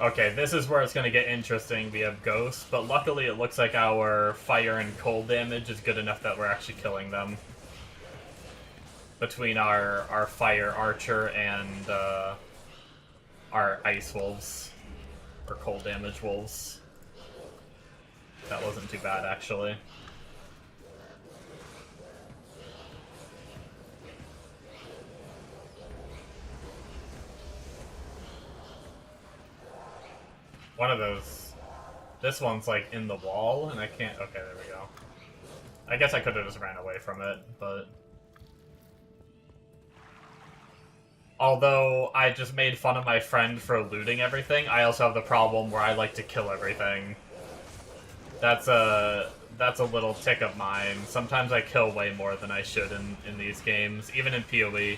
Speaker 1: Okay, this is where it's going to get interesting. We have ghosts, but luckily it looks like our fire and cold damage is good enough that we're actually killing them. Between our fire archer and our ice wolves. Or cold damage wolves. That wasn't too bad, actually. One of those... This one's, like, in the wall, and I can't... Okay, there we go. I guess I could have just ran away from it, but... Although I just made fun of my friend for looting everything, I also have the problem where I like to kill everything. That's a little tick of mine. Sometimes I kill way more than I should in these games, even in PoE.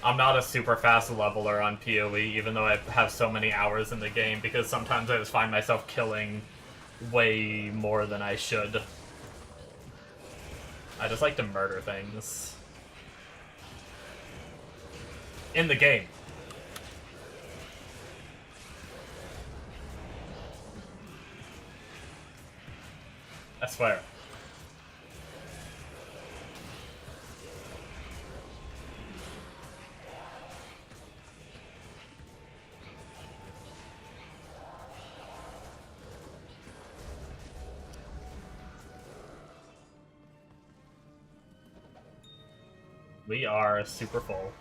Speaker 1: I'm not a super fast leveler on PoE, even though I have so many hours in the game, because sometimes I just find myself killing way more than I should. I just like to murder things. In the game. I swear. We are super full.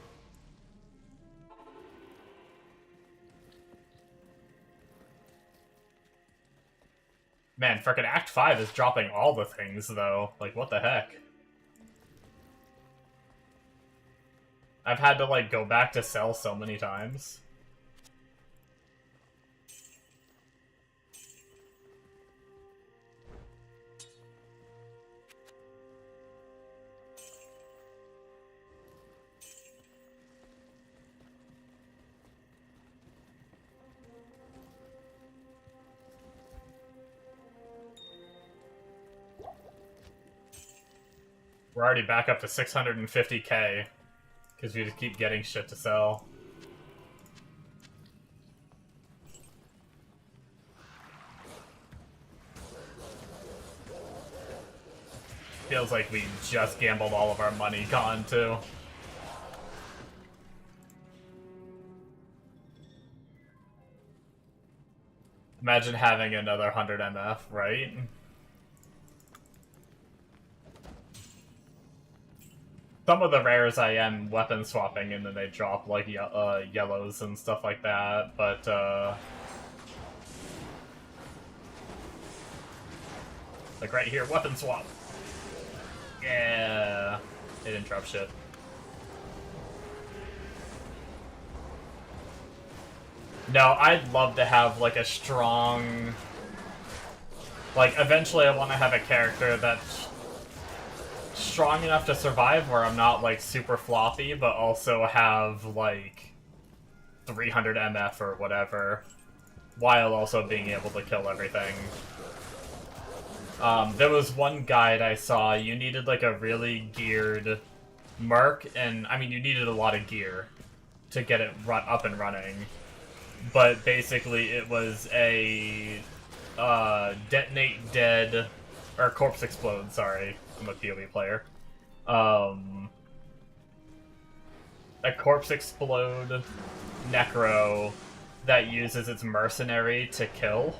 Speaker 1: Man, frickin' Act 5 is dropping all the things, though. Like, what the heck? I've had to, like, go back to sell so many times. We're already back up to 650k, because we just keep getting shit to sell. Feels like we just gambled all of our money gone, too. Imagine having another 100 MF, right? Some of the rares I am weapon swapping and then they drop like yellows and stuff like that, but like right here, weapon swap. Yeah, it didn't drop shit. No, I'd love to have like a strong, like eventually I want to have a character that's strong enough to survive where I'm not like super floppy, but also have like 300 MF or whatever, while also being able to kill everything. There was one guide I saw, you needed like a really geared merc, and I mean you needed a lot of gear to get it up and running, but basically it was a detonate dead, or corpse explode, sorry. I'm a PoE player. A corpse explode necro that uses its mercenary to kill,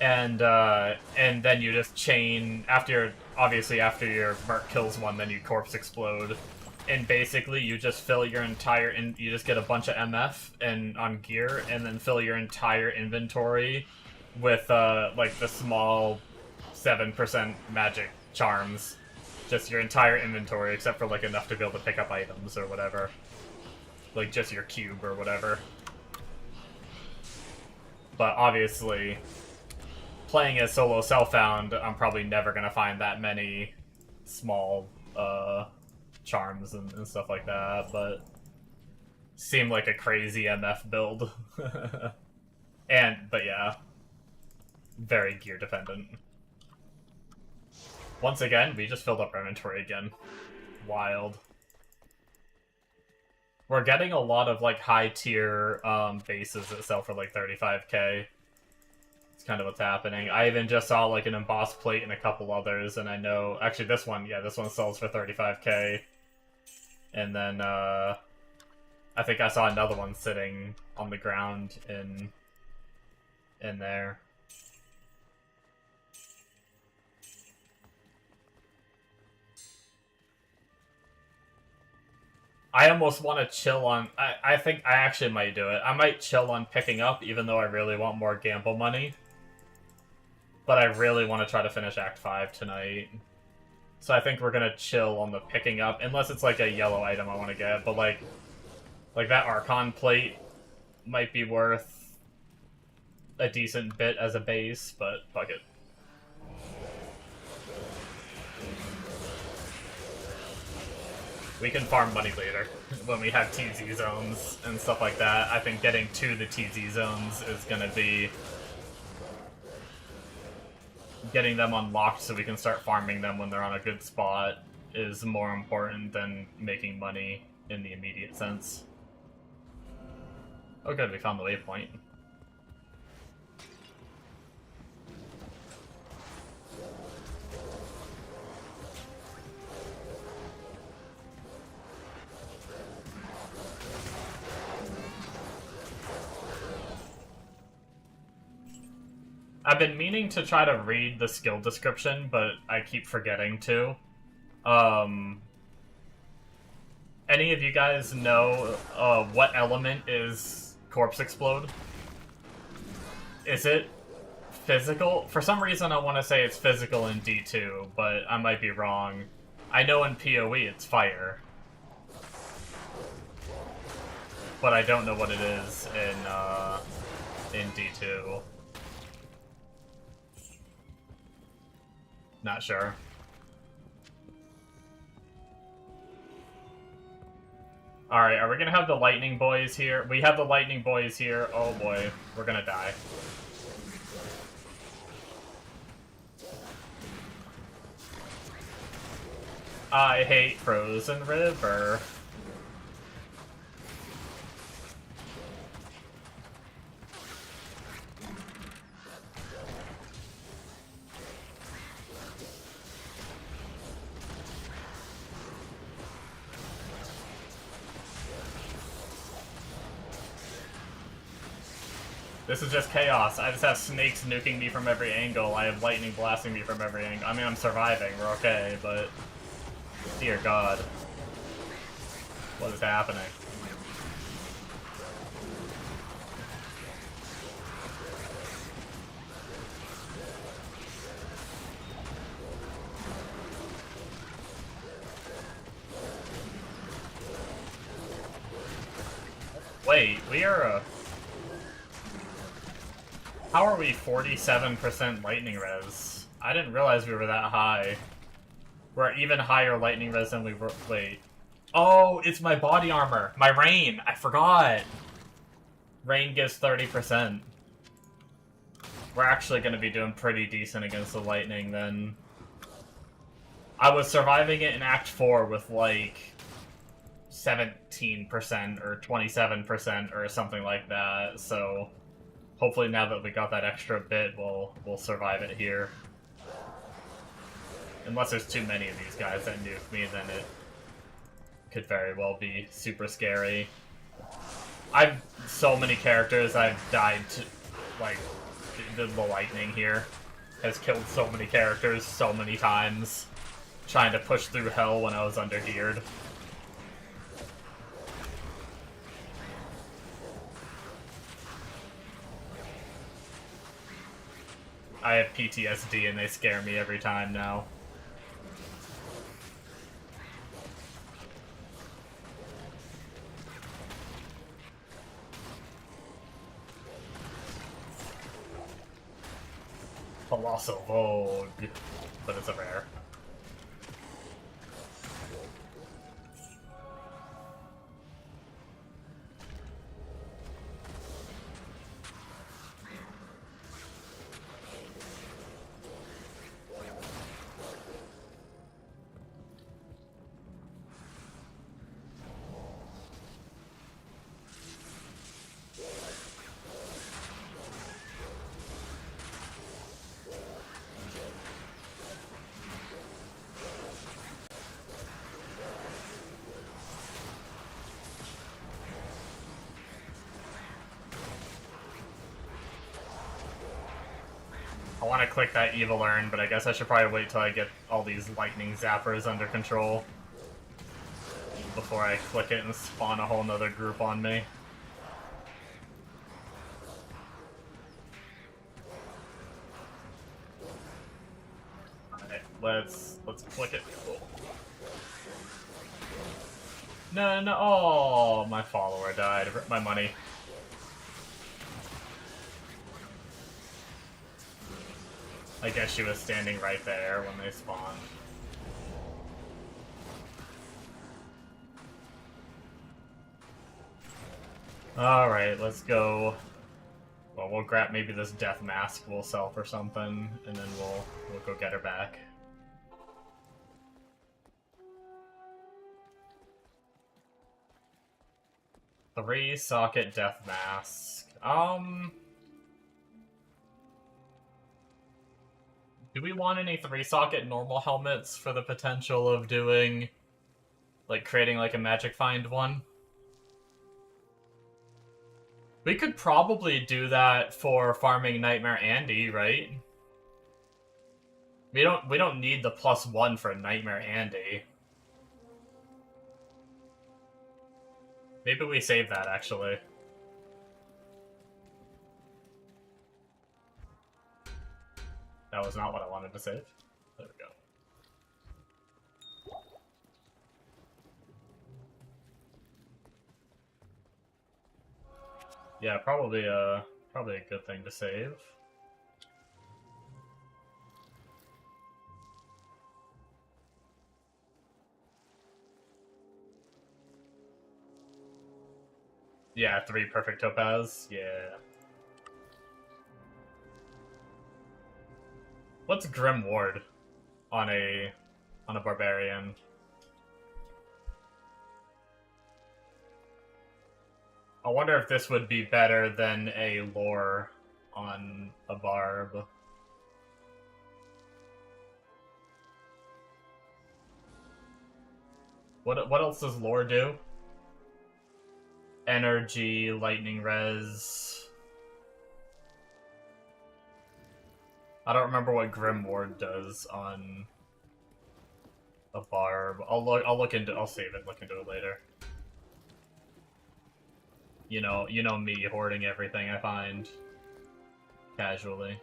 Speaker 1: and then you just chain after your merc kills one, then you corpse explode, and basically you just fill your entire you just get a bunch of MF and on gear, and then fill your entire inventory with like the small 7% magic charms. Just your entire inventory, except for like enough to be able to pick up items or whatever. Like just your cube or whatever. But obviously, playing as solo self-found, I'm probably never gonna find that many small charms and stuff like that, but seemed like a crazy MF build. But yeah, very gear dependent. Once again, we just filled up our inventory again. Wild. We're getting a lot of like high tier bases that sell for like 35k. It's kind of what's happening. I even just saw like an embossed plate and a couple others, and I know actually this one sells for 35k. And then I think I saw another one sitting on the ground in there. I almost want to chill on... I think I actually might do it. I might chill on picking up, even though I really want more gamble money. But I really want to try to finish Act 5 tonight. So I think we're going to chill on the picking up, unless it's like a yellow item I want to get. But like that Archon plate might be worth a decent bit as a base, but fuck it. We can farm money later, when we have TZ zones and stuff like that. I think getting to the TZ zones is going to be... getting them unlocked so we can start farming them when they're on a good spot is more important than making money in the immediate sense. Oh good, we found the waypoint. I've been meaning to try to read the skill description, but I keep forgetting to. Any of you guys know what element is Corpse Explode? Is it physical. For some reason, I want to say it's physical in D2, but I might be wrong. I know in PoE it's fire. But I don't know what it is in D2. Not sure. Alright, are we gonna have the lightning boys here? We have the lightning boys here. Oh boy, we're gonna die. I hate Frozen River. This is just chaos. I just have snakes nuking me from every angle. I have lightning blasting me from every angle. I mean, I'm surviving. We're okay, but... Dear God. What is happening? Wait, we are How are we 47% lightning res? I didn't realize we were that high. We're at even higher lightning res than we were. Wait. Oh, it's my body armor. My rain. I forgot. Rain gives 30%. We're actually going to be doing pretty decent against the lightning then. I was surviving it in Act 4 with like 17% or 27% or something like that, so hopefully now that we got that extra bit, we'll survive it here. Unless there's too many of these guys that nuke me, then it could very well be super scary. So many characters I've died to, like, the lightning here has killed so many characters so many times, trying to push through hell when I was under-geared. I have PTSD and they scare me every time now. Colossal Vogue, but it's a rare. I want to click that evil urn, but I guess I should probably wait till I get all these lightning zappers under control before I click it and spawn a whole nother group on me. Alright, let's click it. Cool. No, oh, my follower died. Rip my money. I guess she was standing right there when they spawned. Alright, let's go. Well, we'll grab maybe this death mask we'll sell for something, and then we'll go get her back. Three socket death mask. Do we want any 3-socket normal helmets for the potential of doing, like, creating, like, a Magic Find one? We could probably do that for farming Nightmare Andy, right? We don't need the +1 for Nightmare Andy. Maybe we save that, actually. That was not what I wanted to save. There we go. Yeah, probably a good thing to save. Yeah, 3 perfect topaz. Yeah. What's Grim Ward on a barbarian? I wonder if this would be better than a lore on a barb. What else does lore do? Energy, lightning res. I don't remember what Grim Ward does on a barb. I'll save it, look into it later. You know me hoarding everything I find casually.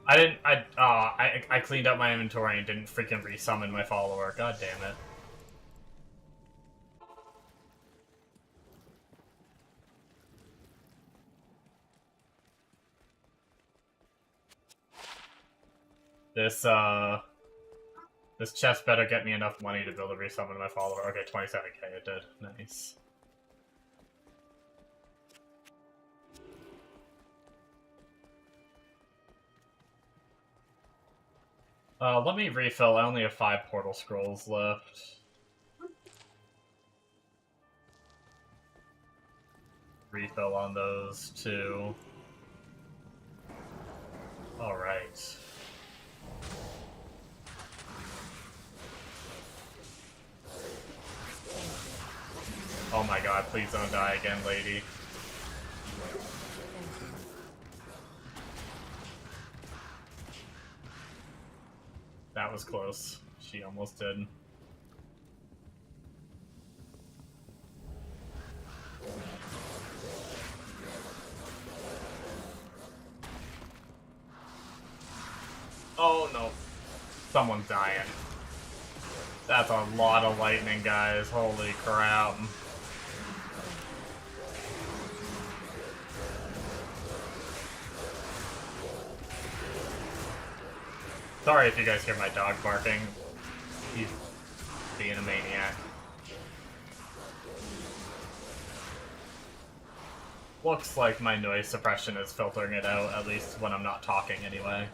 Speaker 1: I cleaned up my inventory and didn't freaking resummon my follower. God damn it. This chest better get me enough money to build a resummon my follower. Okay, 27k it did. Nice. Let me refill. I only have 5 portal scrolls left. Refill on those, too. Alright. Oh my god, please don't die again, lady. That was close. She almost did. Oh no. Someone's dying. That's a lot of lightning, guys. Holy crap. Sorry if you guys hear my dog barking. He's being a maniac. Looks like my noise suppression is filtering it out, at least when I'm not talking anyway.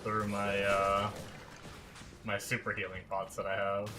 Speaker 1: Through my super healing pots that I have.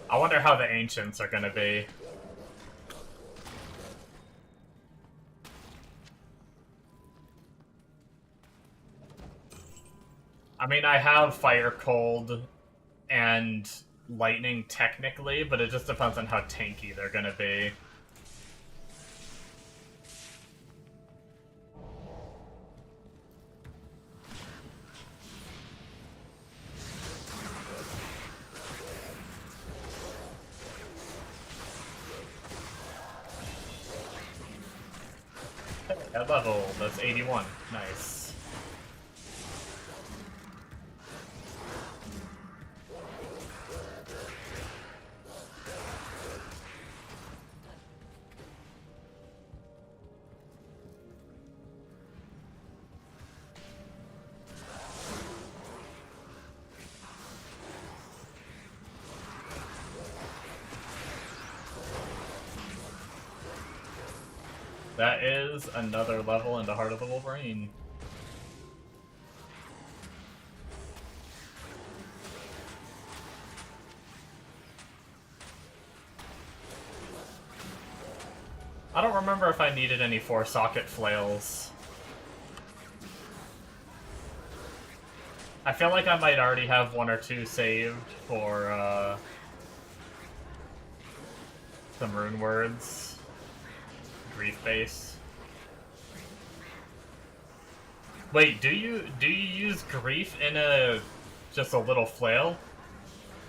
Speaker 1: I wonder how the ancients are gonna be. I mean, I have Fire Cold and lightning technically, but it just depends on how tanky they're gonna be. At level, that's 81. Nice. That is another level into Heart of the Wolverine. I don't remember if I needed any 4-socket flails. I feel like I might already have 1 or 2 saved for, some rune words. Grief base. Wait, do you use grief in just a little flail?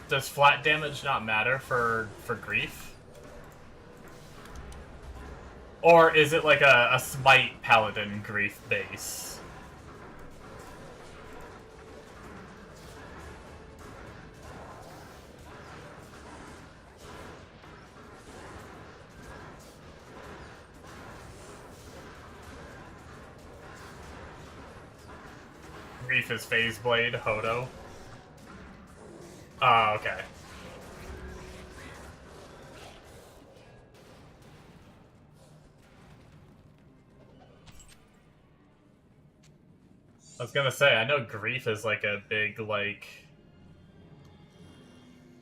Speaker 1: Does flat damage not matter for grief? Or is it like a smite paladin grief base? Grief is Phase Blade, Hodo. Oh, okay. I was gonna say, I know Grief is like a big, like,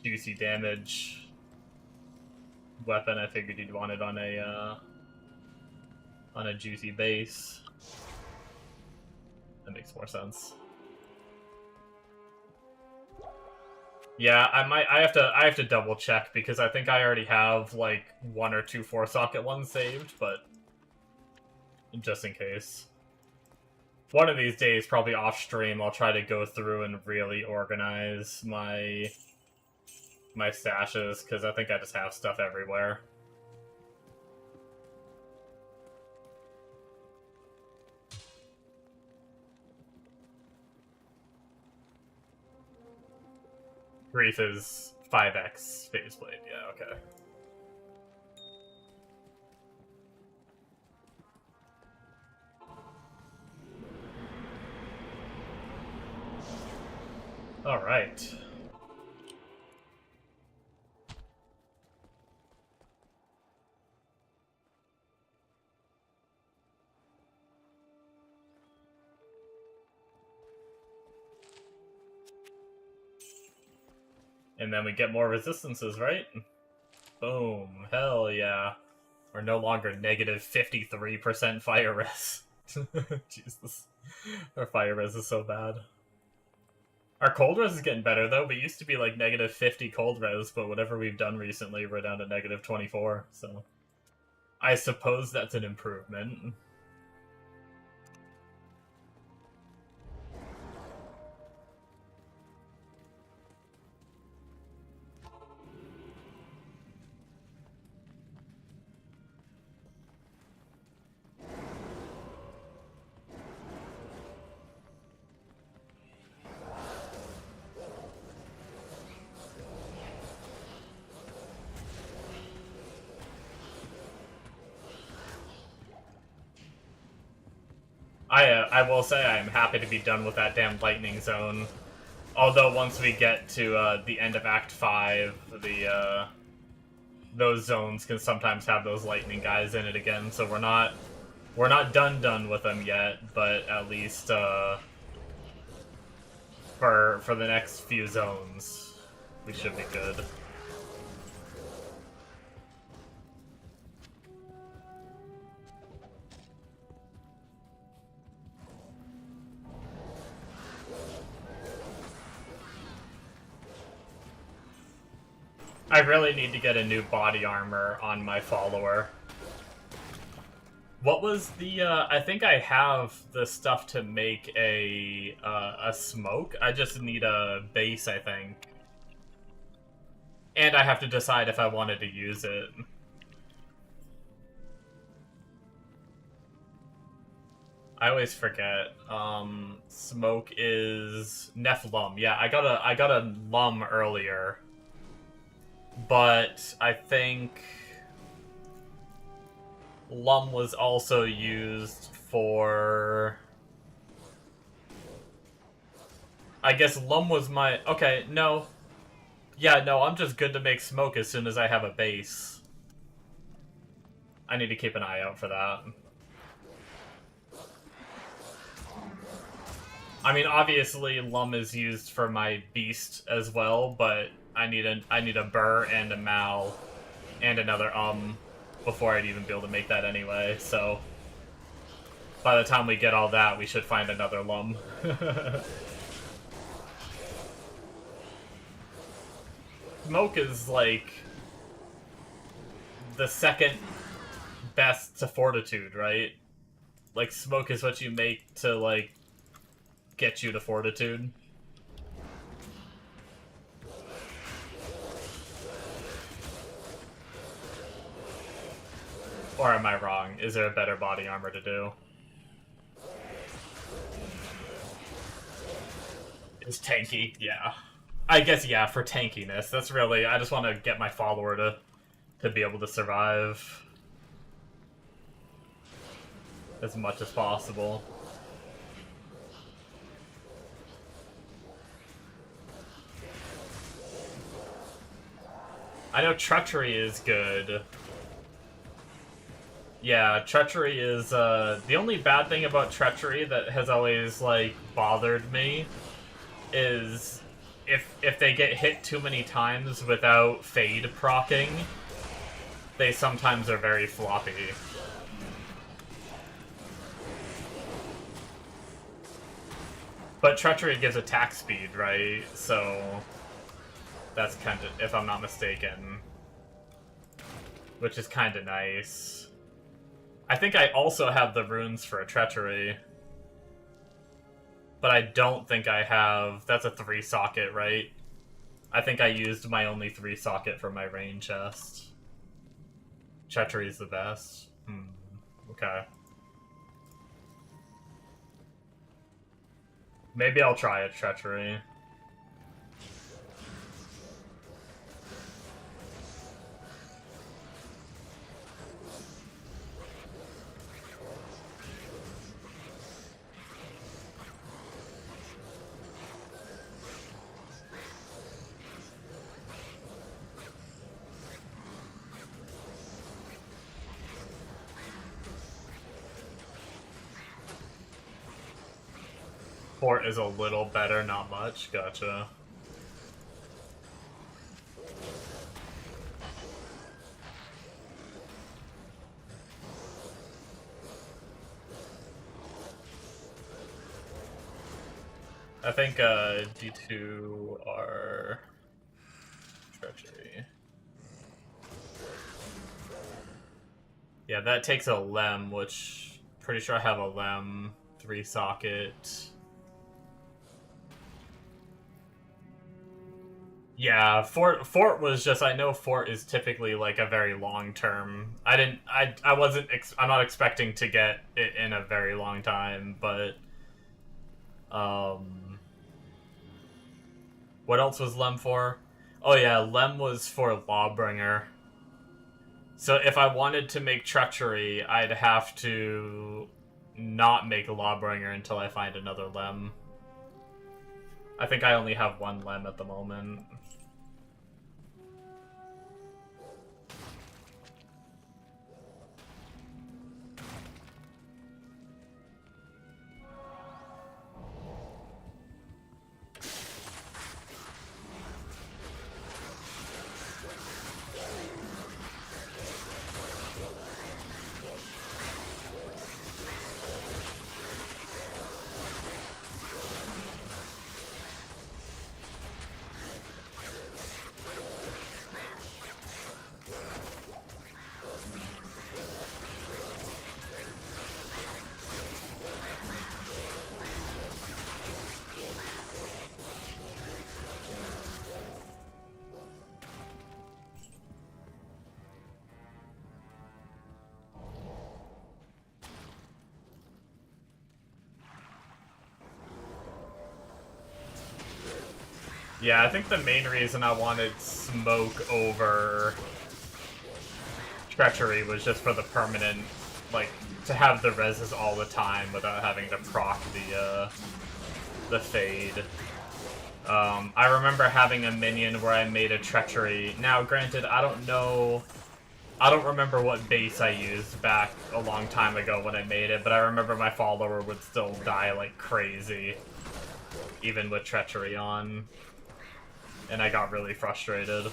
Speaker 1: juicy damage weapon. I figured you'd want it on a juicy base. That makes more sense. Yeah, I have to double check because I think I already have like 1 or 2 4-socket ones saved, but just in case. One of these days, probably off stream, I'll try to go through and really organize my stashes because I think I just have stuff everywhere. Grief is 5x Phase Blade, yeah, okay. Alright. And then we get more resistances, right? Boom. Hell yeah. We're no longer negative 53% fire res. Jesus. Our fire res is so bad. Our cold res is getting better, though. We used to be like negative 50 cold res, but whatever we've done recently, we're down to negative 24, so... I suppose that's an improvement. I will say I am happy to be done with that damn lightning zone. Although once we get to the end of Act 5, those zones can sometimes have those lightning guys in it again, so we're not done with them yet, but at least for the next few zones, we should be good. I really need to get a new body armor on my follower. What was the, I think I have the stuff to make a smoke. I just need a base, I think. And I have to decide if I wanted to use it. I always forget. Smoke is Nephilim. Yeah, I got a lum earlier. But I think lum was also used for... I guess lum was my... Okay, no. Yeah, no, I'm just good to make smoke as soon as I have a base. I need to keep an eye out for that. I mean, obviously, lum is used for my beast as well, but I need a burr and a mal and another before I'd even be able to make that anyway. So by the time we get all that, we should find another lum. Smoke is like the second best to fortitude, right? Like smoke is what you make to like get you to fortitude. Or am I wrong? Is there a better body armor to do? Is tanky? Yeah. I guess, yeah, for tankiness. That's really... I just want to get my follower to be able to survive as much as possible. I know Treachery is good. Yeah, Treachery is, the only bad thing about Treachery that has always, like, bothered me is if they get hit too many times without Fade proccing, they sometimes are very floppy. But Treachery gives attack speed, right? So that's kind of, if I'm not mistaken, which is kind of nice. I think I also have the runes for a Treachery, but I don't think I have... That's a 3-socket, right? I think I used my only 3-socket for my rain chest. Treachery is the best. Okay. Maybe I'll try a Treachery. Fort is a little better, not much. Gotcha. I think D2 are Treachery. Yeah, that takes a Lem, which pretty sure I have a Lem 3-socket. Yeah, Fort was just, I know Fort is typically like a very long term. I'm not expecting to get it in a very long time, but what else was Lem for? Oh yeah, Lem was for Lawbringer. So if I wanted to make Treachery, I'd have to not make Lawbringer until I find another Lem. I think I only have one Lem at the moment. Yeah, I think the main reason I wanted Smoke over Treachery was just for the permanent, like, to have the reses all the time without having to proc the Fade. I remember having a minion where I made a Treachery. Now, granted, I don't remember what base I used back a long time ago when I made it, but I remember my follower would still die like crazy, even with Treachery on. And I got really frustrated.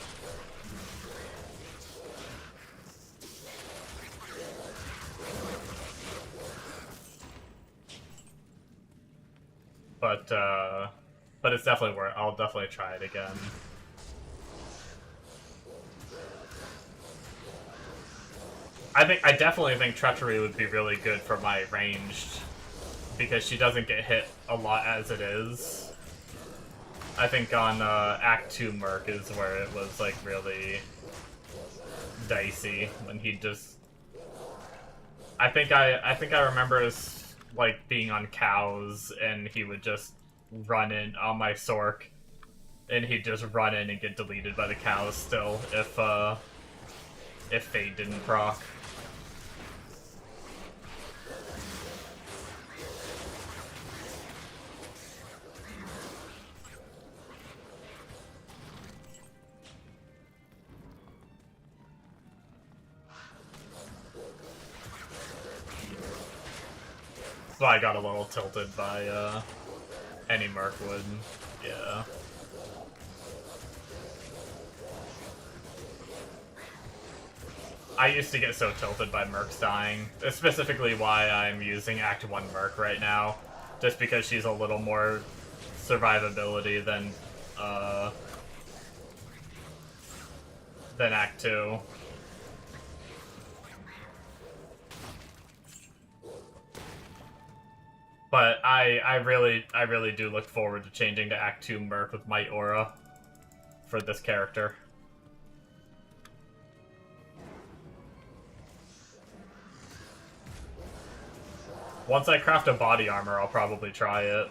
Speaker 1: But it's definitely worth. I'll definitely try it again. I definitely think Treachery would be really good for my ranged, because she doesn't get hit a lot as it is. I think on Act 2 Merc is where it was like really dicey when he just. I think I remember as like being on cows and he would just run in on my Sork, and he'd just run in and get deleted by the cows still if Fade didn't proc. So I got a little tilted by any Merc would. Yeah. I used to get so tilted by Mercs dying. That's specifically why I'm using Act 1 Merc right now. Just because she's a little more survivability than Act 2. But I really do look forward to changing to Act 2 Merc with Might Aura for this character. Once I craft a body armor, I'll probably try it.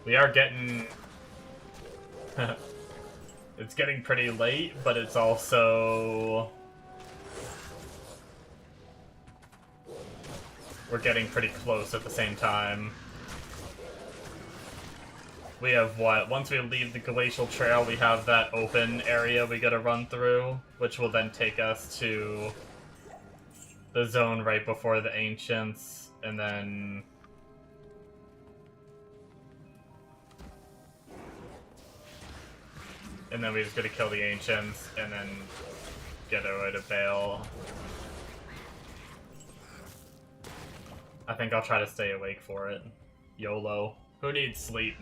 Speaker 1: We are getting... It's getting pretty late, but it's also... We're getting pretty close at the same time. We have what? Once we leave the Glacial Trail, we have that open area we gotta run through, which will then take us to the zone right before the Ancients, and then... And then we just gotta kill the Ancients, and then get away to Bale. I think I'll try to stay awake for it. YOLO. Who needs sleep?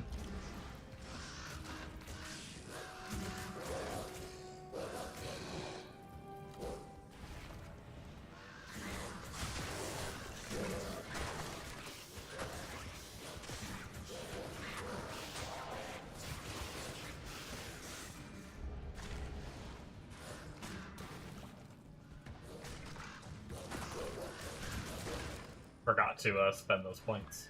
Speaker 1: Forgot to spend those points.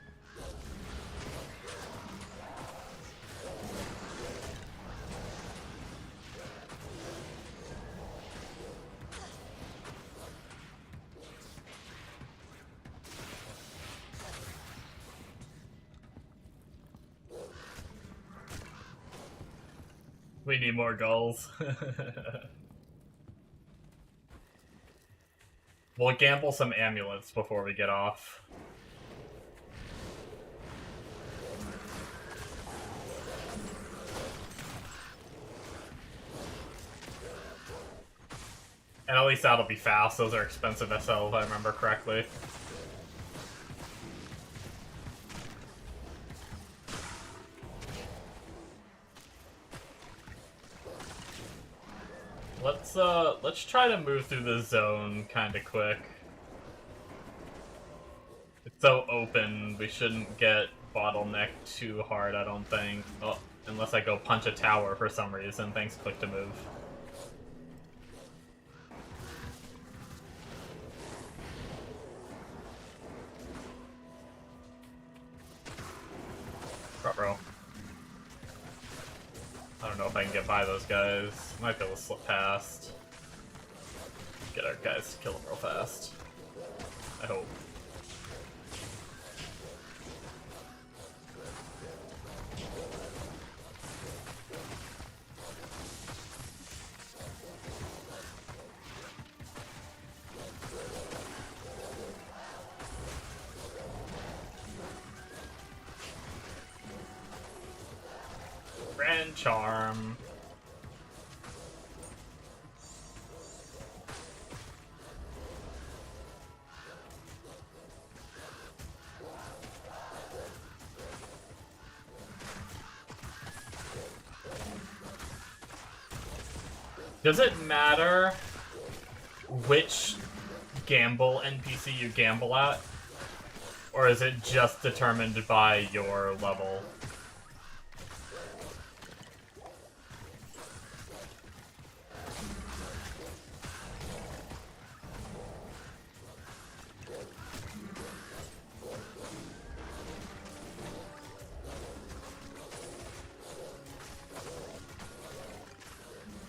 Speaker 1: We need more gulls. We'll gamble some amulets before we get off. And at least that'll be fast. Those are expensive SL if I remember correctly. Let's try to move through the zone kind of quick. It's so open, we shouldn't get bottlenecked too hard, I don't think. Oh, unless I go punch a tower for some reason. Thanks, click to move. Ruh-roh. I don't know if I can get by those guys. Might be able to slip past. Get our guys to kill them real fast. I hope. Grand Charm. Does it matter which gamble NPC you gamble at? Or is it just determined by your level?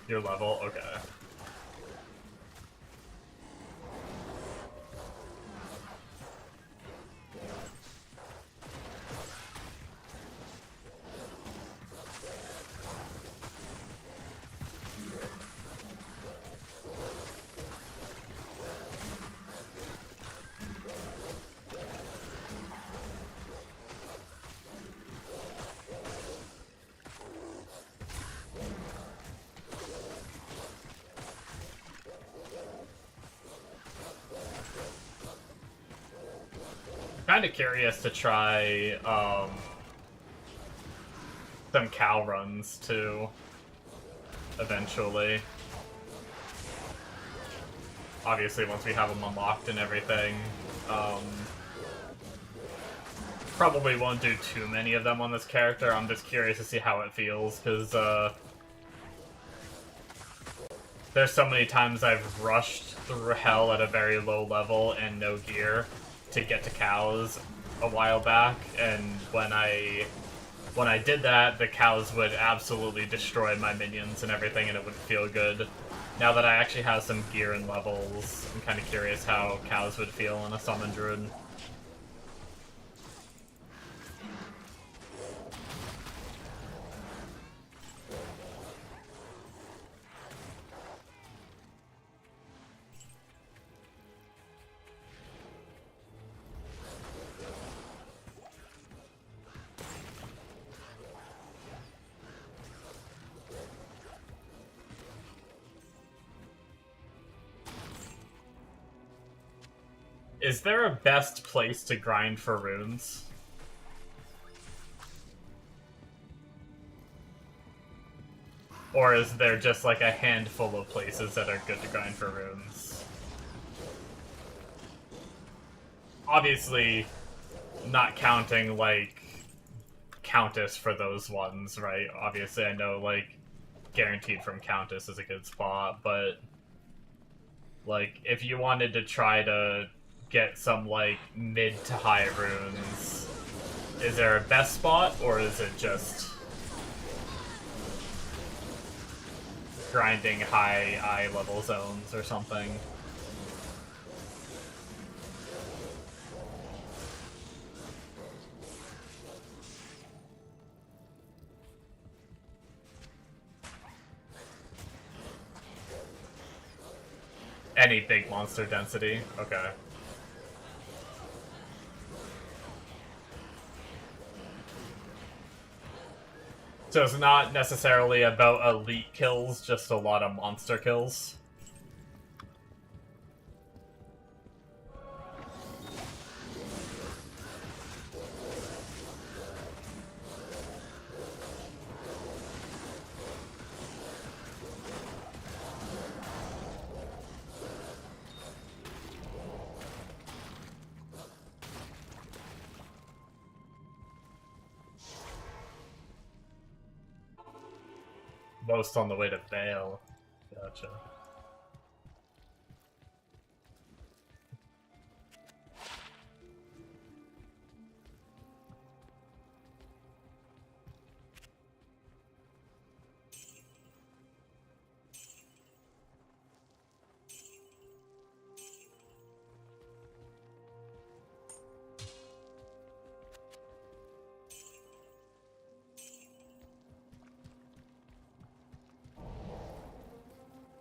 Speaker 1: Your level? Okay. Kind of curious to try some cow runs too eventually. Obviously once we have them unlocked and everything. Probably won't do too many of them on this character. I'm just curious to see how it feels, because there's so many times I've rushed through hell at a very low level and no gear to get to cows a while back, and when I did that, the cows would absolutely destroy my minions and everything, and it would feel good. Now that I actually have some gear and levels, I'm kind of curious how cows would feel in a summon druid. Is there a best place to grind for runes? Or is there just like a handful of places that are good to grind for runes? Obviously, not counting like Countess for those ones, right? Obviously, I know like Guaranteed from Countess is a good spot, but like if you wanted to try to get some like mid to high runes, is there a best spot, or is it just grinding high eye level zones or something? Any big monster density? Okay. So it's not necessarily about elite kills, just a lot of monster kills. Most on the way to Vale. Gotcha.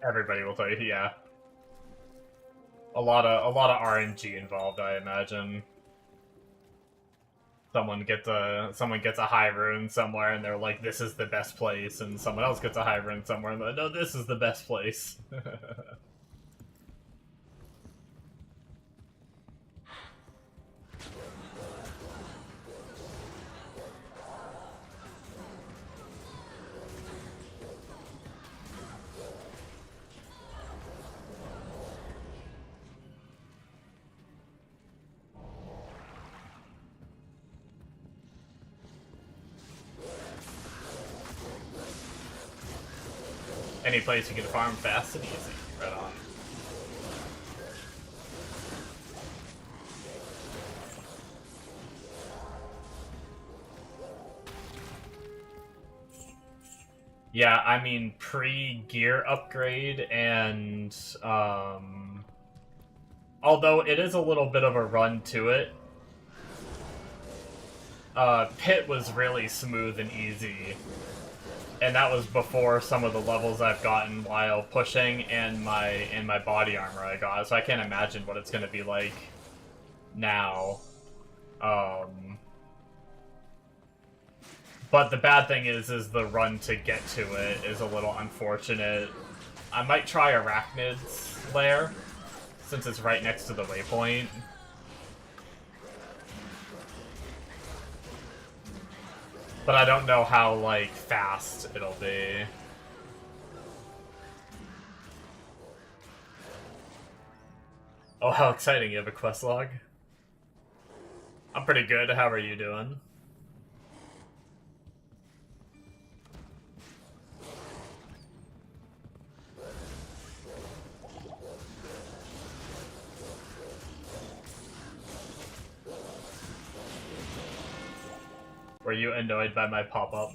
Speaker 1: Everybody will tell you, yeah. A lot of RNG involved, I imagine. Someone gets a high rune somewhere, and they're like, "This is the best place," and someone else gets a high rune somewhere, and they're like, "No, this is the best place." Any place you can farm fast and easy. Right on. Yeah, I mean, pre-gear upgrade and, although it is a little bit of a run to it, Pit was really smooth and easy. And that was before some of the levels I've gotten while pushing and my body armor I got, so I can't imagine what it's gonna be like now. But the bad thing is the run to get to it is a little unfortunate. I might try Arachnid's lair, since it's right next to the waypoint. But I don't know how, like, fast it'll be. Oh, how exciting, you have a quest log? I'm pretty good, how are you doing? Were you annoyed by my pop-up?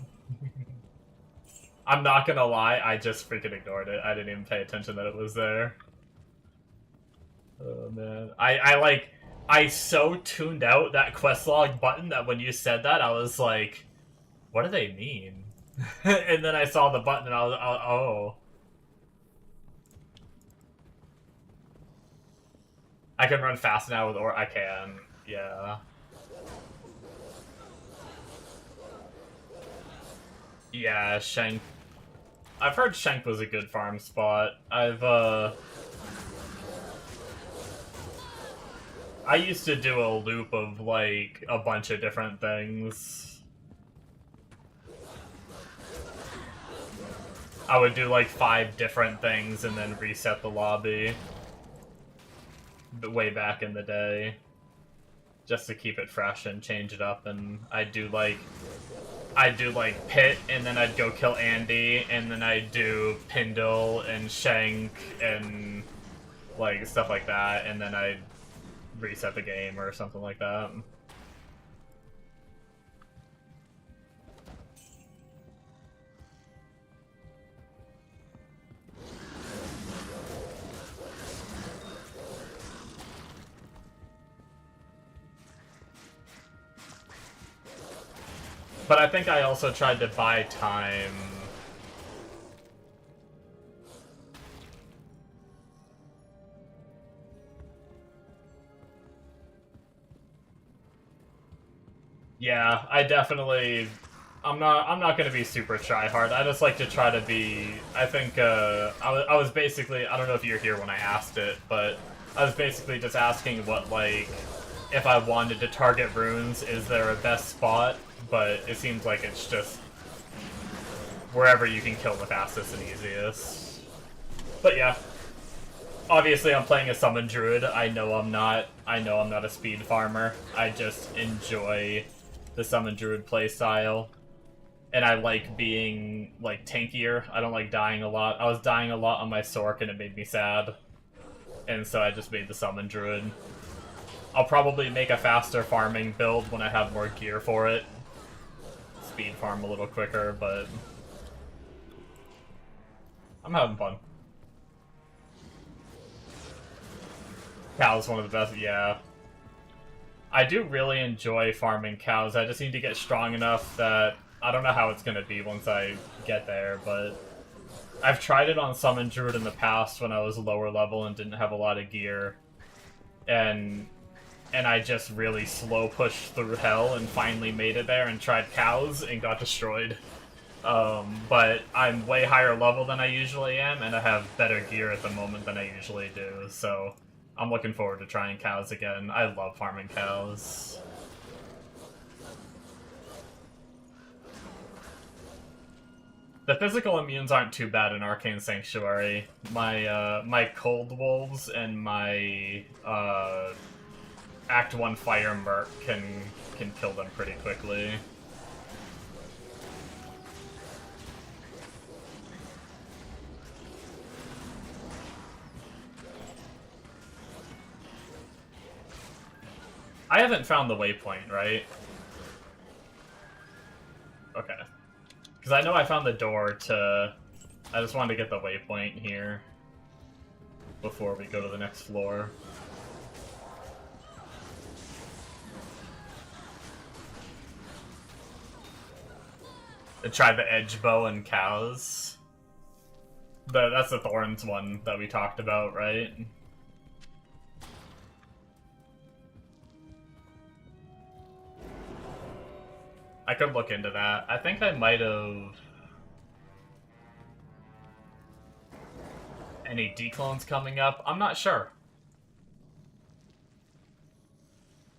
Speaker 1: I'm not gonna lie, I just freaking ignored it. I didn't even pay attention that it was there. Oh man. I so tuned out that quest log button that when you said that, I was like, what do they mean? And then I saw the button and I was, oh. I can run fast now with I can, yeah. Yeah, Shank. I've heard Shank was a good farm spot. I used to do a loop of, like, a bunch of different things. I would do, like, 5 different things and then reset the lobby. Way back in the day. Just to keep it fresh and change it up, and I'd do, like, Pit, and then I'd go kill Andy, and then I'd do Pindle and Shank and, like, stuff like that, and then I'd reset the game or something like that. But I think I also tried to buy time. Yeah, I definitely. I'm not gonna be super try hard. I just like to try to be. I think I was basically. I don't know if you're here when I asked it, but I was basically just asking what like if I wanted to target runes, is there a best spot? But it seems like it's just wherever you can kill the fastest and easiest. But yeah, obviously I'm playing a summon druid. I know I'm not a speed farmer. I just enjoy the summon druid playstyle. And I like being, like, tankier. I don't like dying a lot. I was dying a lot on my Sork and it made me sad. And so I just made the summon druid. I'll probably make a faster farming build when I have more gear for it. Speed farm a little quicker, but I'm having fun. Cow's one of the best, yeah. I do really enjoy farming cows. I just need to get strong enough that I don't know how it's gonna be once I get there, but I've tried it on Summon Druid in the past when I was lower level and didn't have a lot of gear, and I just really slow pushed through hell and finally made it there and tried cows and got destroyed. But I'm way higher level than I usually am, and I have better gear at the moment than I usually do, so I'm looking forward to trying cows again. I love farming cows. The physical immunes aren't too bad in Arcane Sanctuary. My my Cold Wolves and my Act 1 Fire Merc can kill them pretty quickly. I haven't found the waypoint, right? Okay. Because I know I found the door to... I just wanted to get the waypoint here before we go to the next floor. And try the edge bow and cows. That's the Thorns one that we talked about, right? I could look into that. I think I might have... Any declones coming up? I'm not sure.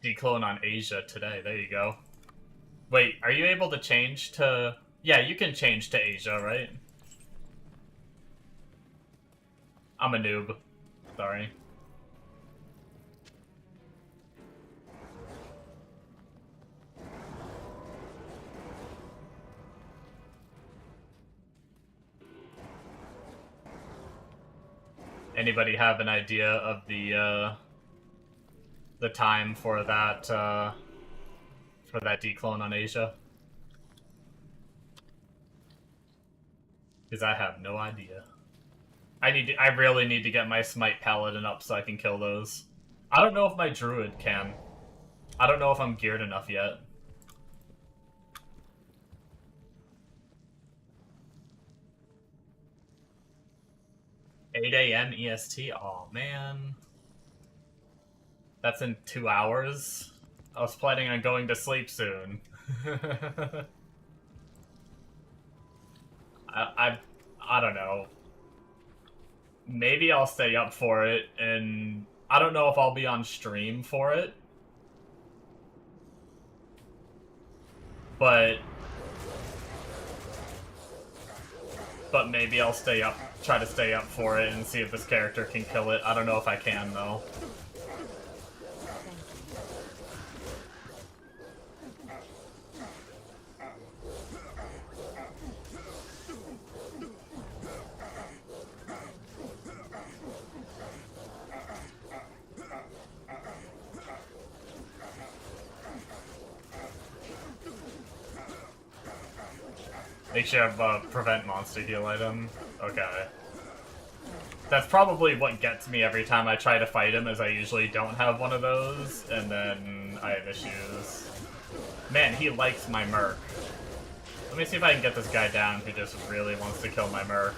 Speaker 1: Declone on Asia today. There you go. Wait, are you able to change to... Yeah, you can change to Asia, right? I'm a noob. Sorry. Anybody have an idea of the time for that declone on Asia? Because I have no idea. I really need to get my Smite Paladin up so I can kill those. I don't know if my Druid can. I don't know if I'm geared enough yet. $8 a.m. EST? Aw, man. That's in 2 hours? I was planning on going to sleep soon. I don't know. Maybe I'll stay up for it, and I don't know if I'll be on stream for it. But maybe I'll stay up, try to stay up for it and see if this character can kill it. I don't know if I can, though. They should have a prevent monster heal item. Okay. That's probably what gets me every time I try to fight him, is I usually don't have one of those, and then I have issues. Man, he likes my Merc. Let me see if I can get this guy down who just really wants to kill my Merc.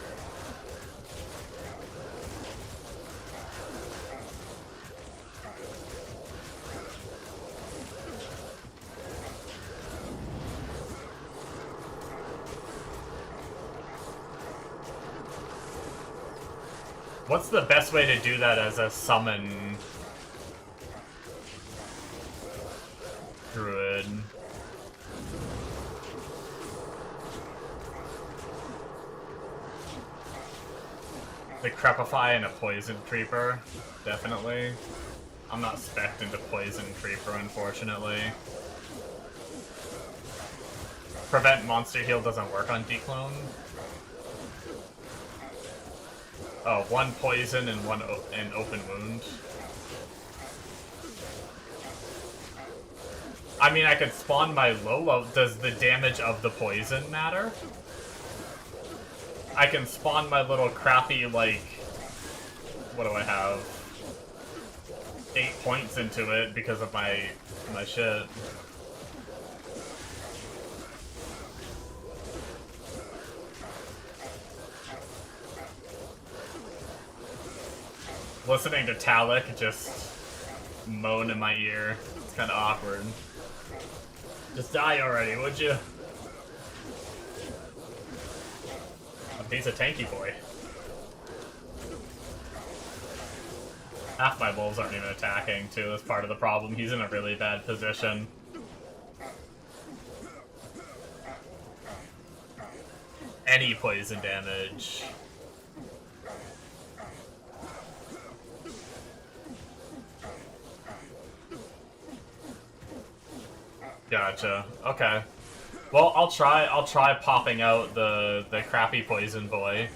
Speaker 1: What's the best way to do that as a summon druid? The Crepify and a Poison Creeper, definitely. I'm not spec'd into Poison Creeper, unfortunately. Prevent Monster Heal doesn't work on Declone. Oh, one Poison and one Open Wound. I mean, I could spawn my low. Does the damage of the poison matter? I can spawn my little crappy, like... What do I have? 8 points into it because of my shit. Listening to Talik just moan in my ear. It's kind of awkward. Just die already, would you? He's a tanky boy. Half my wolves aren't even attacking, too. That's part of the problem. He's in a really bad position. Any poison damage. Gotcha. Okay. Well, I'll try popping out the crappy poison boy.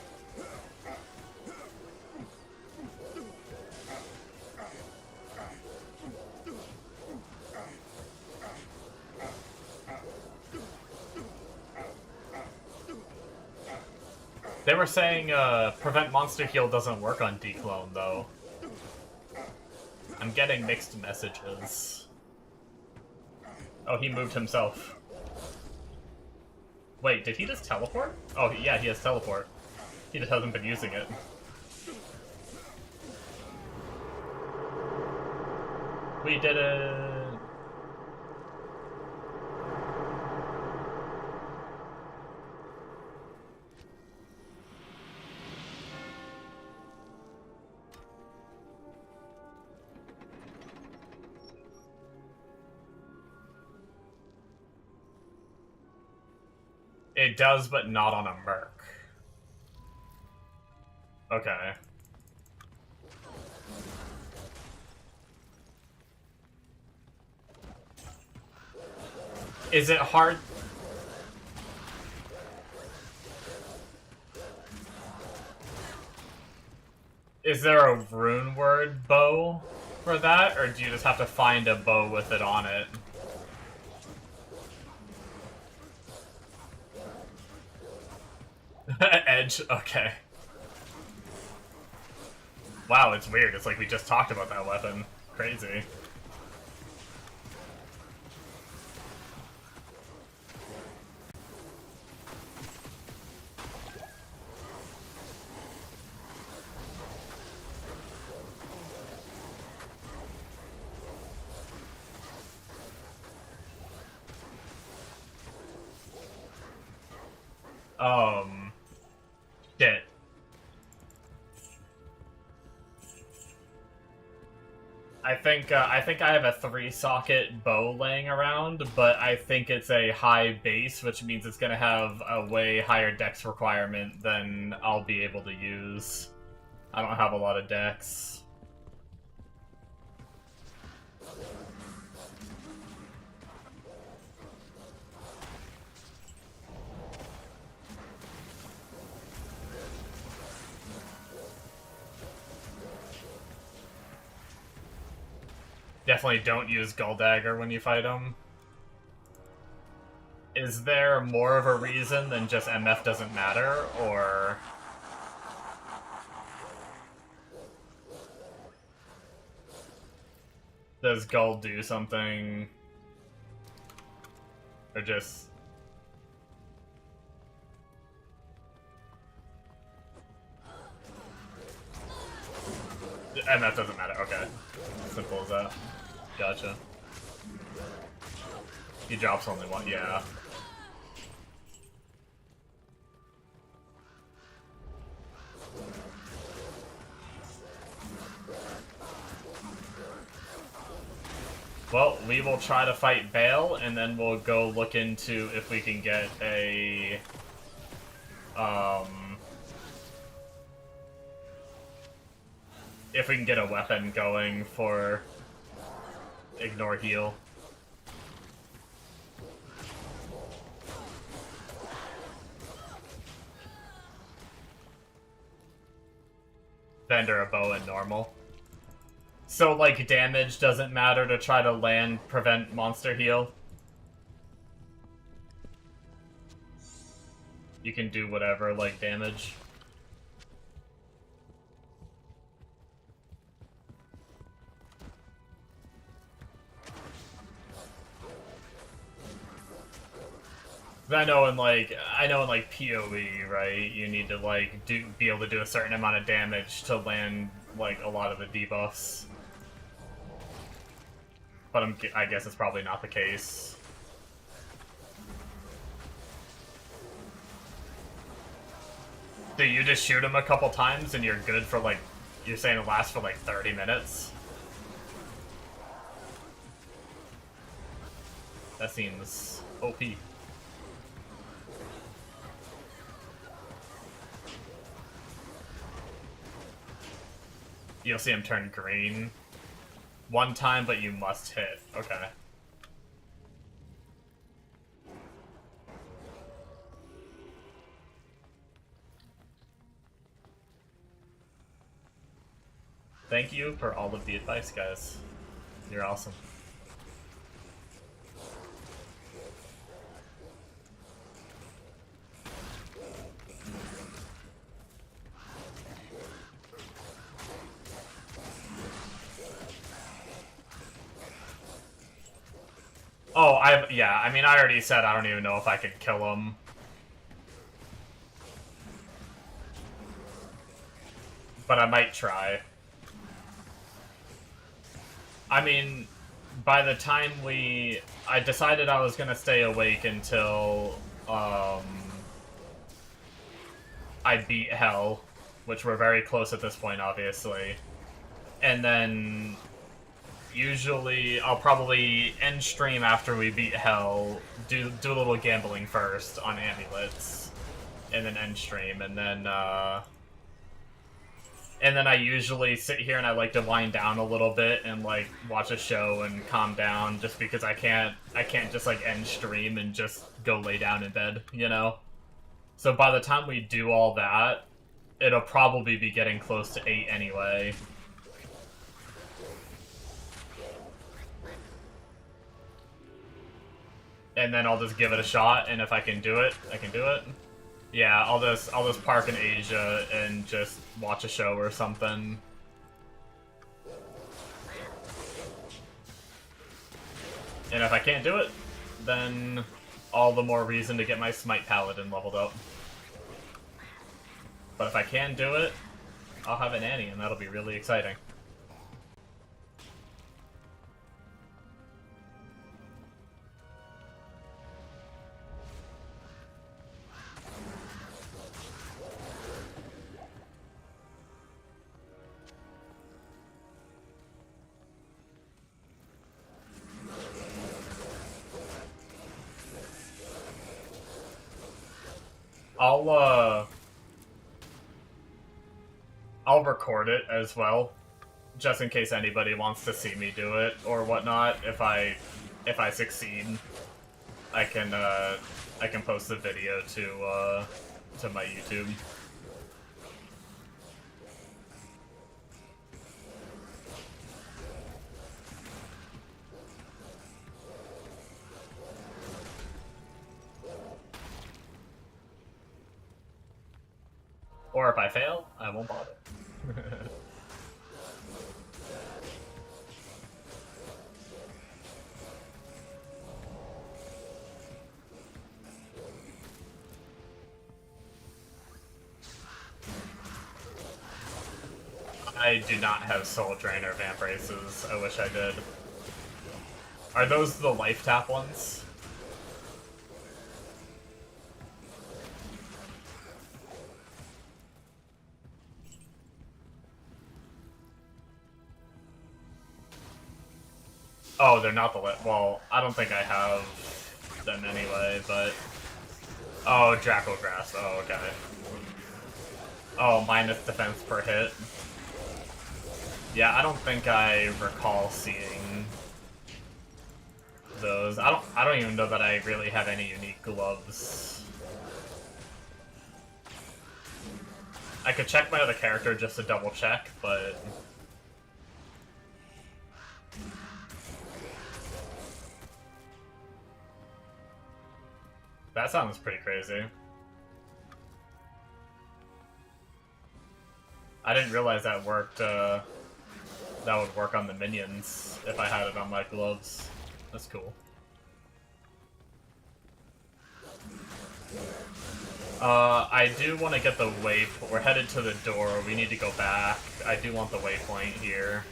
Speaker 1: They were saying prevent monster heal doesn't work on Declone though. I'm getting mixed messages. Oh, he moved himself. Wait, did he just teleport? Oh, yeah, he has teleport. He just hasn't been using it. We did it! It does, but not on a Merc. Okay. Is it hard? Is there a rune word bow for that, or do you just have to find a bow with it on it? Edge, okay. Wow, it's weird. It's like we just talked about that weapon. Crazy. Shit. I think I have a 3-socket bow laying around, but I think it's a high base, which means it's gonna have a way higher dex requirement than I'll be able to use. I don't have a lot of dex. Definitely don't use Gull-Dagger when you fight him. Is there more of a reason than just MF doesn't matter, or... Does Gull do something? Or just... MF doesn't matter, okay. Simple as that. Gotcha. He drops only one, yeah. Well, we will try to fight Bale, and then we'll go look into if we can get a... if we can get a weapon going for Ignore Heal. Vendor a bow and normal. So, like, damage doesn't matter to try to land, prevent monster heal? You can do whatever, like, damage. I know in PoE, right? You need to like be able to do a certain amount of damage to land like a lot of the debuffs. But I guess it's probably not the case. Do you just shoot him a couple times and you're good for like, you're saying it lasts for like 30 minutes? That seems OP. You'll see him turn green one time, but you must hit. Okay. Thank you for all of the advice, guys. You're awesome. Oh, yeah, I mean, I already said I don't even know if I could kill him. But I might try. I mean, by the time I decided I was gonna stay awake until, I beat Hell, which we're very close at this point, obviously. And then... usually, I'll probably end stream after we beat Hell, do a little gambling first on amulets, and then end stream, and then I usually sit here and I like to wind down a little bit and like watch a show and calm down, just because I can't just like end stream and just go lay down in bed, you know? So by the time we do all that, it'll probably be getting close to 8 anyway. And then I'll just give it a shot, and if I can do it, I can do it. Yeah, I'll just park in Asia and just watch a show or something. And if I can't do it, then all the more reason to get my Smite Paladin leveled up. But if I can do it, I'll have an Annie, and that'll be really exciting. I'll record it as well, just in case anybody wants to see me do it or whatnot. If I succeed, I can post the video to my YouTube. Or if I fail, I won't bother. I do not have Soul Drainer Vamp Races. I wish I did. Are those the life tap ones? Oh, they're not the well, I don't think I have them anyway, but... Oh, Draco Grasp. Oh, okay. Oh, minus defense per hit. Yeah, I don't think I recall seeing those. I don't even know that I really have any unique gloves. I could check my other character just to double check, but... That sounds pretty crazy. I didn't realize that worked, that would work on the minions if I had it on my gloves. That's cool. I do want to get the waypoint. We're headed to the door. We need to go back. I do want the waypoint here.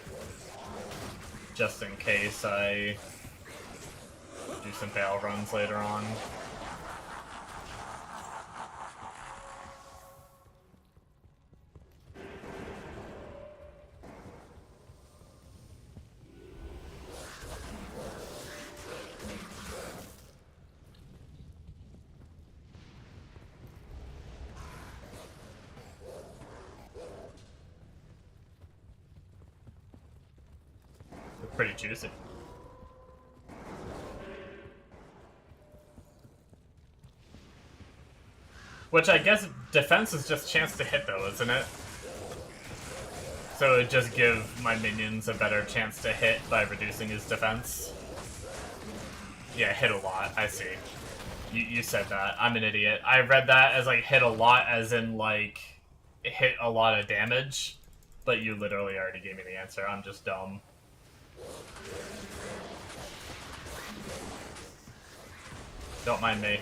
Speaker 1: Just in case I do some bail runs later on. Pretty juicy. Which I guess defense is just chance to hit though, isn't it? So it just give my minions a better chance to hit by reducing his defense. Yeah, hit a lot, I see. You said that. I'm an idiot. I read that as like hit a lot as in like hit a lot of damage, but you literally already gave me the answer. I'm just dumb. Don't mind me.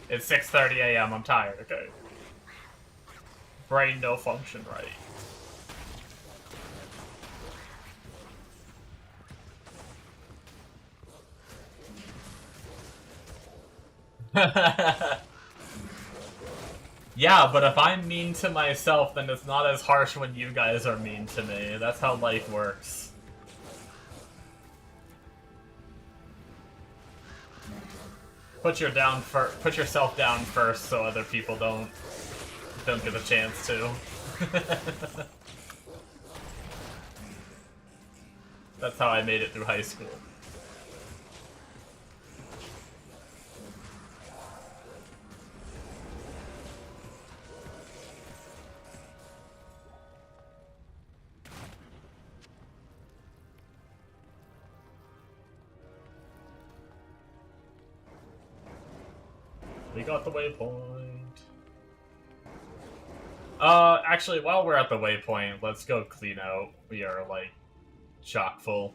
Speaker 1: It's 6:30 a.m. I'm tired, okay? Brain no function right. Yeah, but if I'm mean to myself, then it's not as harsh when you guys are mean to me. That's how life works. Put yourself down first so other people don't get a chance to. That's how I made it through high school. We got the waypoint. Actually, while we're at the waypoint, let's go clean out. We are, like, chock full.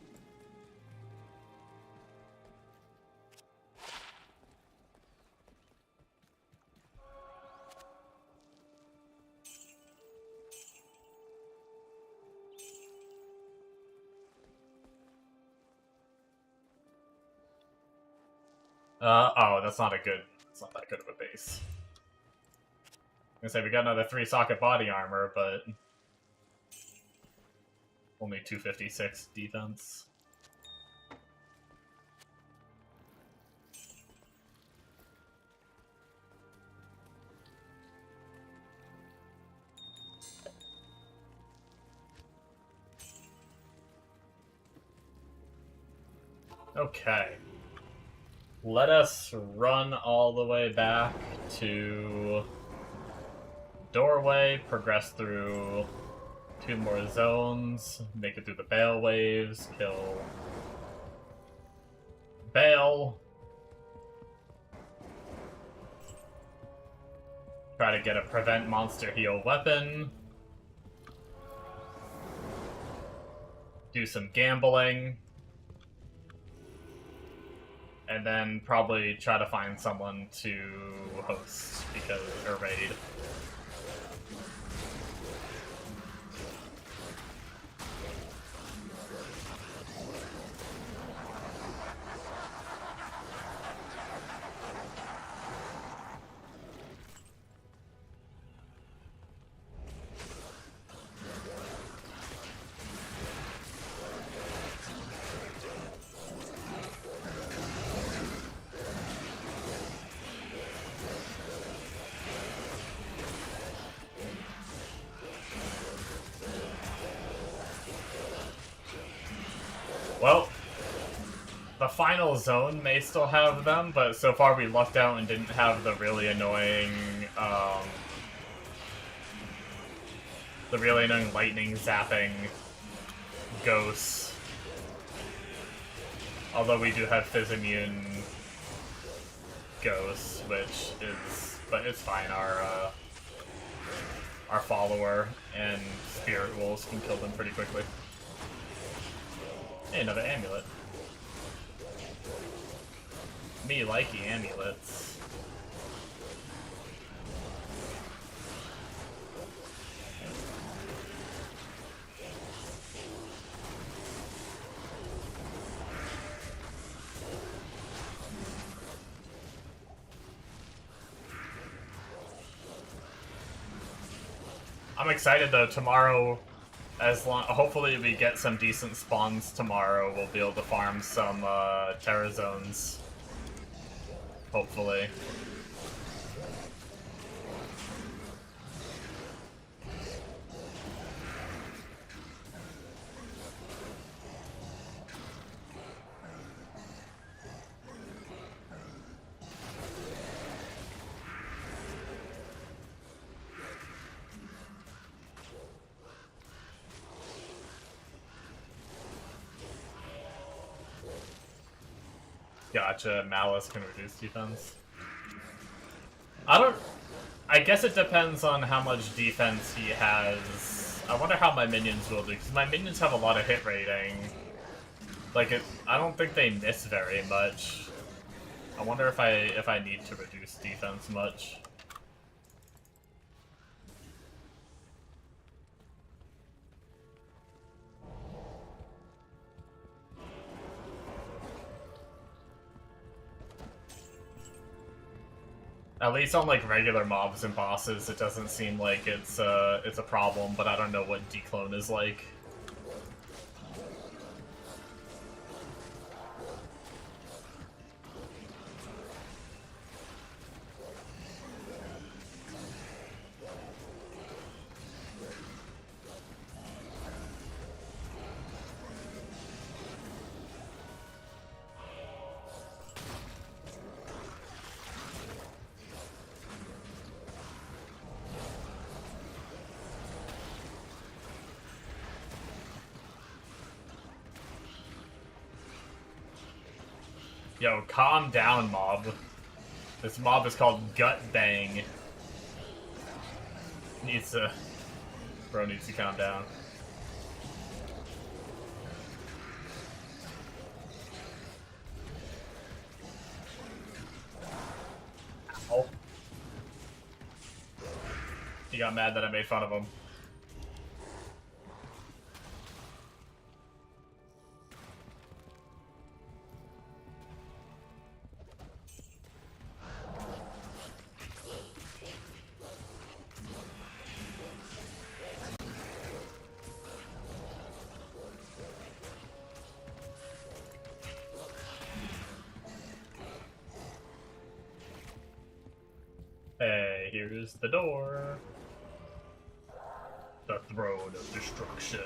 Speaker 1: Oh, that's not that good of a base. I was gonna say, we got another 3-socket body armor, but only 256 defense. Okay. Let us run all the way back to doorway, progress through 2 more zones, make it through the Bale waves, kill Bale, try to get a prevent monster heal weapon, do some gambling, and then probably try to find someone to host, or raid. Well, the final zone may still have them, but so far we lucked out and didn't have the really annoying, lightning zapping ghosts. Although we do have Fizz immune ghosts, which is, but it's fine. Our follower and spirit wolves can kill them pretty quickly. Hey, another amulet. Me likey amulets. I'm excited though. Tomorrow, hopefully we get some decent spawns tomorrow. We'll be able to farm some Terra zones. Hopefully. Gotcha. Malice can reduce defense. I guess it depends on how much defense he has. I wonder how my minions will do, because my minions have a lot of hit rating. Like, I don't think they miss very much. I wonder if I need to reduce defense much. At least on like regular mobs and bosses, it doesn't seem like it's a problem. But I don't know what declone is like. Yo, calm down, mob. This mob is called Gut Bang. Bro needs to calm down. Ow. He got mad that I made fun of him. Hey, here's the door. The throne of destruction.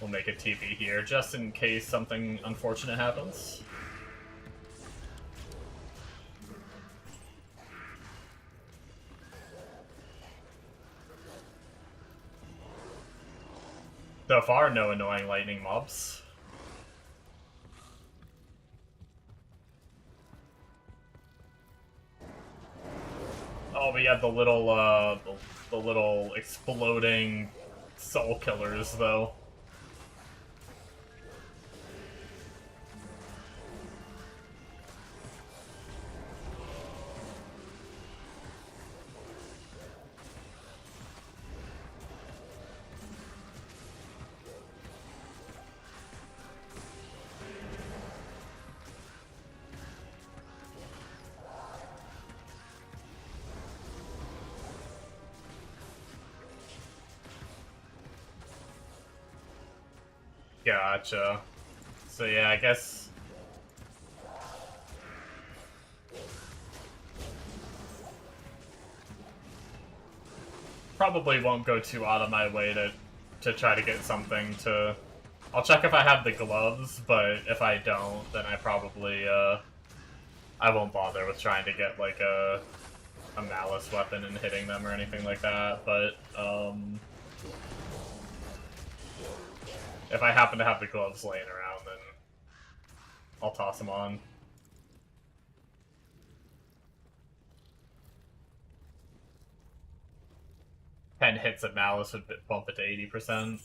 Speaker 1: We'll make a TP here, just in case something unfortunate happens. So far, no annoying lightning mobs. Oh, we have the little exploding soul killers, though. Gotcha. So yeah, I guess... probably won't go too out of my way to try to get something to I'll check if I have the gloves, but if I don't, then I probably, I won't bother with trying to get, like, a malice weapon and hitting them or anything like that, but, if I happen to have the gloves laying around, then I'll toss them on. Ten hits of malice would bump it to 80%.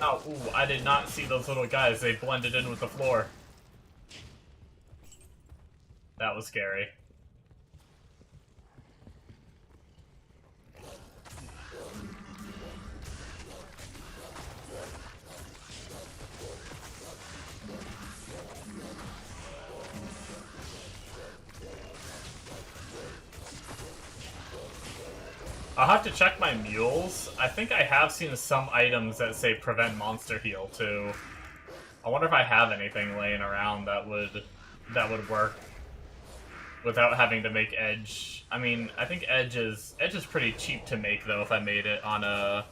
Speaker 1: Oh, ooh, I did not see those little guys. They blended in with the floor. That was scary. I'll have to check my mules. I think I have seen some items that say prevent monster heal too. I wonder if I have anything laying around that would work without having to make edge. I mean, I think edge is pretty cheap to make though if I made it on a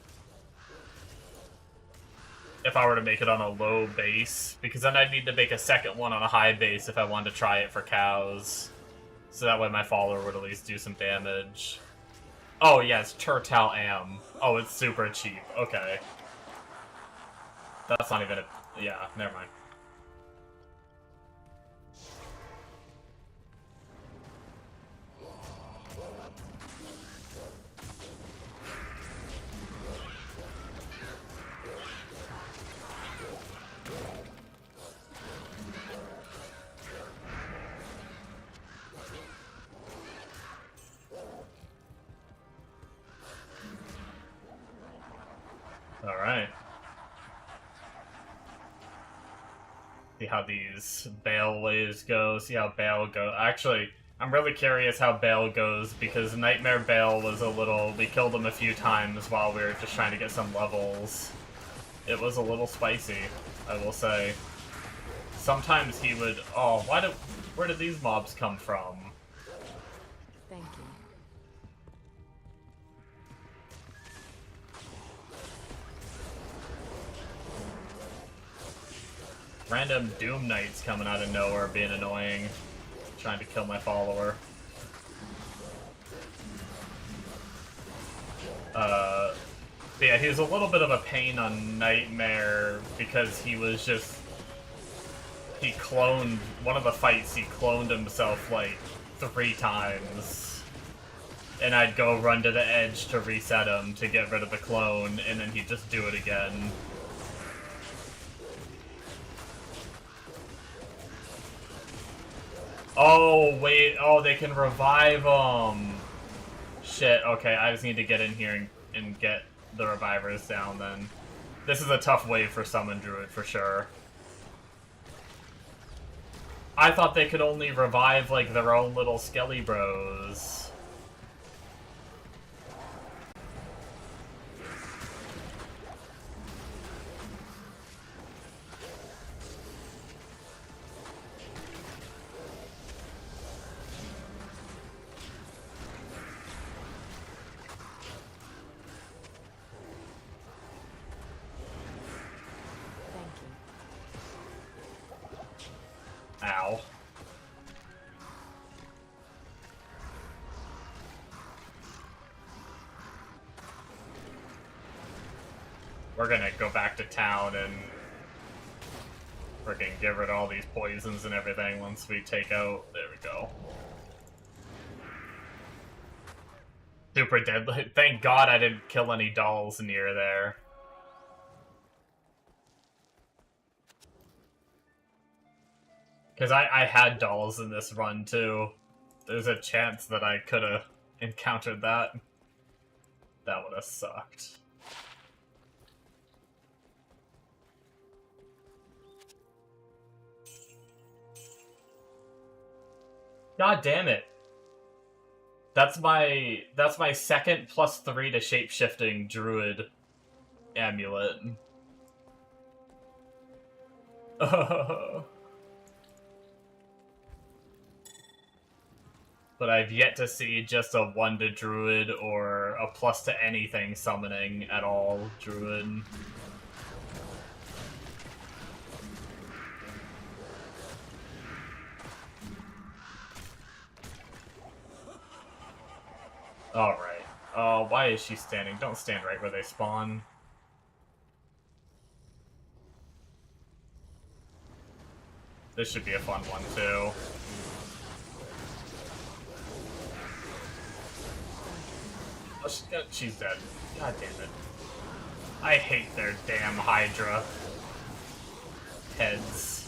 Speaker 1: if I were to make it on a low base, because then I'd need to make a second one on a high base if I wanted to try it for cows. So that way my follower would at least do some damage. Oh, yes, Turtal Am. Oh, it's super cheap. Okay. That's not even a... Yeah, never mind. Alright. See how these Bale waves go, see how Bale go. Actually, I'm really curious how Bale goes, because Nightmare Bale was a little... We killed him a few times while we were just trying to get some levels. It was a little spicy, I will say. Sometimes he would... Oh, where did these mobs come from?
Speaker 2: Thank you.
Speaker 1: Random Doom Knights coming out of nowhere being annoying. Trying to kill my follower. Yeah, he was a little bit of a pain on Nightmare because he was just... He cloned... One of the fights, he cloned himself like 3 times. And I'd go run to the edge to reset him to get rid of the clone, and then he'd just do it again. Oh, wait. Oh, they can revive them. Shit, okay. I just need to get in here and get the revivers down, then. This is a tough wave for Summon Druid, for sure. I thought they could only revive, like, their own little Skelly Bros. Ow. We're gonna go back to town and freaking get rid of all these poisons and everything once we take out... There we go. Super deadly. Thank God I didn't kill any dolls near there. Because I had dolls in this run, too. There's a chance that I could have encountered that. That would have sucked. God damn it. That's my second +3 to shapeshifting Druid amulet. But I've yet to see just a 1 to Druid or a plus to anything summoning at all Druid. Alright. Why is she standing? Don't stand right where they spawn. This should be a fun one, too. Oh, she's dead. God damn it. I hate their damn Hydra heads.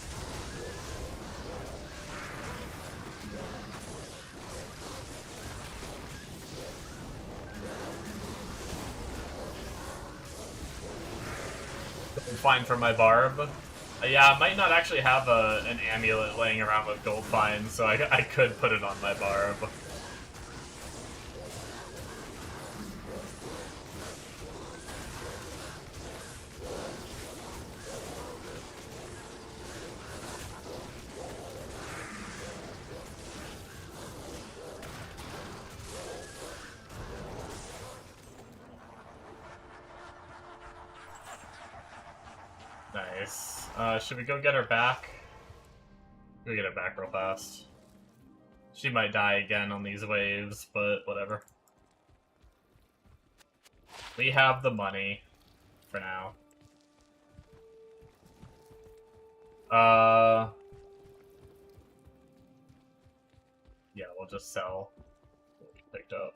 Speaker 1: I'm fine for my barb. Yeah, I might not actually have an amulet laying around with gold fines, so I could put it on my barb. Nice. Should we go get her back? Go get her back real fast. She might die again on these waves, but whatever. We have the money for now. Yeah, we'll just sell what we picked up.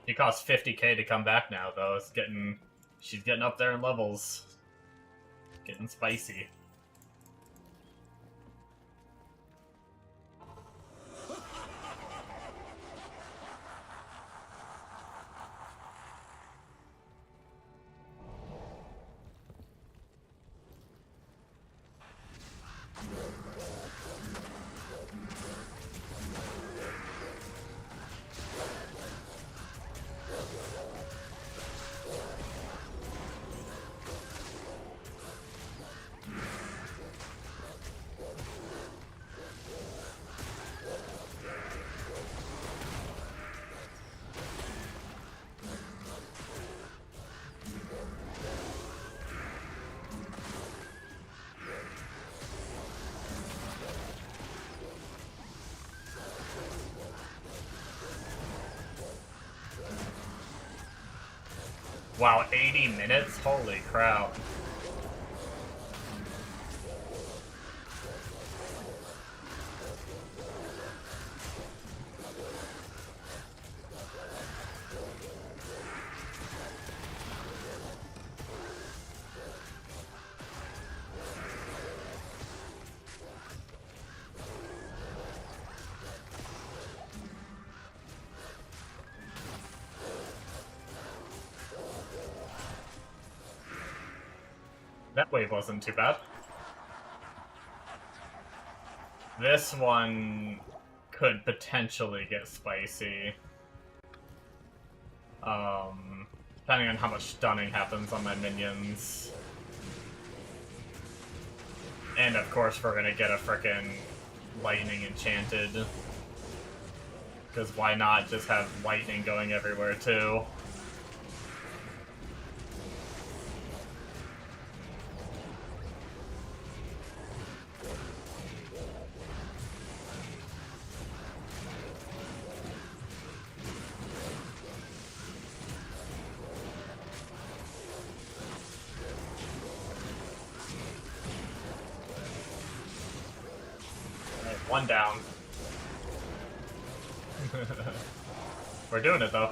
Speaker 1: It costs 50k to come back now, though. She's getting up there in levels. Getting spicy. Wow, 80 minutes? Holy crap. That wave wasn't too bad. This one could potentially get spicy. Depending on how much stunning happens on my minions. And of course we're gonna get a frickin' lightning enchanted. Because why not just have lightning going everywhere too? One down. We're doing it though.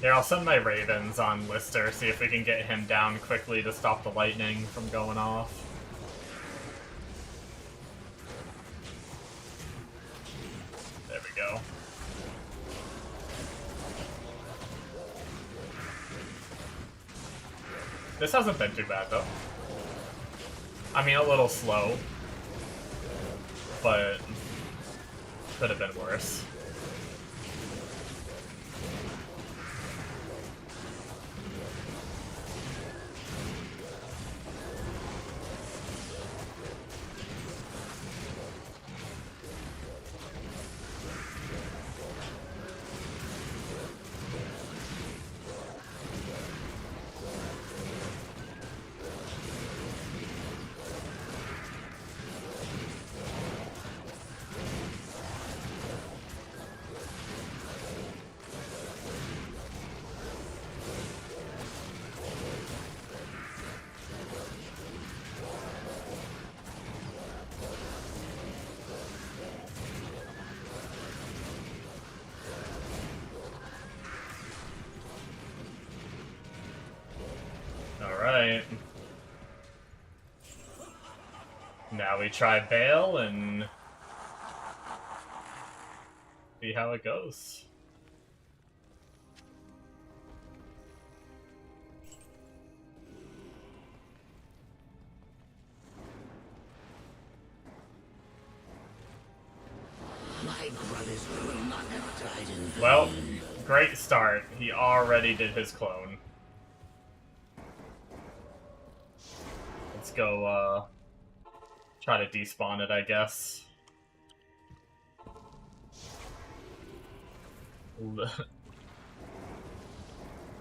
Speaker 1: Here, I'll send my Ravens on Lister, see if we can get him down quickly to stop the lightning from going off. There we go. This hasn't been too bad, though. I mean, a little slow, but could have been worse. Alright. Now we try Bale and see how it goes.
Speaker 4: My brothers will not have died in vain.
Speaker 1: Well, great start. He already did his clone. Let's go, try to despawn it, I guess. This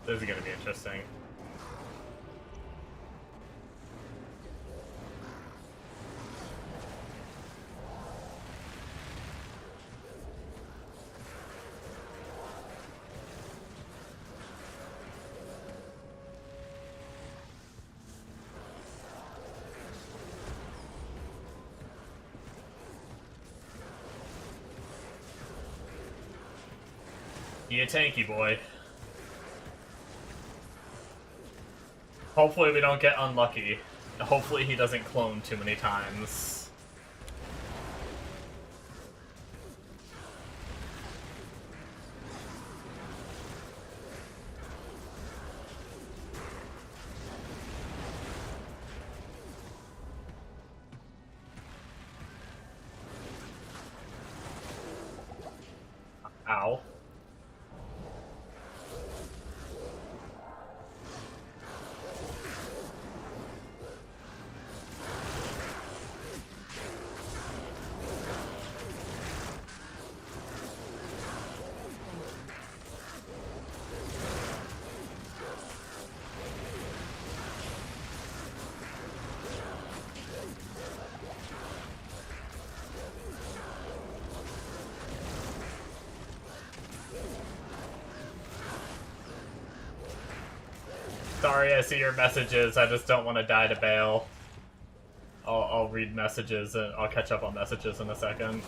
Speaker 1: is gonna be interesting. Be a tanky boy. Hopefully we don't get unlucky. Hopefully he doesn't clone too many times. Ow. Sorry, I see your messages. I just don't want to die to Bale. I'll read messages and I'll catch up on messages in a second.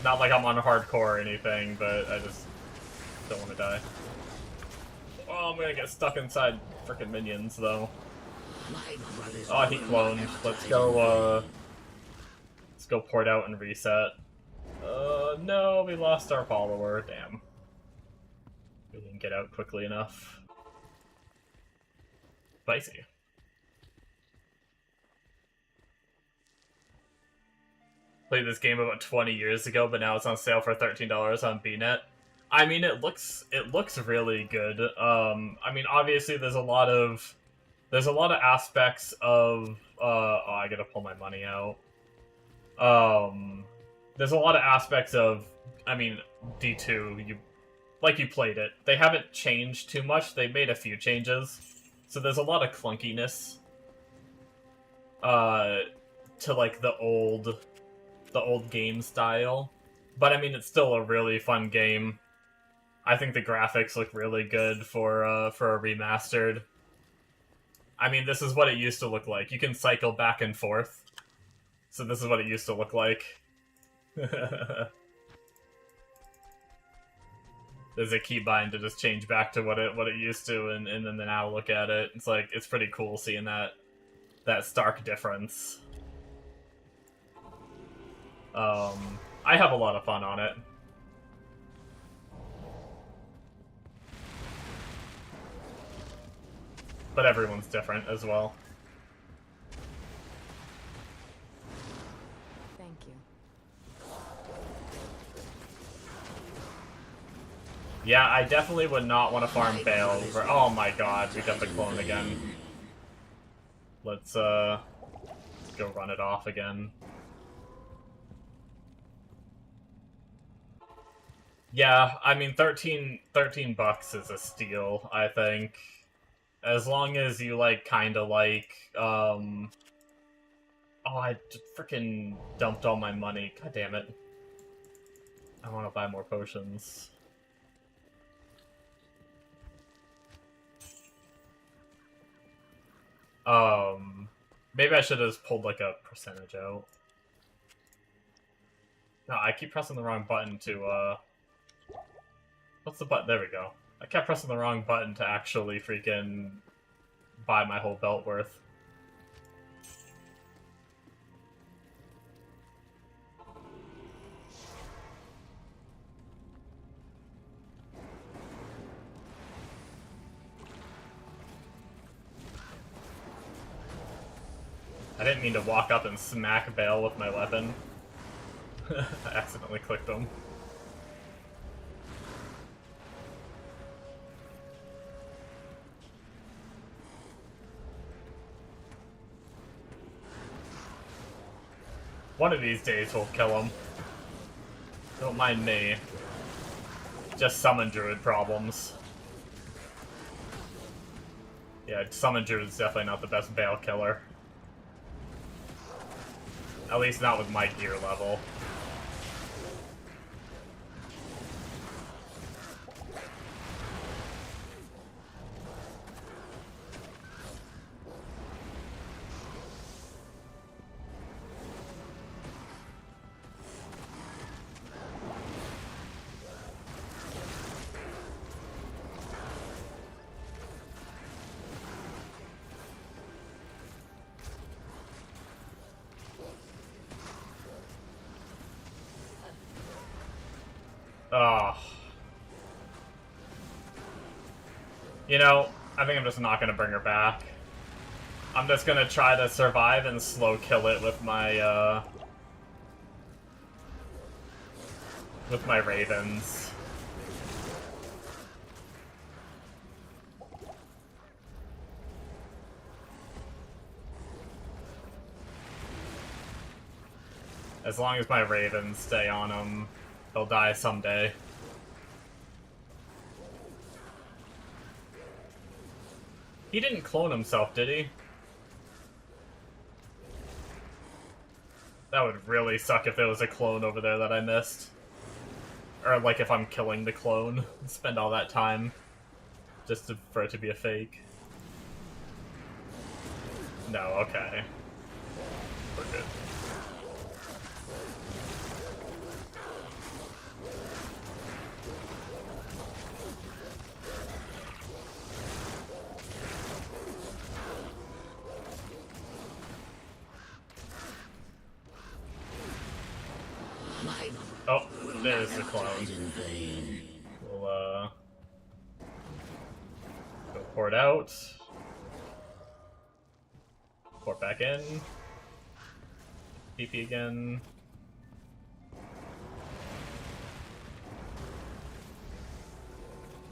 Speaker 1: Not like I'm on hardcore or anything, but I just don't want to die. Oh, I'm gonna get stuck inside frickin' minions, though. Oh, he cloned. Let's go port out and reset. No, we lost our follower. Damn. We didn't get out quickly enough. Spicy. Played this game about 20 years ago, but now it's on sale for $13 on BNet. I mean, it looks really good. I mean, obviously there's a lot of aspects of oh, I gotta pull my money out. There's a lot of aspects of, I mean, D2, you played it. They haven't changed too much. They made a few changes. So there's a lot of clunkiness to like the old game style. But I mean, it's still a really fun game. I think the graphics look really good for a remastered. I mean, this is what it used to look like. You can cycle back and forth. So this is what it used to look like. There's a keybind to just change back to what it used to, and then now look at it. It's like, it's pretty cool seeing that stark difference. I have a lot of fun on it. but everyone's different as well.
Speaker 2: Thank you.
Speaker 1: Yeah, I definitely would not want to farm Bale over... Oh my god, we got the clone again. Let's go run it off again. Yeah, I mean, 13 bucks is a steal, I think. As long as you, like, kinda like, Oh, I freaking dumped all my money. God damn it. I want to buy more potions. Maybe I should have just pulled, like, a percentage out. No, I keep pressing the wrong button to, What's the button? There we go. I kept pressing the wrong button to actually freaking buy my whole belt worth. I didn't mean to walk up and smack Bale with my weapon. I accidentally clicked him. One of these days we'll kill him. Don't mind me. Just summon Druid problems. Yeah, summon Druid is definitely not the best Bale killer. At least not with my gear level. Oh. You know, I think I'm just not gonna bring her back. I'm just gonna try to survive and slow kill it with my ravens. As long as my ravens stay on him, he'll die someday. He didn't clone himself, did he? That would really suck if there was a clone over there that I missed. Or, like, if I'm killing the clone. Spend all that time just for it to be a fake. No, okay. We're good. Oh, there's the clone. We'll, go port out. Port back in. TP again.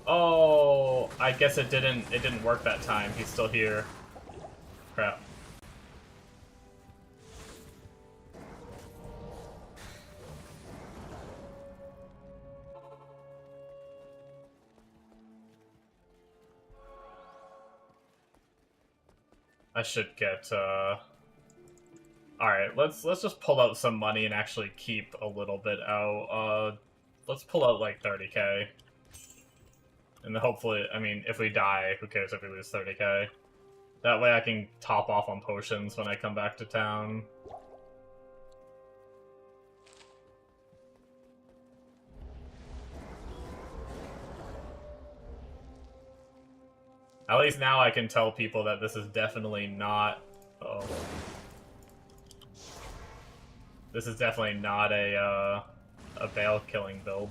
Speaker 1: Oh, I guess it didn't work that time. He's still here. Crap. I should get, Alright, let's just pull out some money and actually keep a little bit out. Let's pull out, like, 30k. And then hopefully, I mean, if we die, who cares if we lose 30k? That way I can top off on potions when I come back to town. At least now I can tell people that this is definitely not... Oh. This is definitely not a Bale killing build.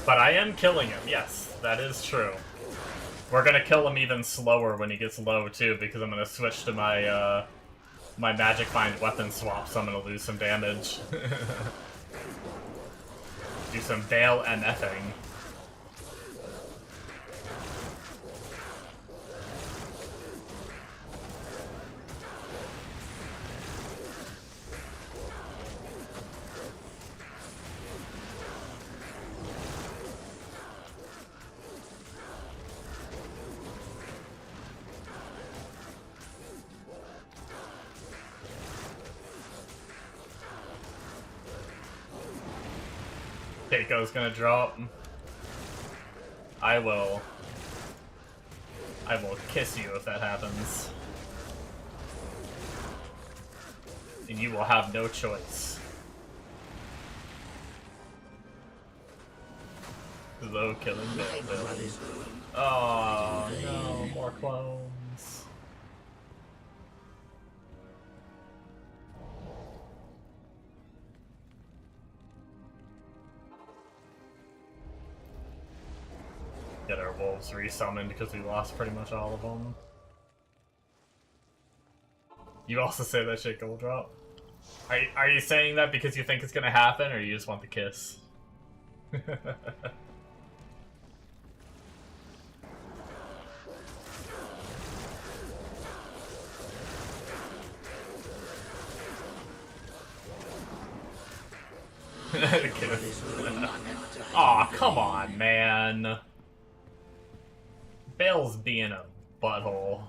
Speaker 1: But I am killing him, yes, that is true. We're gonna kill him even slower when he gets low, too, because I'm gonna switch to my, my Magic Find weapon swap, so I'm gonna lose some damage. Do some Veil MFing. Keiko's gonna drop. I will kiss you if that happens. And you will have no choice. Low killing Bill. Oh no, more clones. Get our wolves resummoned because we lost pretty much all of them. You also say that shit gold drop? Are you saying that because you think it's gonna happen, or you just want the kiss? Aw, come on, man. Bale's being a butthole.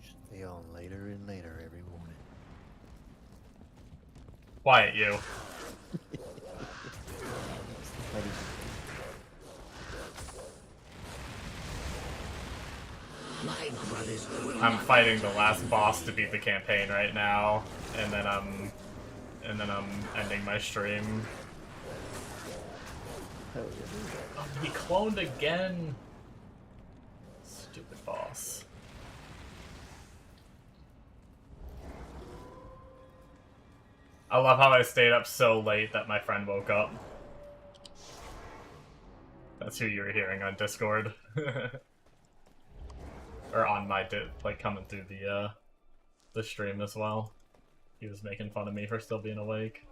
Speaker 5: Stay on later and later every morning.
Speaker 1: Quiet, you. I'm fighting the last boss to beat the campaign right now, and then I'm ending my stream.
Speaker 5: Hell yeah.
Speaker 1: Oh, he cloned again. Stupid boss. I love how I stayed up so late that my friend woke up. That's who you were hearing on Discord. Or on my like coming through the stream as well. He was making fun of me for still being awake.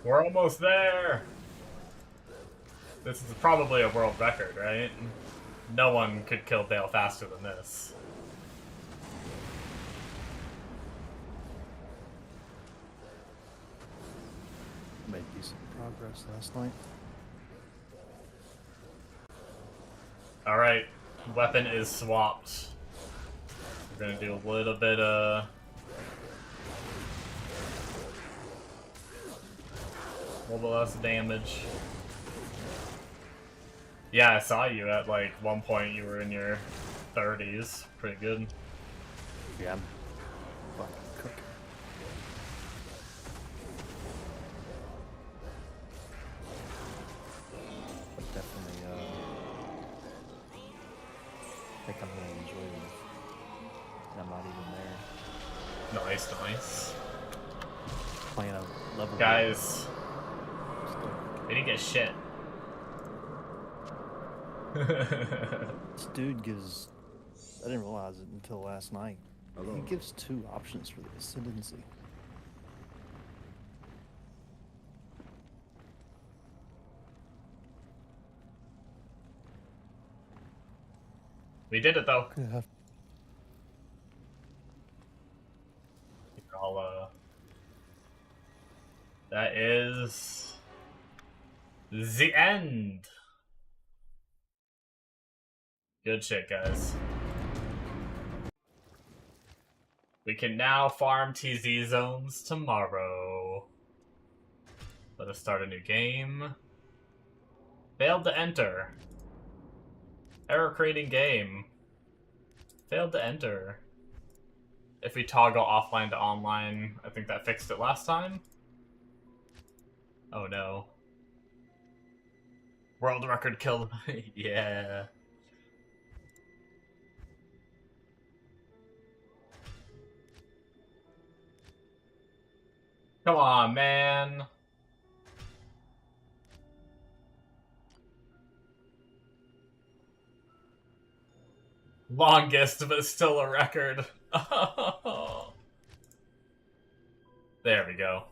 Speaker 1: We're almost there! This is probably a world record, right? No one could kill Bale faster than this.
Speaker 5: Made decent progress last night.
Speaker 1: Alright, weapon is swapped. We're gonna do a little bit of... a little bit less damage. Yeah, I saw you at like one point you were in your 30s. Pretty good.
Speaker 5: Yeah, I'm fucking cooking. But definitely, I think I'm gonna enjoy this. And I'm not even there.
Speaker 1: Nice, nice.
Speaker 5: Playing a level.
Speaker 1: Guys, we didn't get shit.
Speaker 5: This dude gives. I didn't realize it until last night. He gives 2 options for the ascendancy.
Speaker 1: We did it though.
Speaker 5: Yeah.
Speaker 1: That is the end. Good shit, guys. We can now farm TZ zones tomorrow. Let us start a new game. Failed to enter. Error creating game. Failed to enter. If we toggle offline to online, I think that fixed it last time. Oh no. World record killed. Yeah. Come on, man. Longest, but still a record. There we go.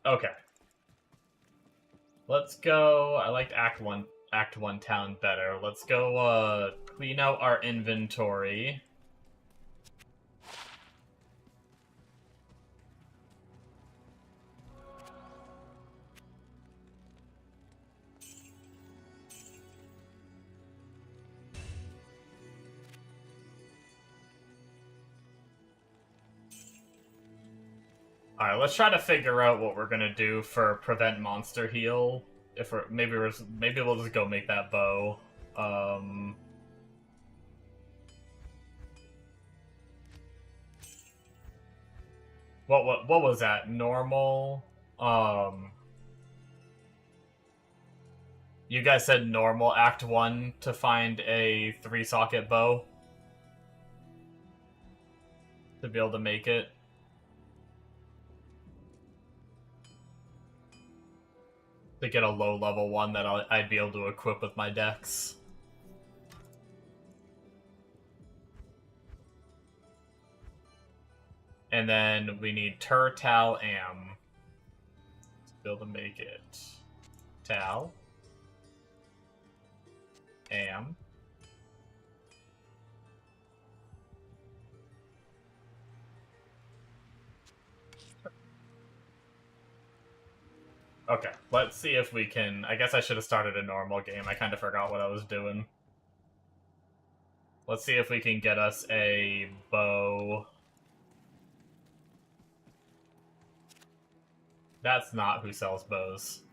Speaker 1: Okay. Let's go. I liked Act 1 town better. Let's go clean out our inventory. Alright, let's try to figure out what we're gonna do for prevent monster heal. If we're maybe we'll just go make that bow. What was that? Normal? You guys said normal Act 1 to find a 3-socket bow? To be able to make it? To get a low-level one that I'd be able to equip with my decks. And then we need Tal Am to be able to make it. Tal. Am. Okay, let's see if we can... I guess I should have started a normal game. I kind of forgot what I was doing. Let's see if we can get us a bow. That's not who sells bows.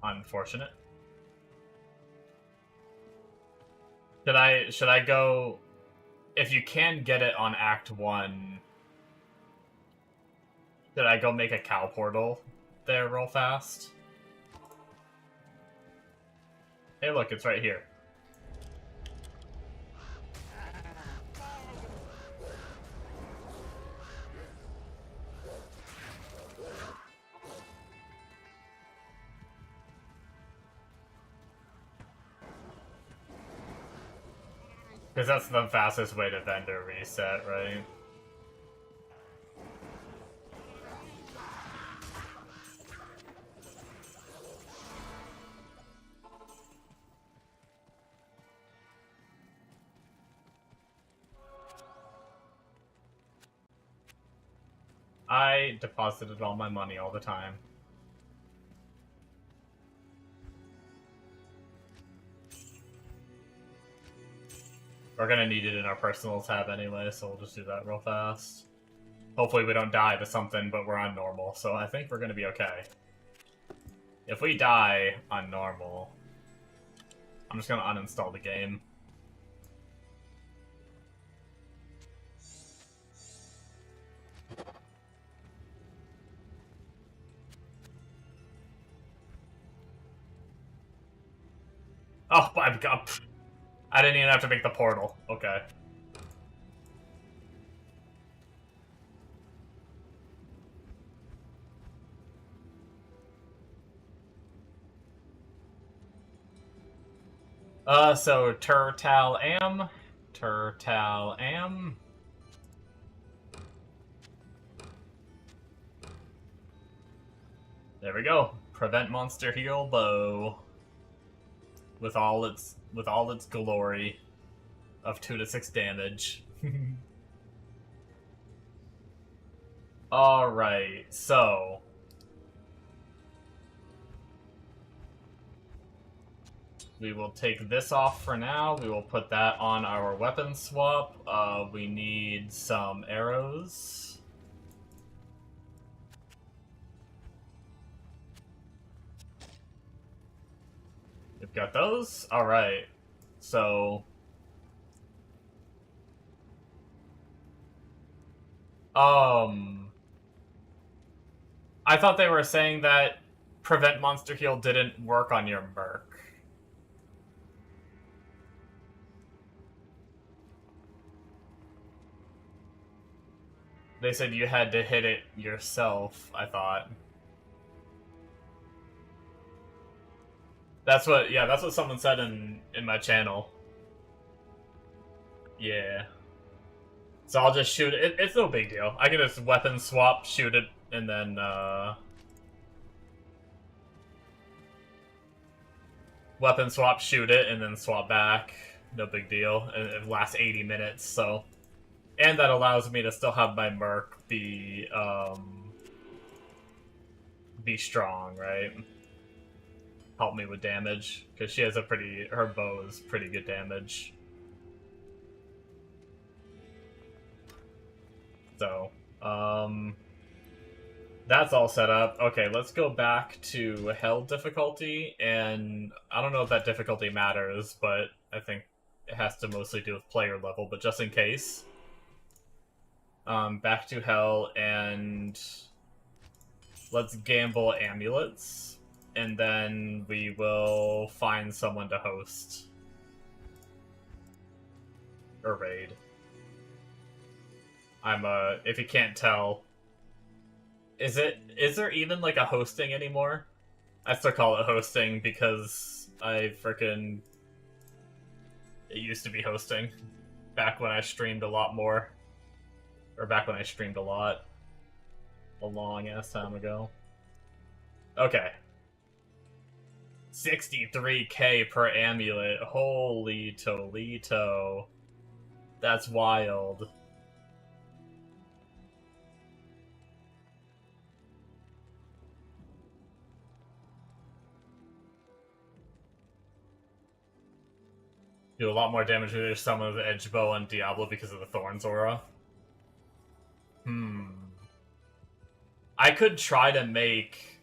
Speaker 1: Unfortunate. Should I go... If you can get it on Act 1... Should I go make a cow portal there real fast? Hey look, it's right here. Because that's the fastest way to vendor reset, right? I deposited all my money all the time. We're gonna need it in our personal tab anyway, so we'll just do that real fast. Hopefully we don't die to something, but we're on normal, so I think we're gonna be okay. If we die on normal, I'm just gonna uninstall the game. Oh, I've got... I didn't even have to make the portal. Okay. So Tal Am. There we go. Prevent monster heal bow. With all its glory of 2 to 6 damage. Alright, so we will take this off for now. We will put that on our weapon swap. We need some arrows. We've got those. Alright. So I thought they were saying that prevent monster heal didn't work on your merc. They said you had to hit it yourself, I thought. That's what someone said in my channel. Yeah. So I'll just shoot it. It's no big deal. I can just weapon swap, shoot it, and then, weapon swap, shoot it, and then swap back. No big deal. And it lasts 80 minutes, so... And that allows me to still have my merc be strong, right? Help me with damage, because she has her bow is pretty good damage. So, that's all set up. Okay, let's go back to Hell difficulty, and I don't know if that difficulty matters, but I think it has to mostly do with player level, but just in case. Back to Hell, and let's gamble amulets, and then we will find someone to host. Or raid. If you can't tell, is there even, like, a hosting anymore? I still call it hosting because it used to be hosting back when I streamed a lot more. Or back when I streamed a lot. A long-ass time ago. Okay. 63k per amulet. Holy Toledo. That's wild. Do a lot more damage with someone with Edge Bow and Diablo because of the Thorns aura. I could try to make...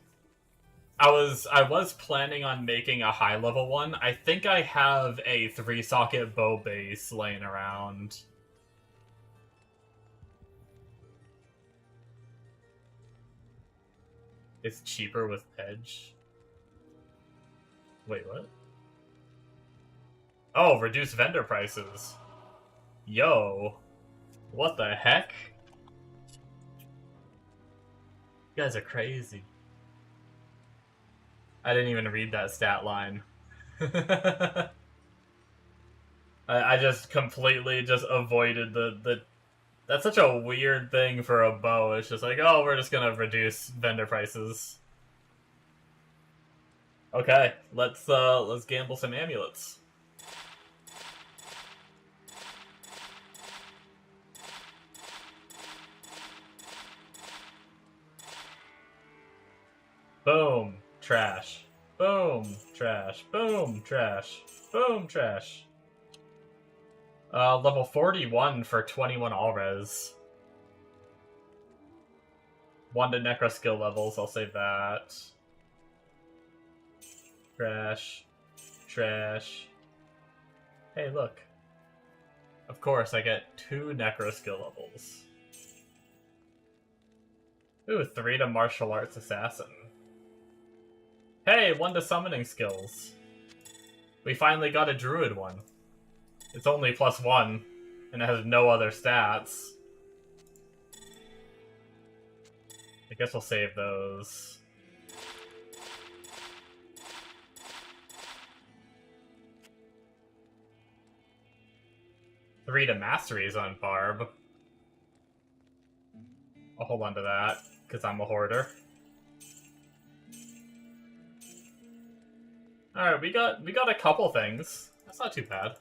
Speaker 1: I was planning on making a high-level one. I think I have a 3-socket bow base laying around. It's cheaper with Edge. Wait, what? Oh, reduce vendor prices. Yo. What the heck? You guys are crazy. I didn't even read that stat line. I just completely just avoided the... That's such a weird thing for a bow. It's just like, oh, we're just gonna reduce vendor prices. Okay, let's gamble some amulets. Boom, trash. Boom, trash. Boom, trash. Boom, trash. Level 41 for 21 all-res. 1 to necro skill levels, I'll save that. Trash. Trash. Hey, look. Of course, I get 2 necro skill levels. Ooh, 3 to martial arts assassin. Hey, 1 to summoning skills. We finally got a druid one. It's only +1, and it has no other stats. I guess we'll save those. Three to masteries on Barb. I'll hold on to that, because I'm a hoarder. Alright, we got a couple things. That's not too bad.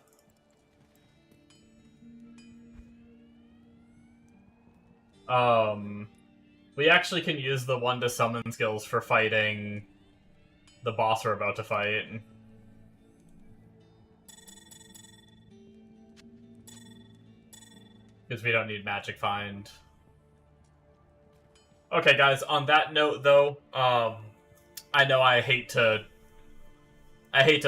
Speaker 1: We actually can use the 1 to summon skills for fighting the boss we're about to fight. Because we don't need Magic Find. Okay, guys, on that note, though, I know I hate to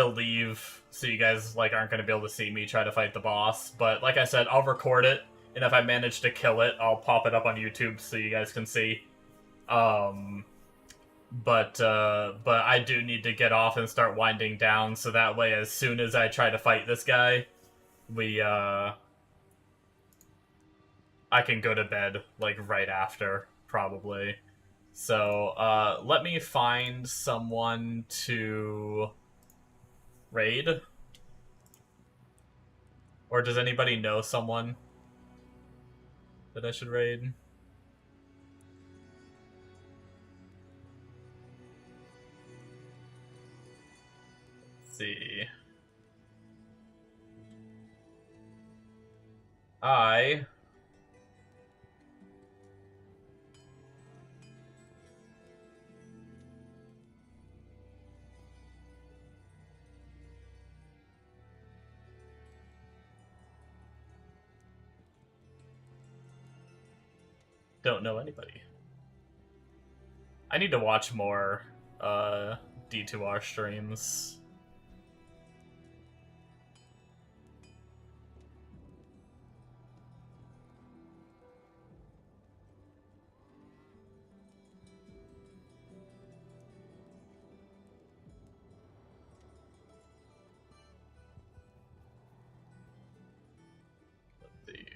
Speaker 1: leave so you guys, like, aren't going to be able to see me try to fight the boss, but like I said, I'll record it, and if I manage to kill it, I'll pop it up on YouTube so you guys can see. But I do need to get off and start winding down, so that way, as soon as I try to fight this guy, I can go to bed, like, right after, probably. So, let me find someone to raid. Or does anybody know someone that I should raid? Let's see. I don't know anybody. I need to watch more D2R streams.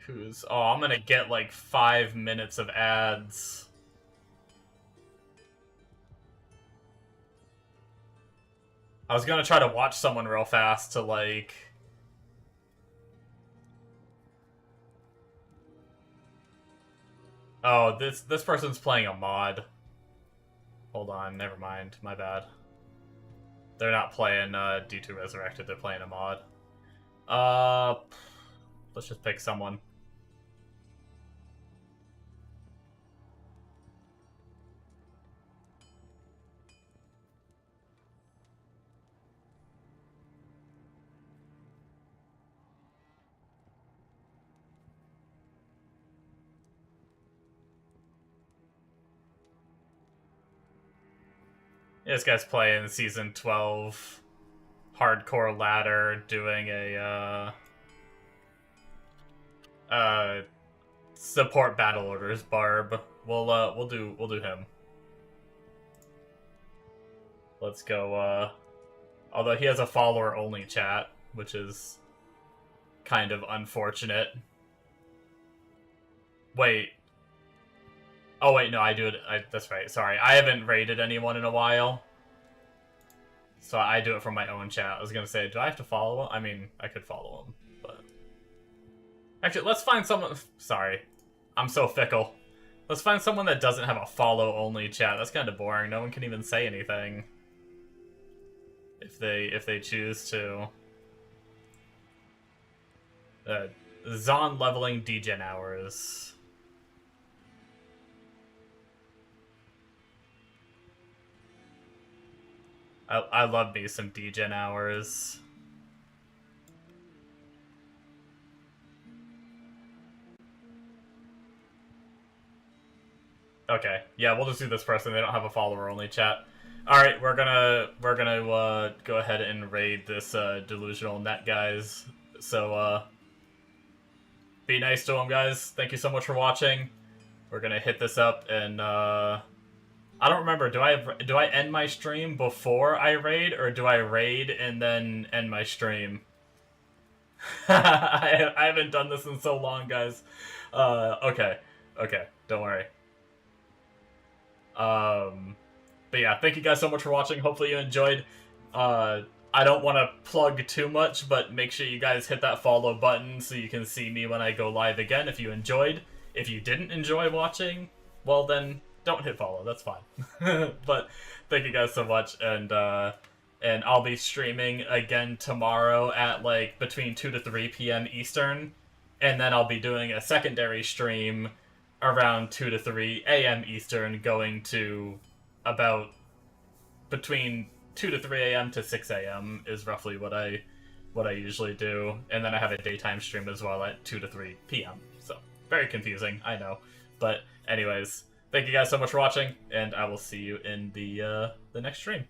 Speaker 1: Who's... Oh, I'm gonna get like 5 minutes of ads. I was gonna try to watch someone real fast to, like... Oh, this person's playing a mod. Hold on, never mind. My bad. They're not playing D2 Resurrected, they're playing a mod. Let's just pick someone. This guy's playing Season 12 Hardcore Ladder, doing a, support battle orders, Barb. We'll do him. Let's go, although he has a follower-only chat, which is kind of unfortunate. Wait. Oh, wait, no, I do it... that's right, sorry. I haven't raided anyone in a while. So I do it from my own chat. I was gonna say, do I have to follow him? I mean, I could follow him, but... Actually, let's find someone... Sorry. I'm so fickle. Let's find someone that doesn't have a follow-only chat. That's kind of boring. No one can even say anything. If they choose to. Zon leveling degen hours. I love me some degen hours. Okay, yeah, we'll just do this person. They don't have a follower-only chat. All right, we're gonna go ahead and raid this delusional net guys. So be nice to them, guys. Thank you so much for watching. We're gonna hit this up, and I don't remember. Do I end my stream before I raid, or do I raid and then end my stream? I haven't done this in so long, guys. Okay, don't worry. But yeah, thank you guys so much for watching. Hopefully you enjoyed. I don't want to plug too much, but make sure you guys hit that follow button so you can see me when I go live again if you enjoyed. If you didn't enjoy watching, well then, don't hit follow. That's fine. But thank you guys so much, and and I'll be streaming again tomorrow at like between 2 to 3 p.m. Eastern, and then I'll be doing a secondary stream around 2 to 3 a.m. Eastern, going to about between 2 to 3 a.m. to 6 a.m. is roughly what I usually do, and then I have a daytime stream as well at 2 to 3 p.m. So very confusing, I know, but anyways, thank you guys so much for watching, and I will see you in the next stream.